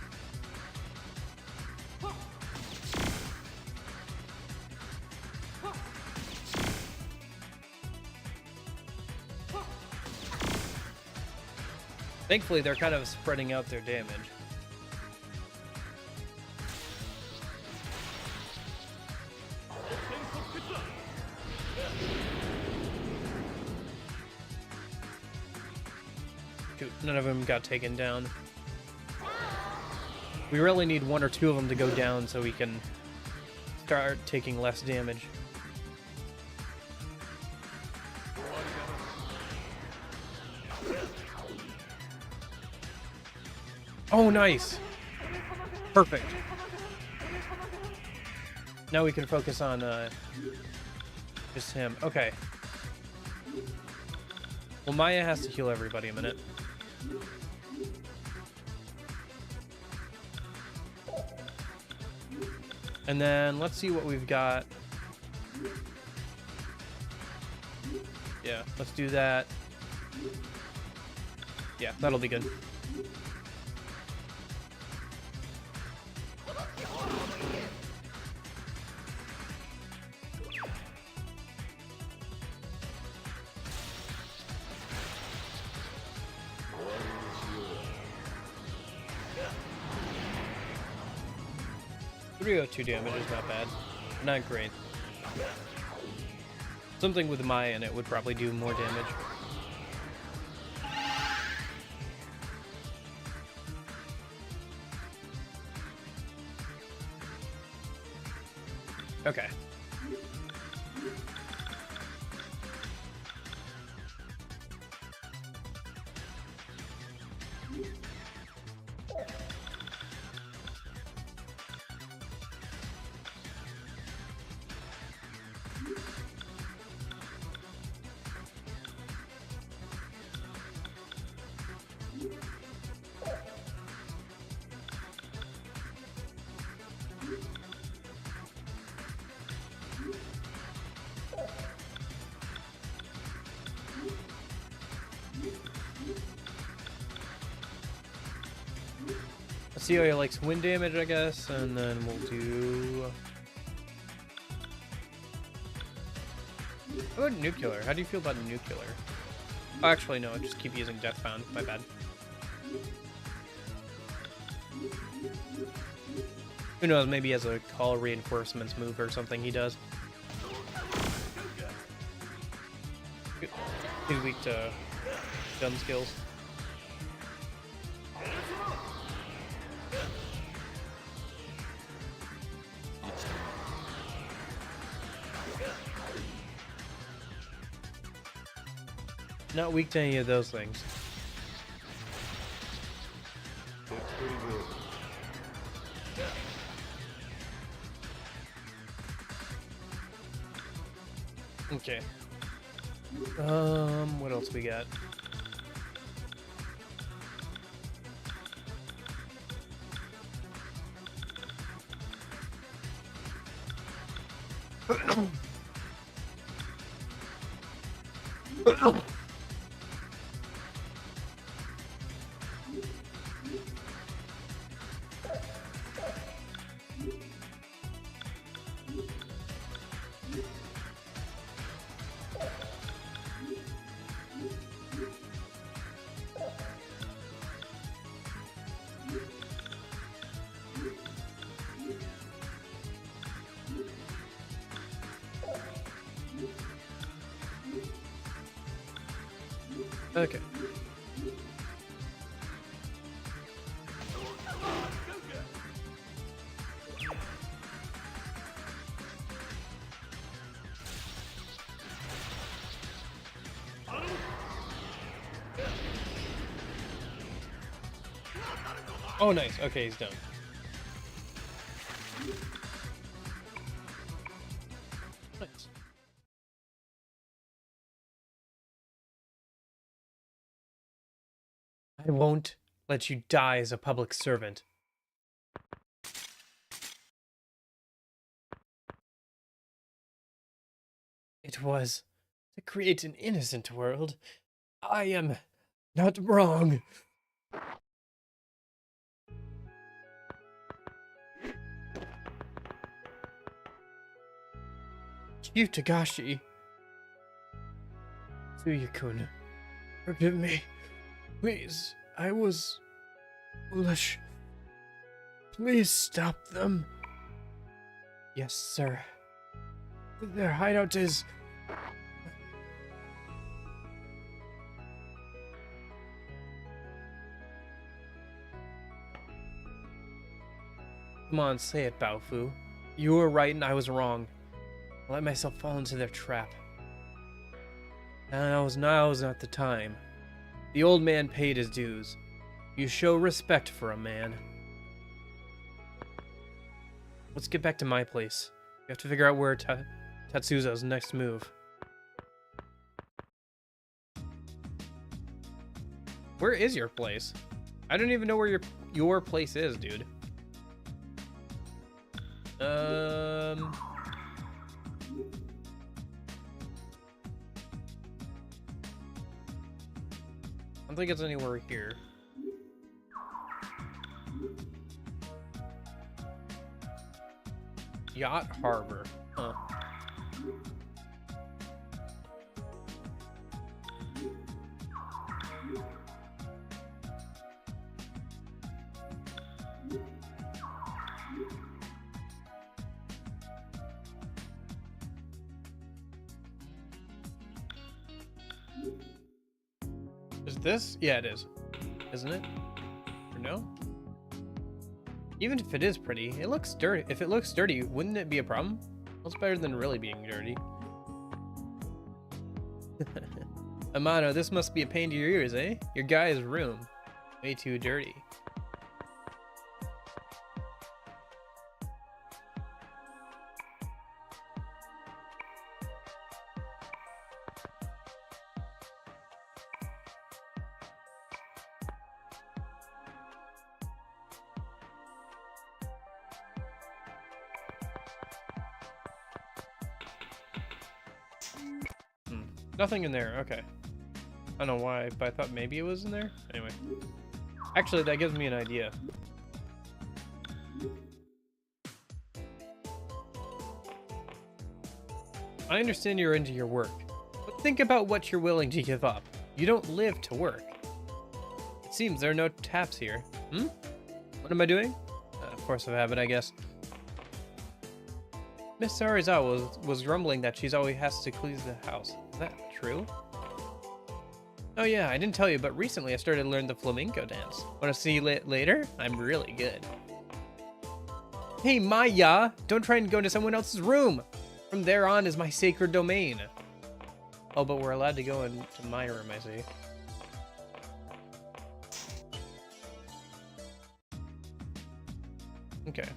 Thankfully, they're kind of spreading out their damage. Shoot, none of them got taken down. We really need one or two of them to go down so we can start taking less damage. Oh, nice. Perfect. Now we can focus on just him. Okay. Well, Maya has to heal everybody a minute. And then let's see what we've got. Yeah, let's do that. Yeah, that'll be good. .302 damage is not bad. Not great. Something with Maya in it would probably do more damage. Okay. Celia likes wind damage, I guess, and then we'll do... How about nuclear? How do you feel about nuclear? Oh, actually, no, just keep using Deathbound. My bad. Who knows, maybe he has a call reinforcements move or something he does. He's weak to gun skills. Not weak to any of those things. Okay. What else we got? Okay. Oh, nice. Okay, he's done. Nice. I won't let you die as a public servant. It was to create an innocent world. I am not wrong. Chief Togashi. Tsuyu-kun, forgive me. Please, I was foolish. Please stop them. Yes, sir. Their hideout is... Come on, say it, Baofu. You were right and I was wrong. I let myself fall into their trap. Now is not the time. The old man paid his dues. You show respect for a man. Let's get back to my place. We have to figure out where Tatsuzo's next move. Where is your place? I don't even know where your place is, dude. I don't think it's anywhere here. Yacht Harbor. Huh. Is this? Yeah, it is. Isn't it? Or no? Even if it is pretty, it looks dirty. If it looks dirty, wouldn't it be a problem? What's better than really being dirty? Amano, this must be a pain to your ears, eh? Your guy's room. Way too dirty. Nothing in there, okay. I don't know why, but I thought maybe it was in there. Anyway. Actually, that gives me an idea. I understand you're into your work, but think about what you're willing to give up. You don't live to work. It seems there are no taps here. What am I doing? Force of habit, I guess. Miss Sarizawa was grumbling that she's always has to clean the house. Is that true? Oh yeah, I didn't tell you, but recently I started to learn the flamenco dance. Want to see it later? I'm really good. Hey Maya, don't try and go into someone else's room. From there on is my sacred domain. Oh, but we're allowed to go into my room, I see. Okay.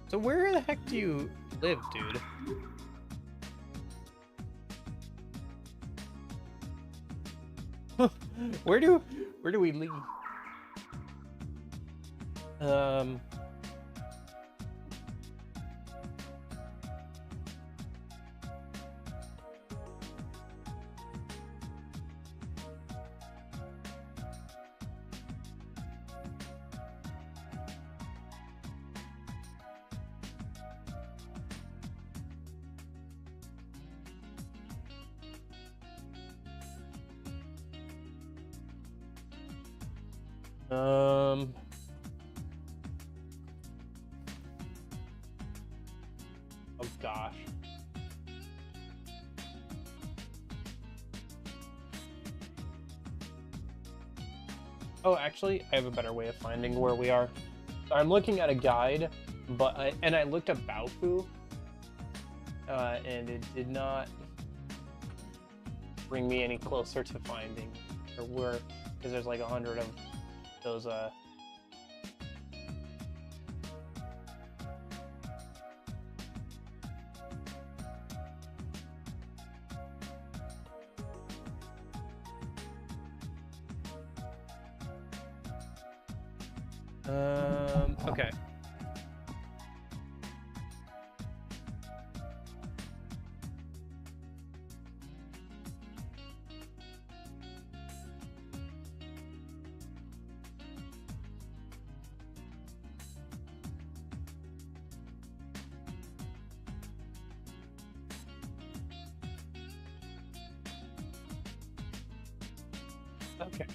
So where the heck do you live, dude? Where do we leave? Oh gosh. Oh, actually, I have a better way of finding where we are. I'm looking at a guide, but I looked up Baofu, and it did not bring me any closer to finding or where, because there's like 100 of those okay. Okay.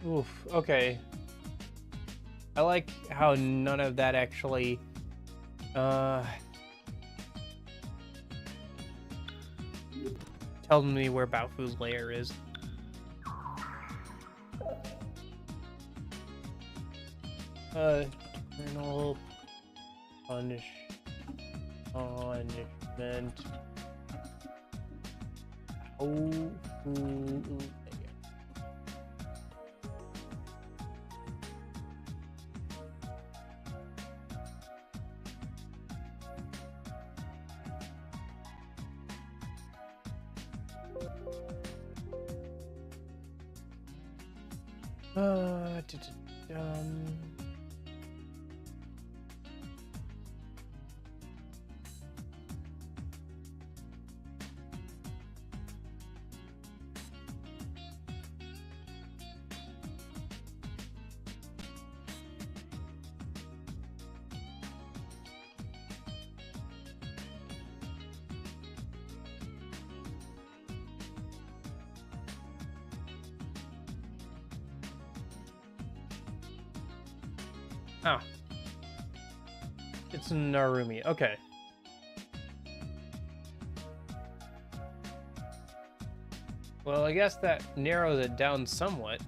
Oof, okay. I like how none of that actually, telling me where Baofu's lair is. Eternal punishment. Oh, oh. It's Narumi. Okay. Well, I guess that narrows it down somewhat.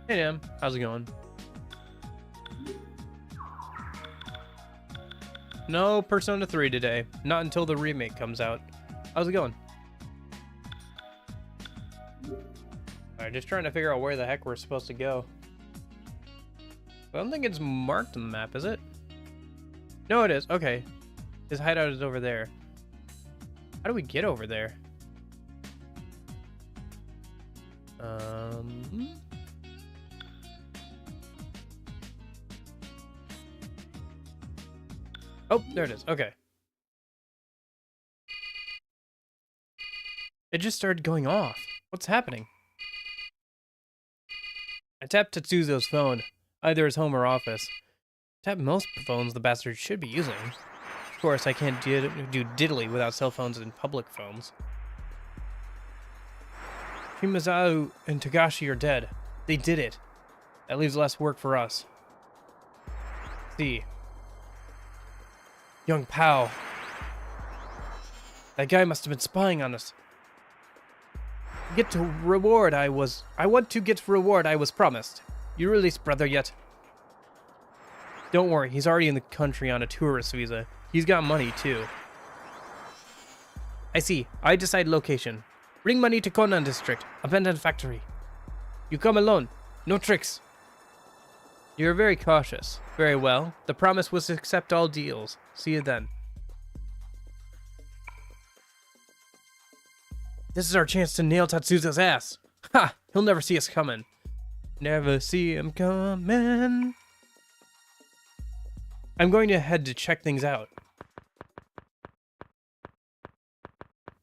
Hey, Nam. How's it going? No Persona 3 today. Not until the remake comes out. How's it going? Alright, just trying to figure out where the heck we're supposed to go. I don't think it's marked on the map, is it? No, it is. Okay. His hideout is over there. How do we get over there? Oh, there it is. Okay. It just started going off. What's happening? I tapped Tetsuzo's phone, either his home or office. Tap most phones the bastard should be using. Of course, I can't do diddly without cell phones and public phones. Shimazao and Togashi are dead. They did it. That leaves less work for us. See. Young Pao. That guy must have been spying on us. I want to get reward I was promised. You released brother yet? Don't worry, he's already in the country on a tourist visa. He's got money too. I see. I decide location. Bring money to Konan district, abandoned factory. You come alone. No tricks. You're very cautious. Very well. The promise was to accept all deals. See you then. This is our chance to nail Tetsuzo's ass. Ha! He'll never see us coming. Never see him coming. I'm going to head to check things out.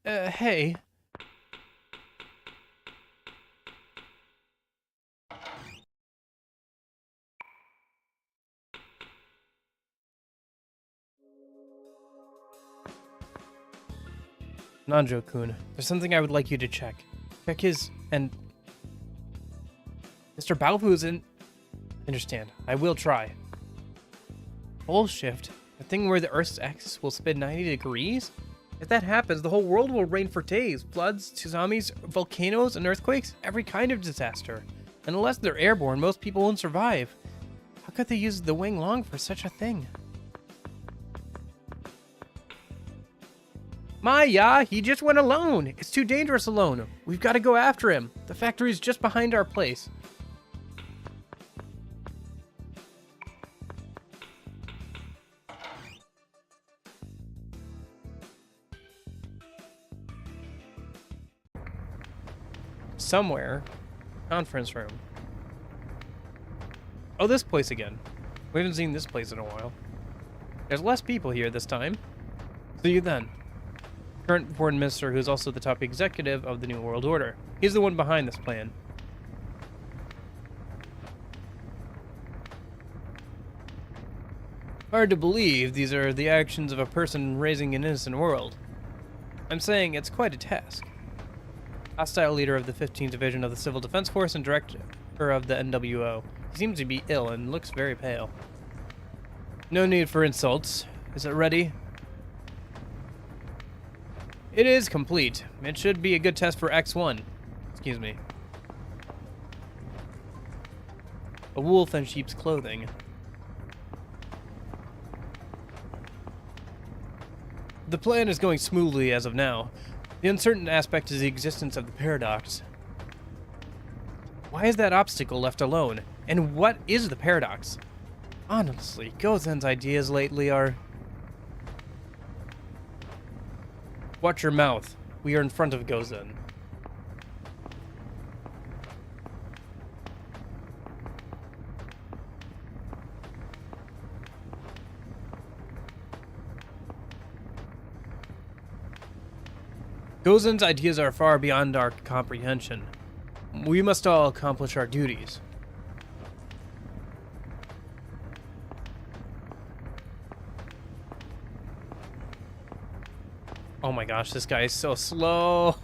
Hey. Nanjo-kun, there's something I would like you to check. Check his... and... Mr. Balfu's in... Understand. I will try. Pole shift? A thing where the Earth's axis will spin 90 degrees? If that happens, the whole world will rain for days. Floods, tsunamis, volcanoes, and earthquakes. Every kind of disaster. And unless they're airborne, most people won't survive. How could they use the Wing Long for such a thing? Maya, he just went alone. It's too dangerous alone. We've got to go after him. The factory's just behind our place. Somewhere. Conference room. Oh, this place again. We haven't seen this place in a while. There's less people here this time. See you then. Current foreign minister, who's also the top executive of the New World Order. He's the one behind this plan. Hard to believe these are the actions of a person raising an innocent world. I'm saying it's quite a task. Hostile leader of the 15th Division of the Civil Defense Force and director of the NWO. He seems to be ill and looks very pale. No need for insults. Is it ready? It is complete. It should be a good test for X1. Excuse me. A wolf in sheep's clothing. The plan is going smoothly as of now. The uncertain aspect is the existence of the paradox. Why is that obstacle left alone? And what is the paradox? Honestly, Gozen's ideas lately are... Watch your mouth. We are in front of Gozen. Gozen's ideas are far beyond our comprehension. We must all accomplish our duties. Oh my gosh, this guy is so slow.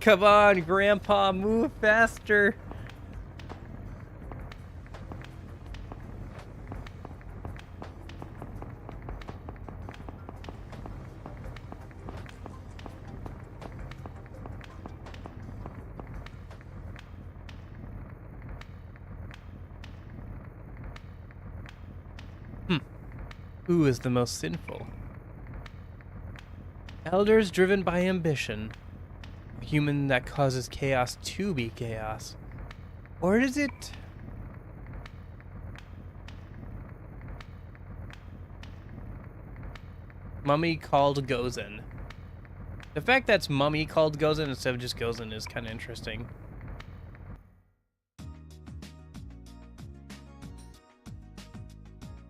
Come on, Grandpa, move faster. Who is the most sinful? Elders driven by ambition. A human that causes chaos to be chaos. Or is it... Mummy called Gozen. The fact that's Mummy called Gozen instead of just Gozen is kind of interesting.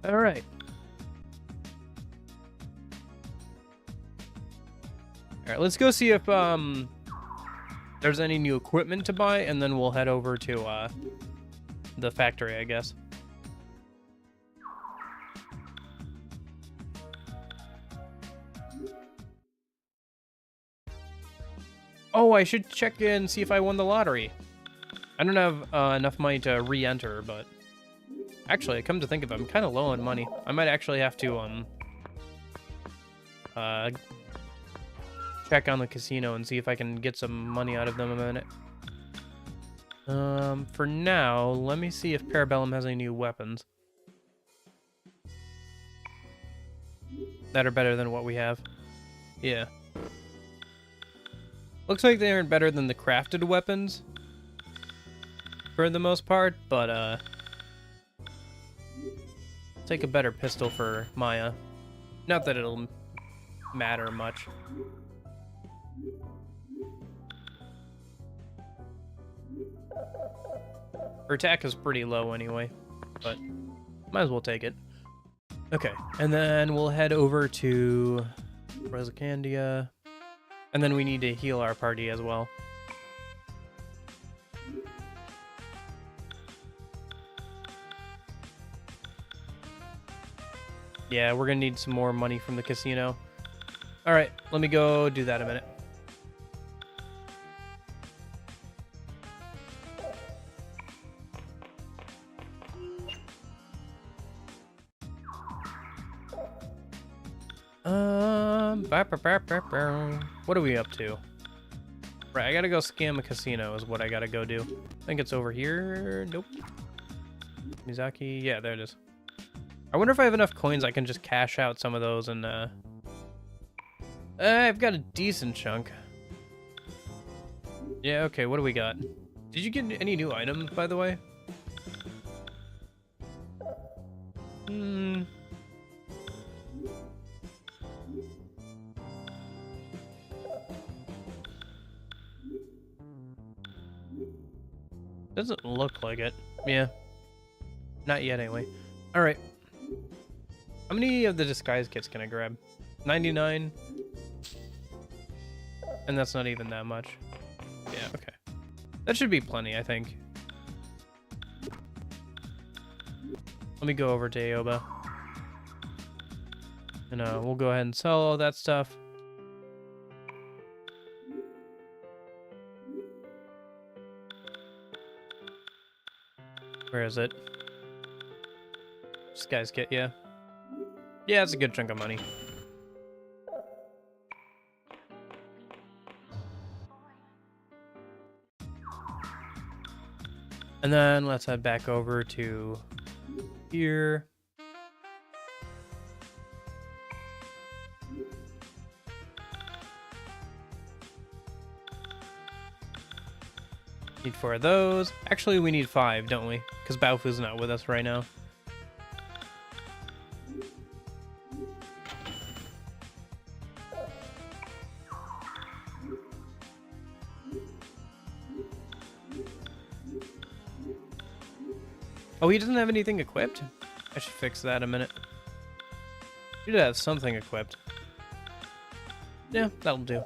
Alright. Alright, let's go see if there's any new equipment to buy, and then we'll head over to the factory, I guess. Oh, I should check in, see if I won the lottery. I don't have enough money to re-enter, but... Actually, come to think of it, I'm kind of low on money. I might actually have to, check on the casino and see if I can get some money out of them in a minute. For now, let me see if Parabellum has any new weapons that are better than what we have. Yeah. Looks like they aren't better than the crafted weapons for the most part, but I'll take a better pistol for Maya. Not that it'll matter much. Her attack is pretty low anyway, but might as well take it. Okay, and then we'll head over to Rosacandia. And then we need to heal our party as well. Yeah, we're gonna need some more money from the casino. Alright, let me go do that in a minute. What are we up to? Right, I gotta go scam a casino is what I gotta go do. I think it's over here. Nope. Mizaki, yeah, there it is. I wonder if I have enough coins I can just cash out some of those and I've got a decent chunk. Yeah, okay, what do we got? Did you get any new items, by the way? Doesn't look like it. Yeah. Not yet, anyway. Alright. How many of the disguise kits can I grab? 99? And that's not even that much. Yeah, okay. That should be plenty, I think. Let me go over to Aoba. And we'll go ahead and sell all that stuff. Where is it? Disguise kit, yeah. Yeah, it's a good chunk of money. And then let's head back over to here. Need 4 of those. Actually, we need 5, don't we? Because Baofu's not with us right now. Oh, he doesn't have anything equipped? I should fix that in a minute. He should have something equipped. Yeah, that'll do.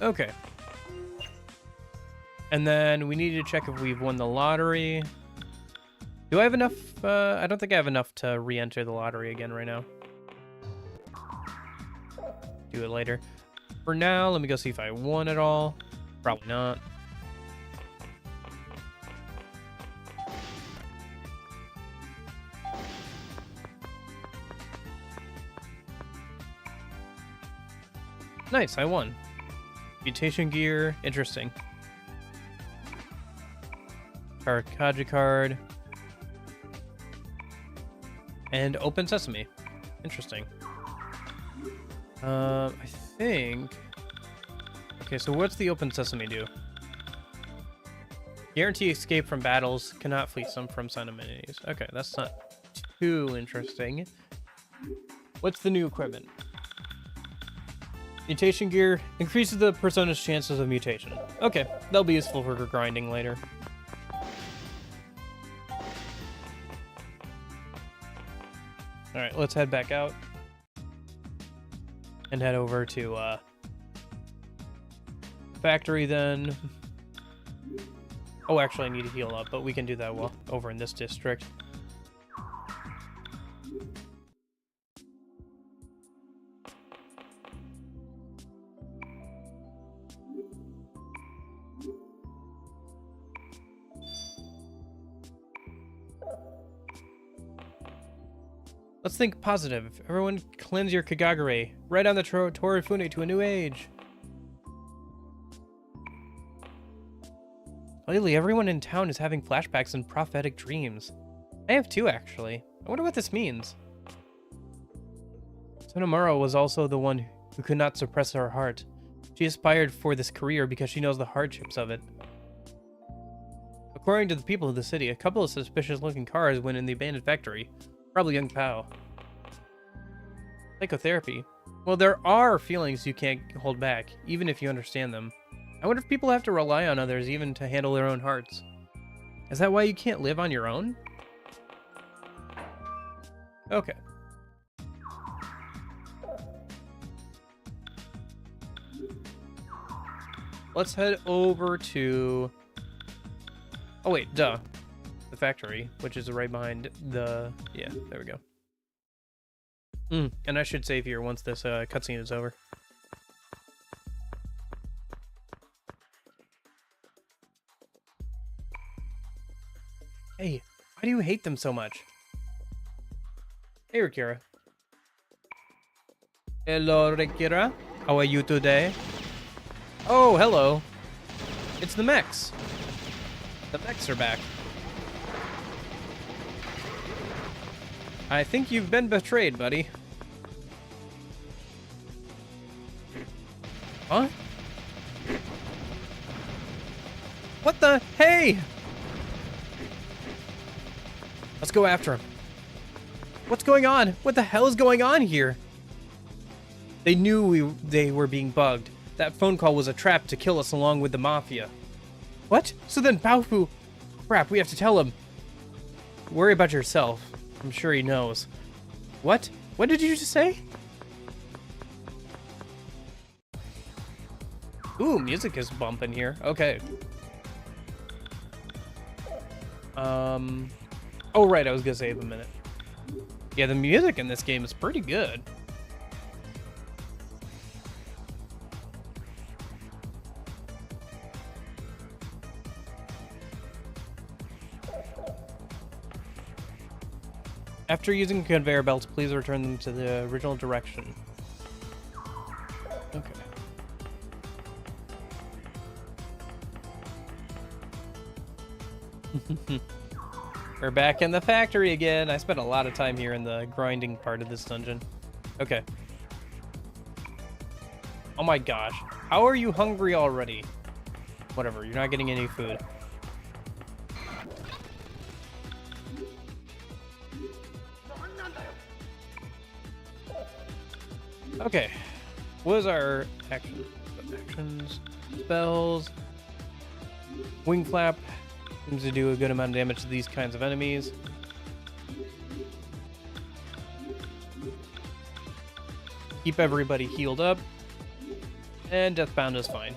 Okay. And then we need to check if we've won the lottery. Do I have enough? I don't think I have enough to re-enter the lottery again right now. Do it later. For now, let me go see if I won it all. Probably not. Nice, I won. Mutation gear, interesting. Kaji card. And Open Sesame. Interesting. I think... Okay, so what's the Open Sesame do? Guarantee escape from battles, cannot flee some from some enemies. Okay, that's not too interesting. What's the new equipment? Mutation gear increases the persona's chances of mutation. Okay, that'll be useful for grinding later. Alright, let's head back out. And head over to factory then. Oh, actually I need to heal up, but we can do that over in this district. Let's think positive. Everyone cleanse your Kagagure. Right on the Torifune to a new age. Lately, everyone in town is having flashbacks and prophetic dreams. I have two, actually. I wonder what this means. Sonomura was also the one who could not suppress her heart. She aspired for this career because she knows the hardships of it. According to the people of the city, a couple of suspicious-looking cars went in the abandoned factory. Probably Young Pao. Psychotherapy. Well, there are feelings you can't hold back, even if you understand them. I wonder if people have to rely on others even to handle their own hearts. Is that why you can't live on your own? Okay. Let's head over to... Oh wait, duh. The factory, which is right behind the... Yeah, there we go. And I should save here once this cutscene is over. Hey, why do you hate them so much? Hey, Rikira. Hello, Rikira. How are you today? Oh, hello. It's the mechs. The mechs are back. I think you've been betrayed, buddy. Huh? What the? Hey! Let's go after him. What's going on? What the hell is going on here? They knew they were being bugged. That phone call was a trap to kill us along with the Mafia. What? So then Baofu... Crap, we have to tell him. Worry about yourself. I'm sure he knows. What? What did you just say? Ooh, music is bumping here. Okay. Oh, right, I was gonna save a minute. Yeah, the music in this game is pretty good. After using conveyor belts, please return them to the original direction. Okay. We're back in the factory again. I spent a lot of time here in the grinding part of this dungeon. Okay. Oh my gosh. How are you hungry already? Whatever, you're not getting any food. Okay. What is our action? Actions, spells, wing flap. Seems to do a good amount of damage to these kinds of enemies. Keep everybody healed up. And Deathbound is fine.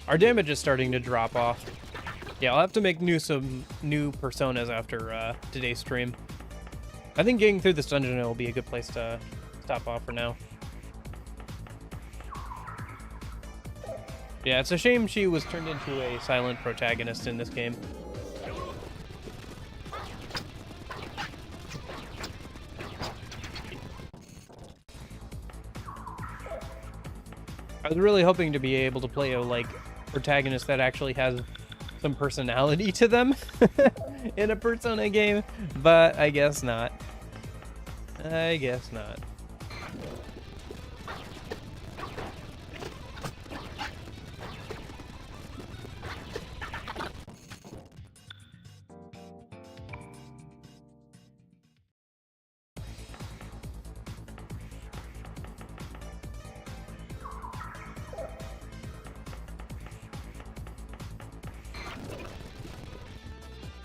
Our damage is starting to drop off. Yeah, I'll have to make some new personas after today's stream. I think getting through this dungeon will be a good place to stop off for now. Yeah, it's a shame she was turned into a silent protagonist in this game. I was really hoping to be able to play a, like, protagonist that actually has some personality to them in a Persona game, but I guess not. I guess not.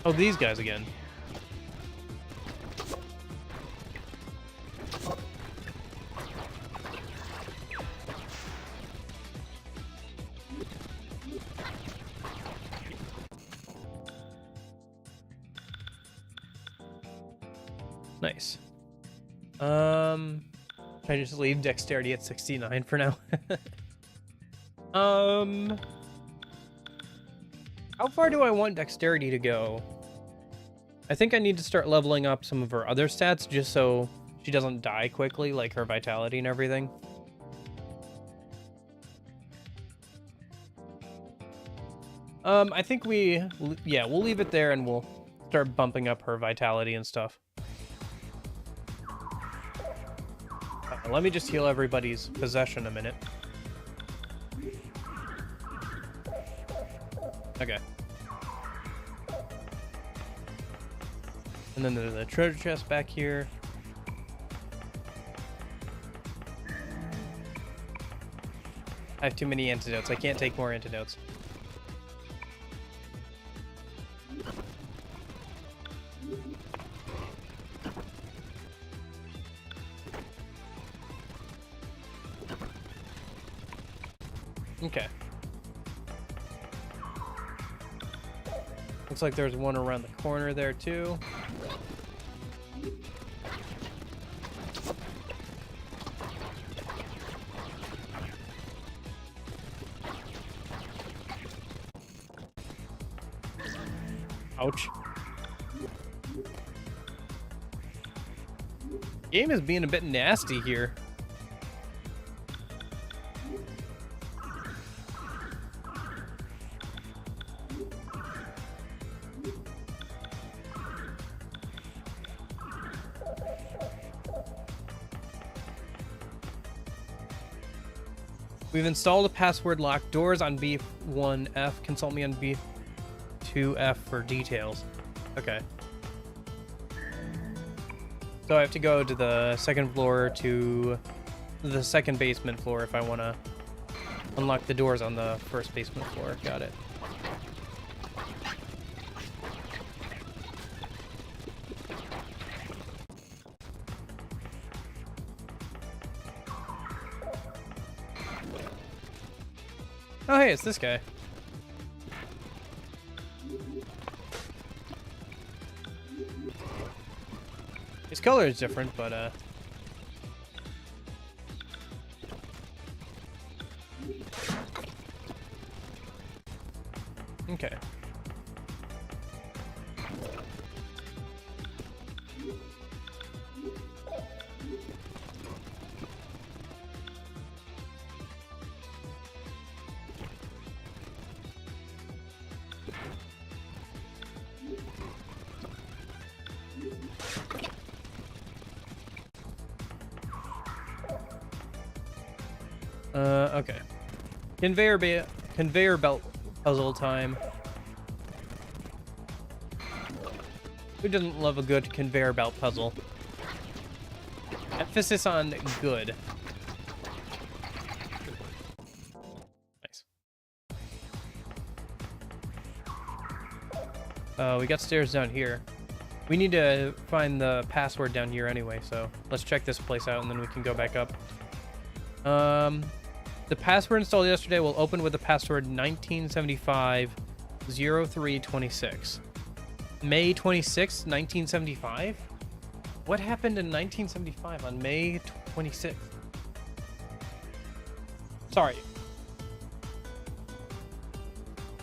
Oh, these guys again. Nice. Should I just leave dexterity at 69 for now? How far do I want dexterity to go? I think I need to start leveling up some of her other stats just so she doesn't die quickly, like her vitality and everything. I think we'll leave it there and we'll start bumping up her vitality and stuff. Let me just heal everybody's possession a minute. Okay. And then there's a treasure chest back here. I have too many antidotes. I can't take more antidotes. Okay. Looks like there's one around the corner there too. Ouch. Game is being a bit nasty here. We've installed a password lock. Doors on B1F. Consult me on B2F for details. Okay. So I have to go to the second floor to the second basement floor if I want to unlock the doors on the first basement floor. Got it. Oh, hey, it's this guy. His color is different, but, okay. Okay. Conveyor belt puzzle time. Who doesn't love a good conveyor belt puzzle? Emphasis on good. Nice. We got stairs down here. We need to find the password down here anyway, so let's check this place out and then we can go back up. The password installed yesterday will open with the password 1975-0326. May 26, 1975? What happened in 1975 on May 26th? Sorry.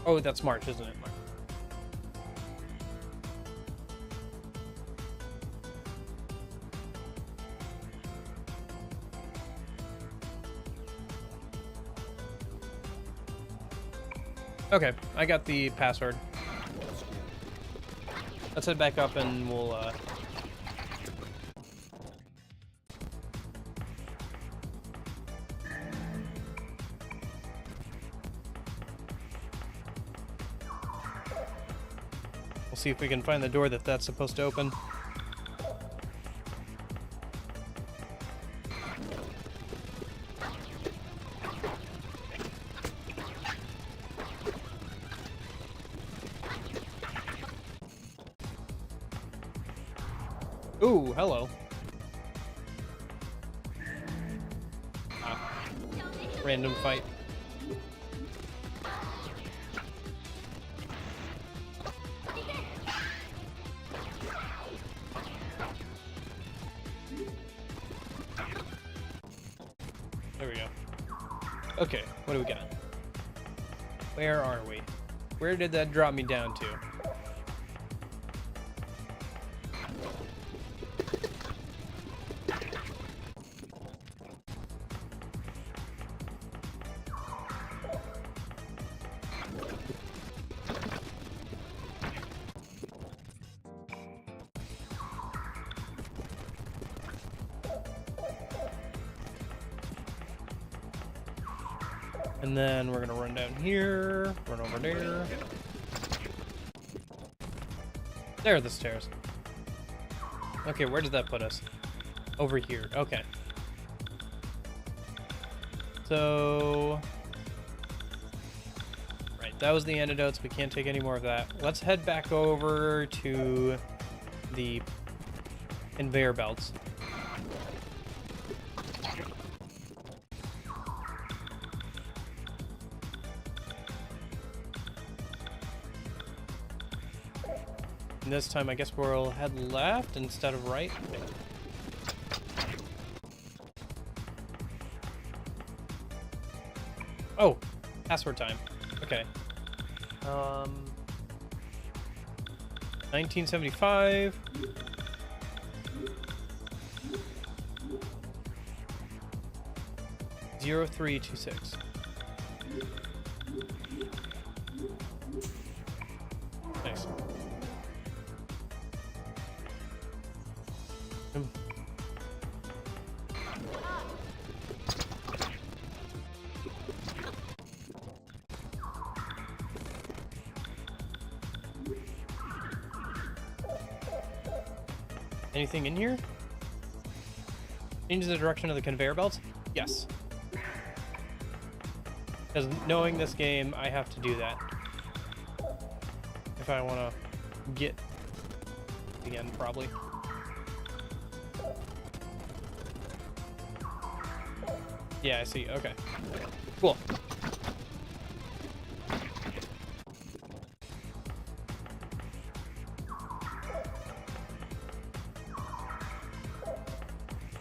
Oh, that's March, isn't it? March. Okay, I got the password. Let's head back up and we'll see if we can find the door that's supposed to open. Ooh, hello. Ah, random fight. There we go. Okay, what do we got? Where are we? Where did that drop me down to? And then we're gonna run down here, run over there. There are the stairs. Okay, where did that put us? Over here, okay. So... Right, that was the antidotes. We can't take any more of that. Let's head back over to the conveyor belts. And this time, I guess we'll head left instead of right. Oh, password time. Okay. 1975. (0326). Nice. Anything in here? Change the direction of the conveyor belts? Yes. Because knowing this game, I have to do that. If I want to get again, probably. Yeah, I see. Okay. Cool.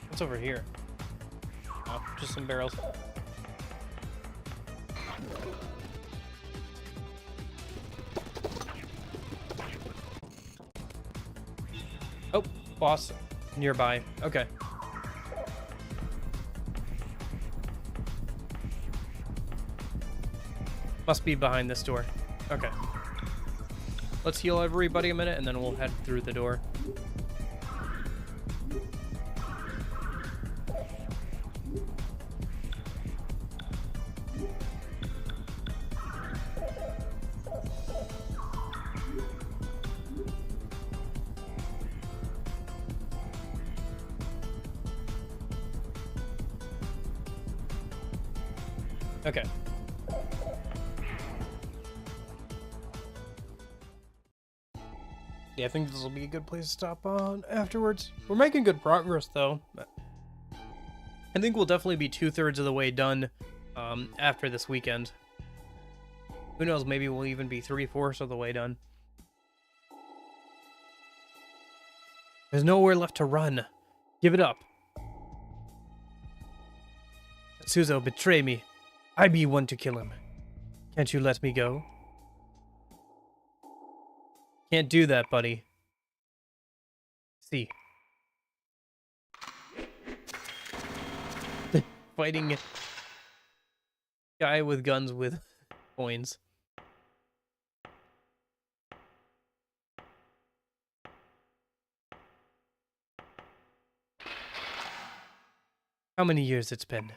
What's over here? Oh, just some barrels. Oh, boss nearby. Okay. Must be behind this door. Okay. Let's heal everybody a minute and then we'll head through the door. Okay. Yeah, I think this will be a good place to stop on afterwards. We're making good progress, though. I think we'll definitely be 2/3 of the way done after this weekend. Who knows, maybe we'll even be 3/4 of the way done. There's nowhere left to run. Give it up. Suzo, betray me. I be one to kill him. Can't you let me go? Can't do that, buddy. See. Fighting guy with guns with coins. How many years it's been?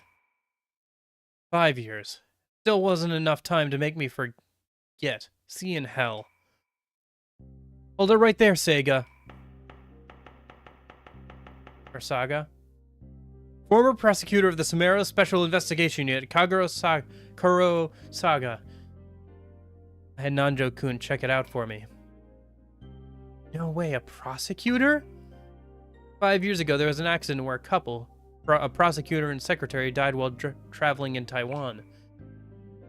5 years. Still wasn't enough time to make me forget. See you in hell. Hold it right there, Sega. Or Saga. Former prosecutor of the Samara Special Investigation Unit, Kuro Saga. I had Nanjo-kun check it out for me. No way, a prosecutor? 5 years ago, there was an accident where a prosecutor and secretary, died while traveling in Taiwan.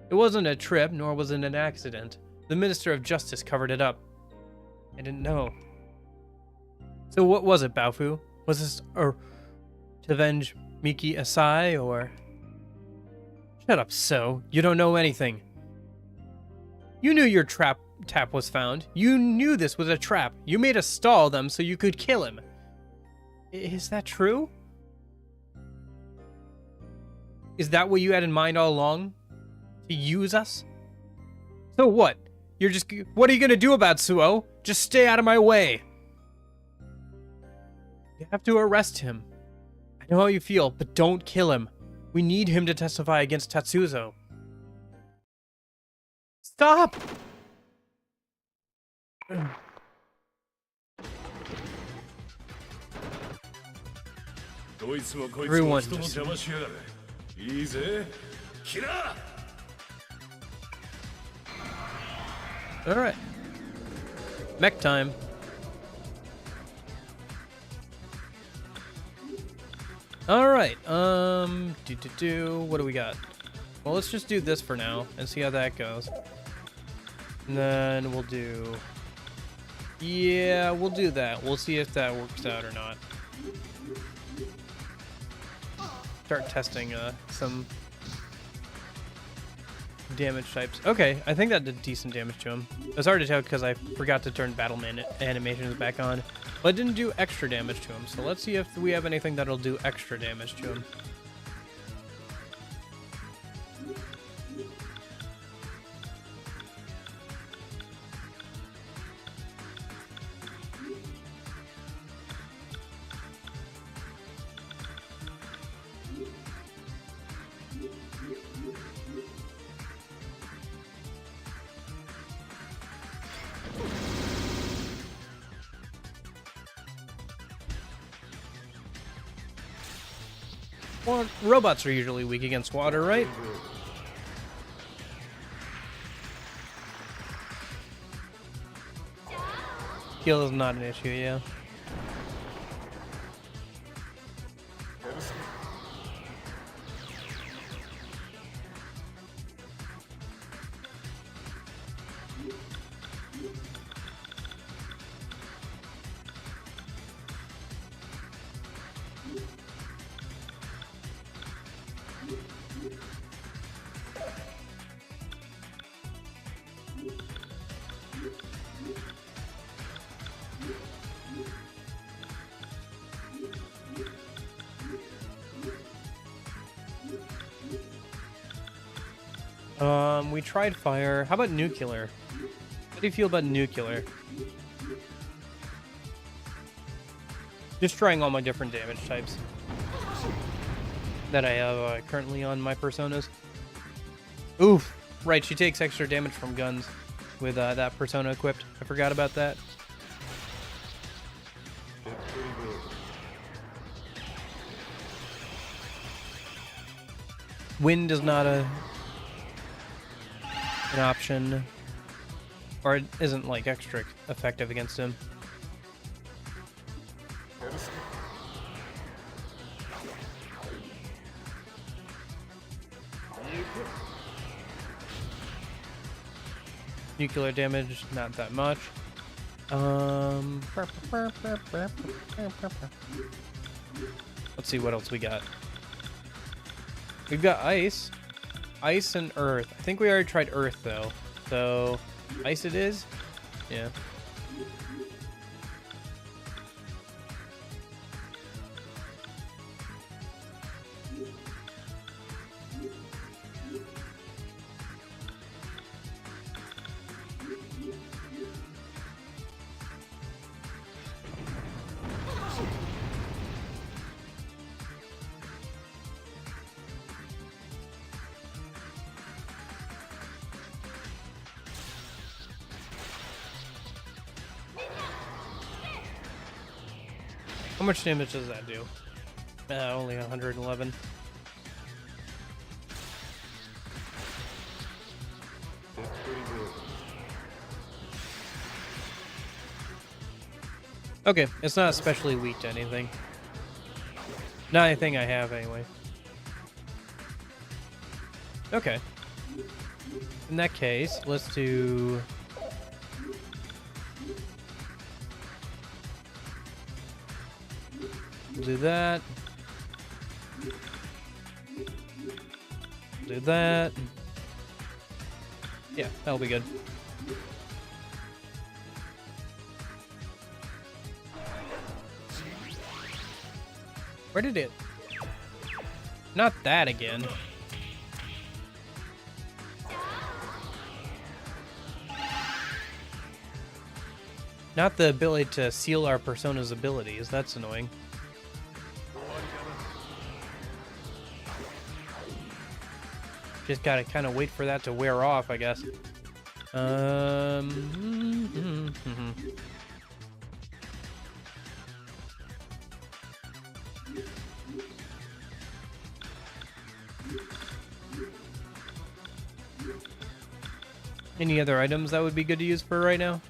It wasn't a trip, nor was it an accident. The Minister of Justice covered it up. I didn't know. So what was it, Baofu? Was this to avenge Miki Asai, or... Shut up, So. You don't know anything. You knew your tap was found. You knew this was a trap. You made us stall them so you could kill him. Is that true? Is that what you had in mind all along? To use us? So what? What are you gonna do about Suo? Just stay out of my way. You have to arrest him. I know how you feel, but don't kill him. We need him to testify against Tatsuzo. Stop! Everyone just... Alright. Mech time. Alright, what do we got? Well, let's just do this for now and see how that goes. And then we'll do... Yeah, we'll do that. We'll see if that works out or not. Start testing some damage types. Okay, I think that did decent damage to him. It was hard to tell because I forgot to turn Battleman animations back on. But it didn't do extra damage to him, so let's see if we have anything that'll do extra damage to him. Well, robots are usually weak against water, right? Heal is not an issue, yeah. We tried fire. How about nuclear? How do you feel about nuclear? Just trying all my different damage types that I have currently on my personas. Oof. Right, she takes extra damage from guns with that persona equipped. I forgot about that. Wind is not an option, or it isn't like extra effective against him. Nuclear damage, not that much. Let's see what else we got. We've got ice. Ice and earth. I think we already tried earth though. So, ice it is? Yeah. How much damage does that do? Only 111. Okay, it's not especially weak to anything. Not anything I have, anyway. Okay. In that case, let's do... do that. Do that. Yeah, that'll be good. Where did it? Not that again. Not the ability to seal our persona's abilities. That's annoying. Just gotta kind of wait for that to wear off, I guess. Any other items that would be good to use for right now?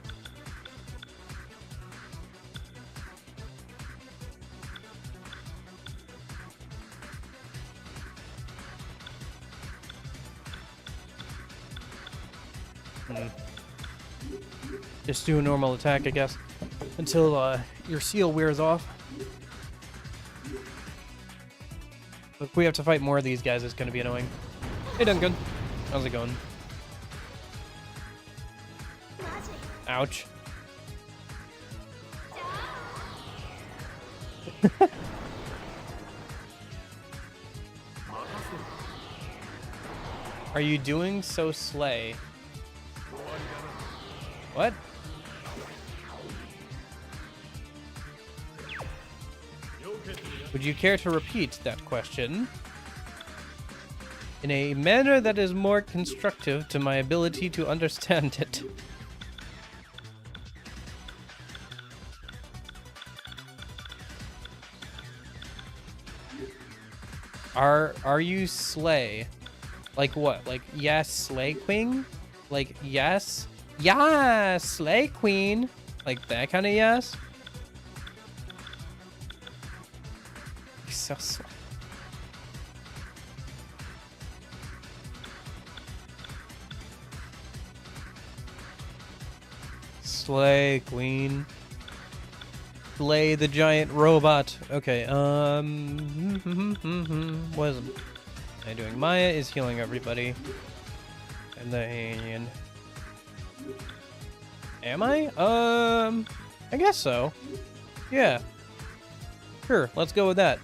Just do a normal attack, I guess, until your seal wears off. If we have to fight more of these guys, it's going to be annoying. Hey, Duncan. How's it going? Ouch. Are you doing so slay? What? Would you care to repeat that question in a manner that is more constructive to my ability to understand it? Are you slay? Like what? Like yes, slay queen? Like yes? Yeah, slay queen. Like that kind of yes? You're so slay. Slay queen. Slay the giant robot. Okay, what is I doing? Maya is healing everybody. And then... Am I? I guess so. Yeah. Sure, let's go with that.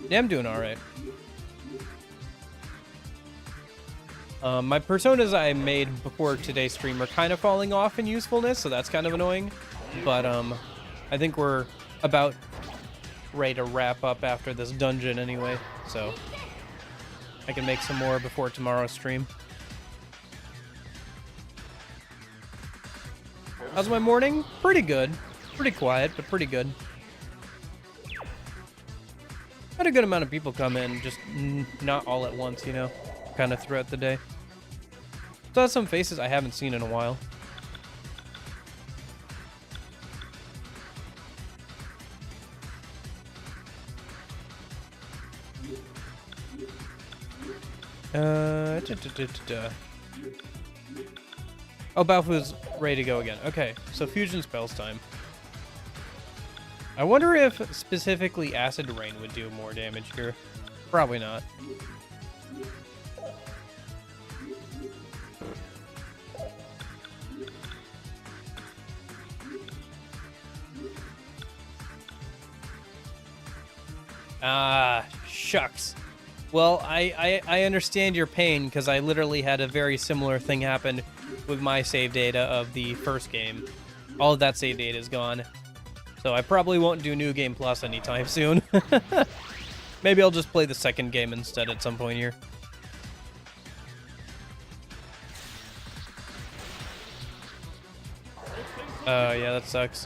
Yeah, I'm doing alright. My personas I made before today's stream are kind of falling off in usefulness, so that's kind of annoying. But, I think we're about ready to wrap up after this dungeon anyway, so I can make some more before tomorrow's stream. How's my morning? Pretty good. Pretty quiet, but pretty good. Had a good amount of people come in, just not all at once, you know, kind of throughout the day. Saw some faces I haven't seen in a while. Oh, Balfu's ready to go again. Okay, so fusion spells time. I wonder if specifically Acid Rain would do more damage here. Probably not. Ah, shucks. Well, I understand your pain, because I literally had a very similar thing happen with my save data of the first game. All of that save data is gone. So I probably won't do New Game Plus anytime soon. Maybe I'll just play the second game instead at some point here. Oh, yeah, that sucks.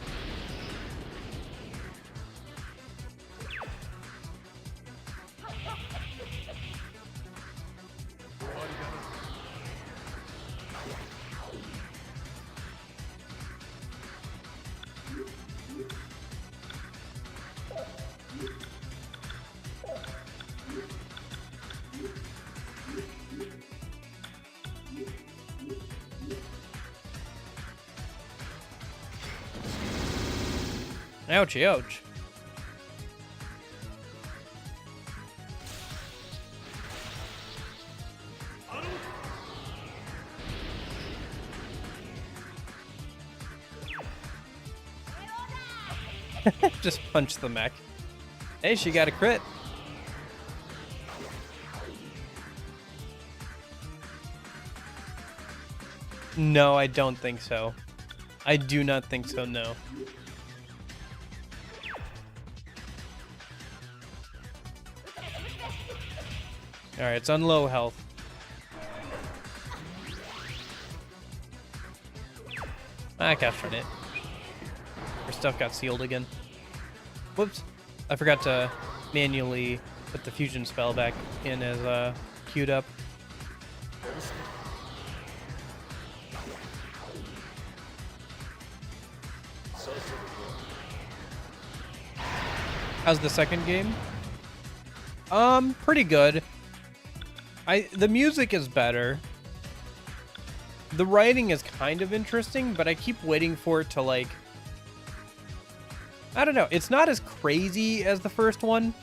Ouchie, ouch. Just punch the mech. Hey, she got a crit. No, I don't think so. I do not think so, no. Alright, it's on low health. I captured it. Her stuff got sealed again. Whoops. I forgot to manually put the fusion spell back in as queued up. How's the second game? Pretty good. The music is better. The writing is kind of interesting, but I keep waiting for it to, like, I don't know. It's not as crazy as the first one,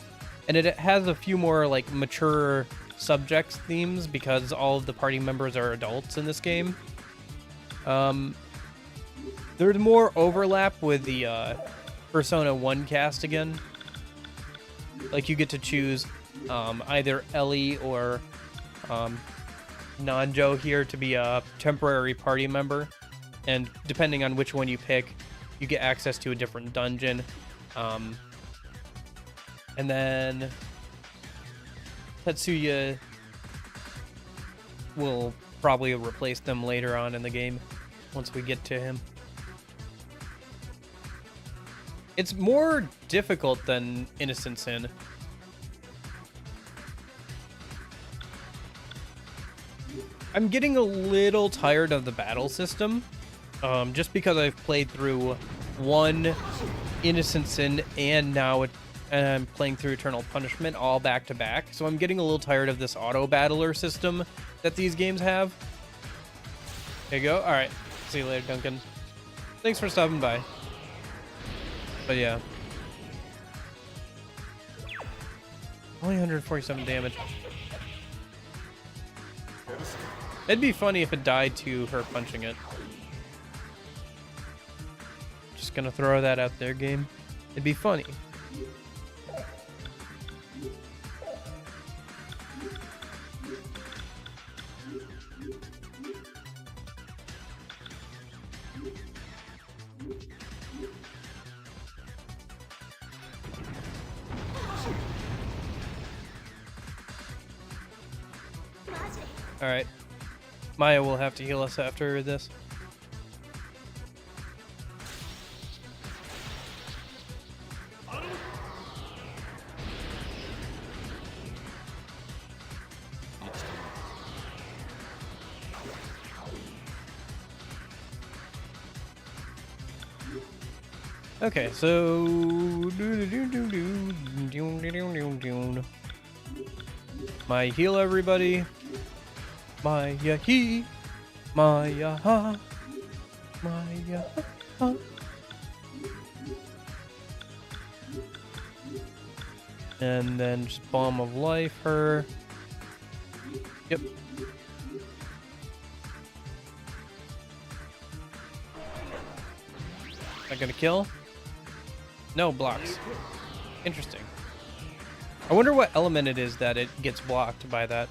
and it has a few more, like, mature subjects themes because all of the party members are adults in this game. There's more overlap with the Persona 1 cast again. Like, you get to choose either Ellie or Nanjo here to be a temporary party member, and depending on which one you pick, you get access to a different dungeon. And then Tetsuya will probably replace them later on in the game once we get to him. It's more difficult than Innocent Sin. I'm getting a little tired of the battle system, just because I've played through one Innocent Sin and now I'm playing through Eternal Punishment all back to back. So I'm getting a little tired of this auto battler system that these games have. There you go. All right. See you later, Duncan. Thanks for stopping by. But yeah. Only 147 damage. It'd be funny if it died to her punching it. Just gonna throw that out there, game. It'd be funny. Alright. Maya will have to heal us after this. Okay, so Maya heal everybody. Maya he, Maya ha, Maya ha. And then just Bomb of Life her. Yep. Not gonna kill? No blocks. Interesting. I wonder what element it is that it gets blocked by that.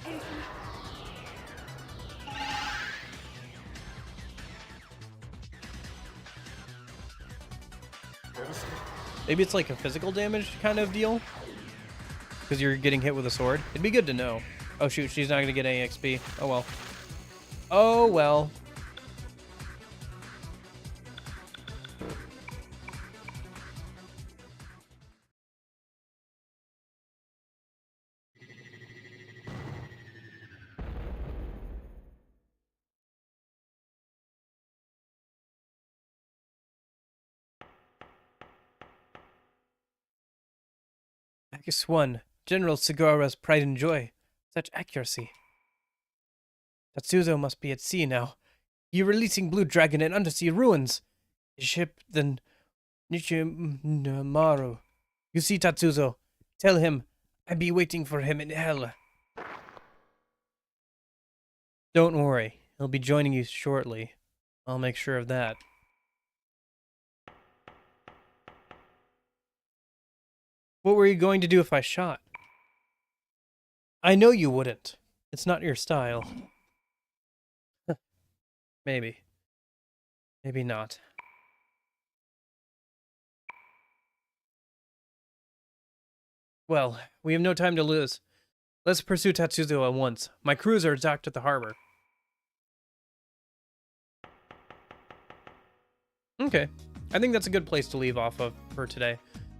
Maybe it's like a physical damage kind of deal? Because you're getting hit with a sword? It'd be good to know. Oh shoot, she's not going to get any XP. Oh well. Oh well. Focus 1. General Segura's pride and joy. Such accuracy. Tatsuzo must be at sea now. You're releasing Blue Dragon in undersea ruins. His ship, then Nishimaru. You see Tatsuzo. Tell him I be waiting for him in hell. Don't worry. He'll be joining you shortly. I'll make sure of that. What were you going to do if I shot? I know you wouldn't. It's not your style. Maybe. Maybe not. Well, we have no time to lose. Let's pursue Tatsuzo at once. My cruiser is docked at the harbor. Okay. I think that's a good place to leave off of for today.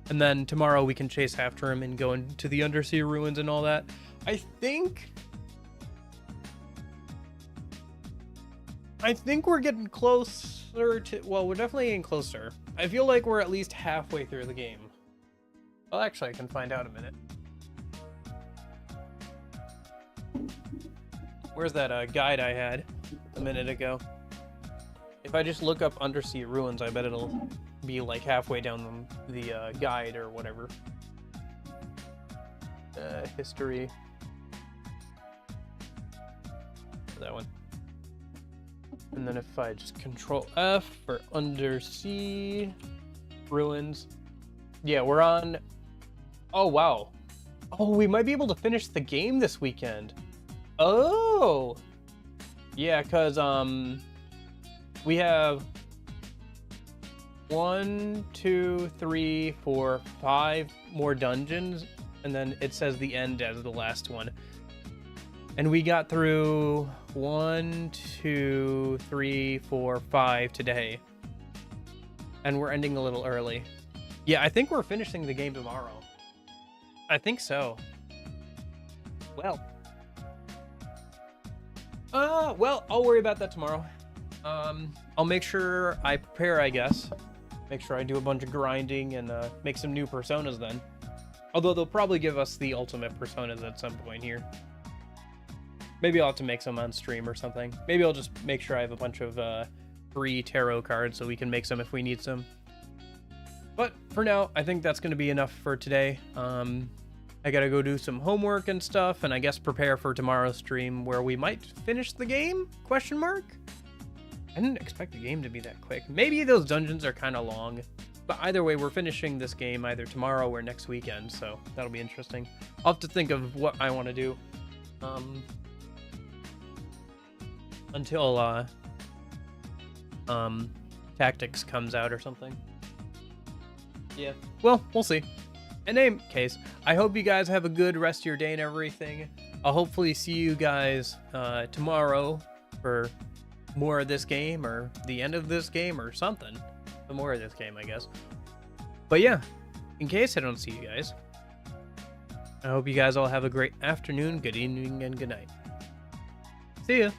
And then tomorrow we can chase after him and go into the undersea ruins and all that. I think we're getting closer to... Well, we're definitely getting closer. I feel like we're at least halfway through the game. Well, actually, I can find out in a minute. Where's that guide I had a minute ago? If I just look up undersea ruins, I bet it'll be like halfway down the guide or whatever. History. That one. And then if I just control F for undersea ruins. Yeah, we're on... Oh, wow. Oh, we might be able to finish the game this weekend. Oh! Yeah, because, we have 1, 2, 3, 4, 5 more dungeons, and then it says the end as the last one. And we got through 1, 2, 3, 4, 5 today. And we're ending a little early. Yeah, I think we're finishing the game tomorrow. I think so. Well. Well, I'll worry about that tomorrow. I'll make sure I prepare, I guess. Make sure I do a bunch of grinding and make some new personas then. Although they'll probably give us the ultimate personas at some point here. Maybe I'll have to make some on stream or something. Maybe I'll just make sure I have a bunch of free tarot cards so we can make some if we need some. But for now, I think that's going to be enough for today. I gotta go do some homework and stuff, and I guess prepare for tomorrow's stream where we might finish the game? Question mark? I didn't expect the game to be that quick. Maybe those dungeons are kind of long. But either way, we're finishing this game either tomorrow or next weekend, so that'll be interesting. I'll have to think of what I want to do. Until Tactics comes out or something. Yeah, well, we'll see. In any case, I hope you guys have a good rest of your day and everything. I'll hopefully see you guys tomorrow for more of this game, or the end of this game, or something. The more of this game, I guess. But yeah, in case I don't see you guys, I hope you guys all have a great afternoon, good evening, and good night. See ya!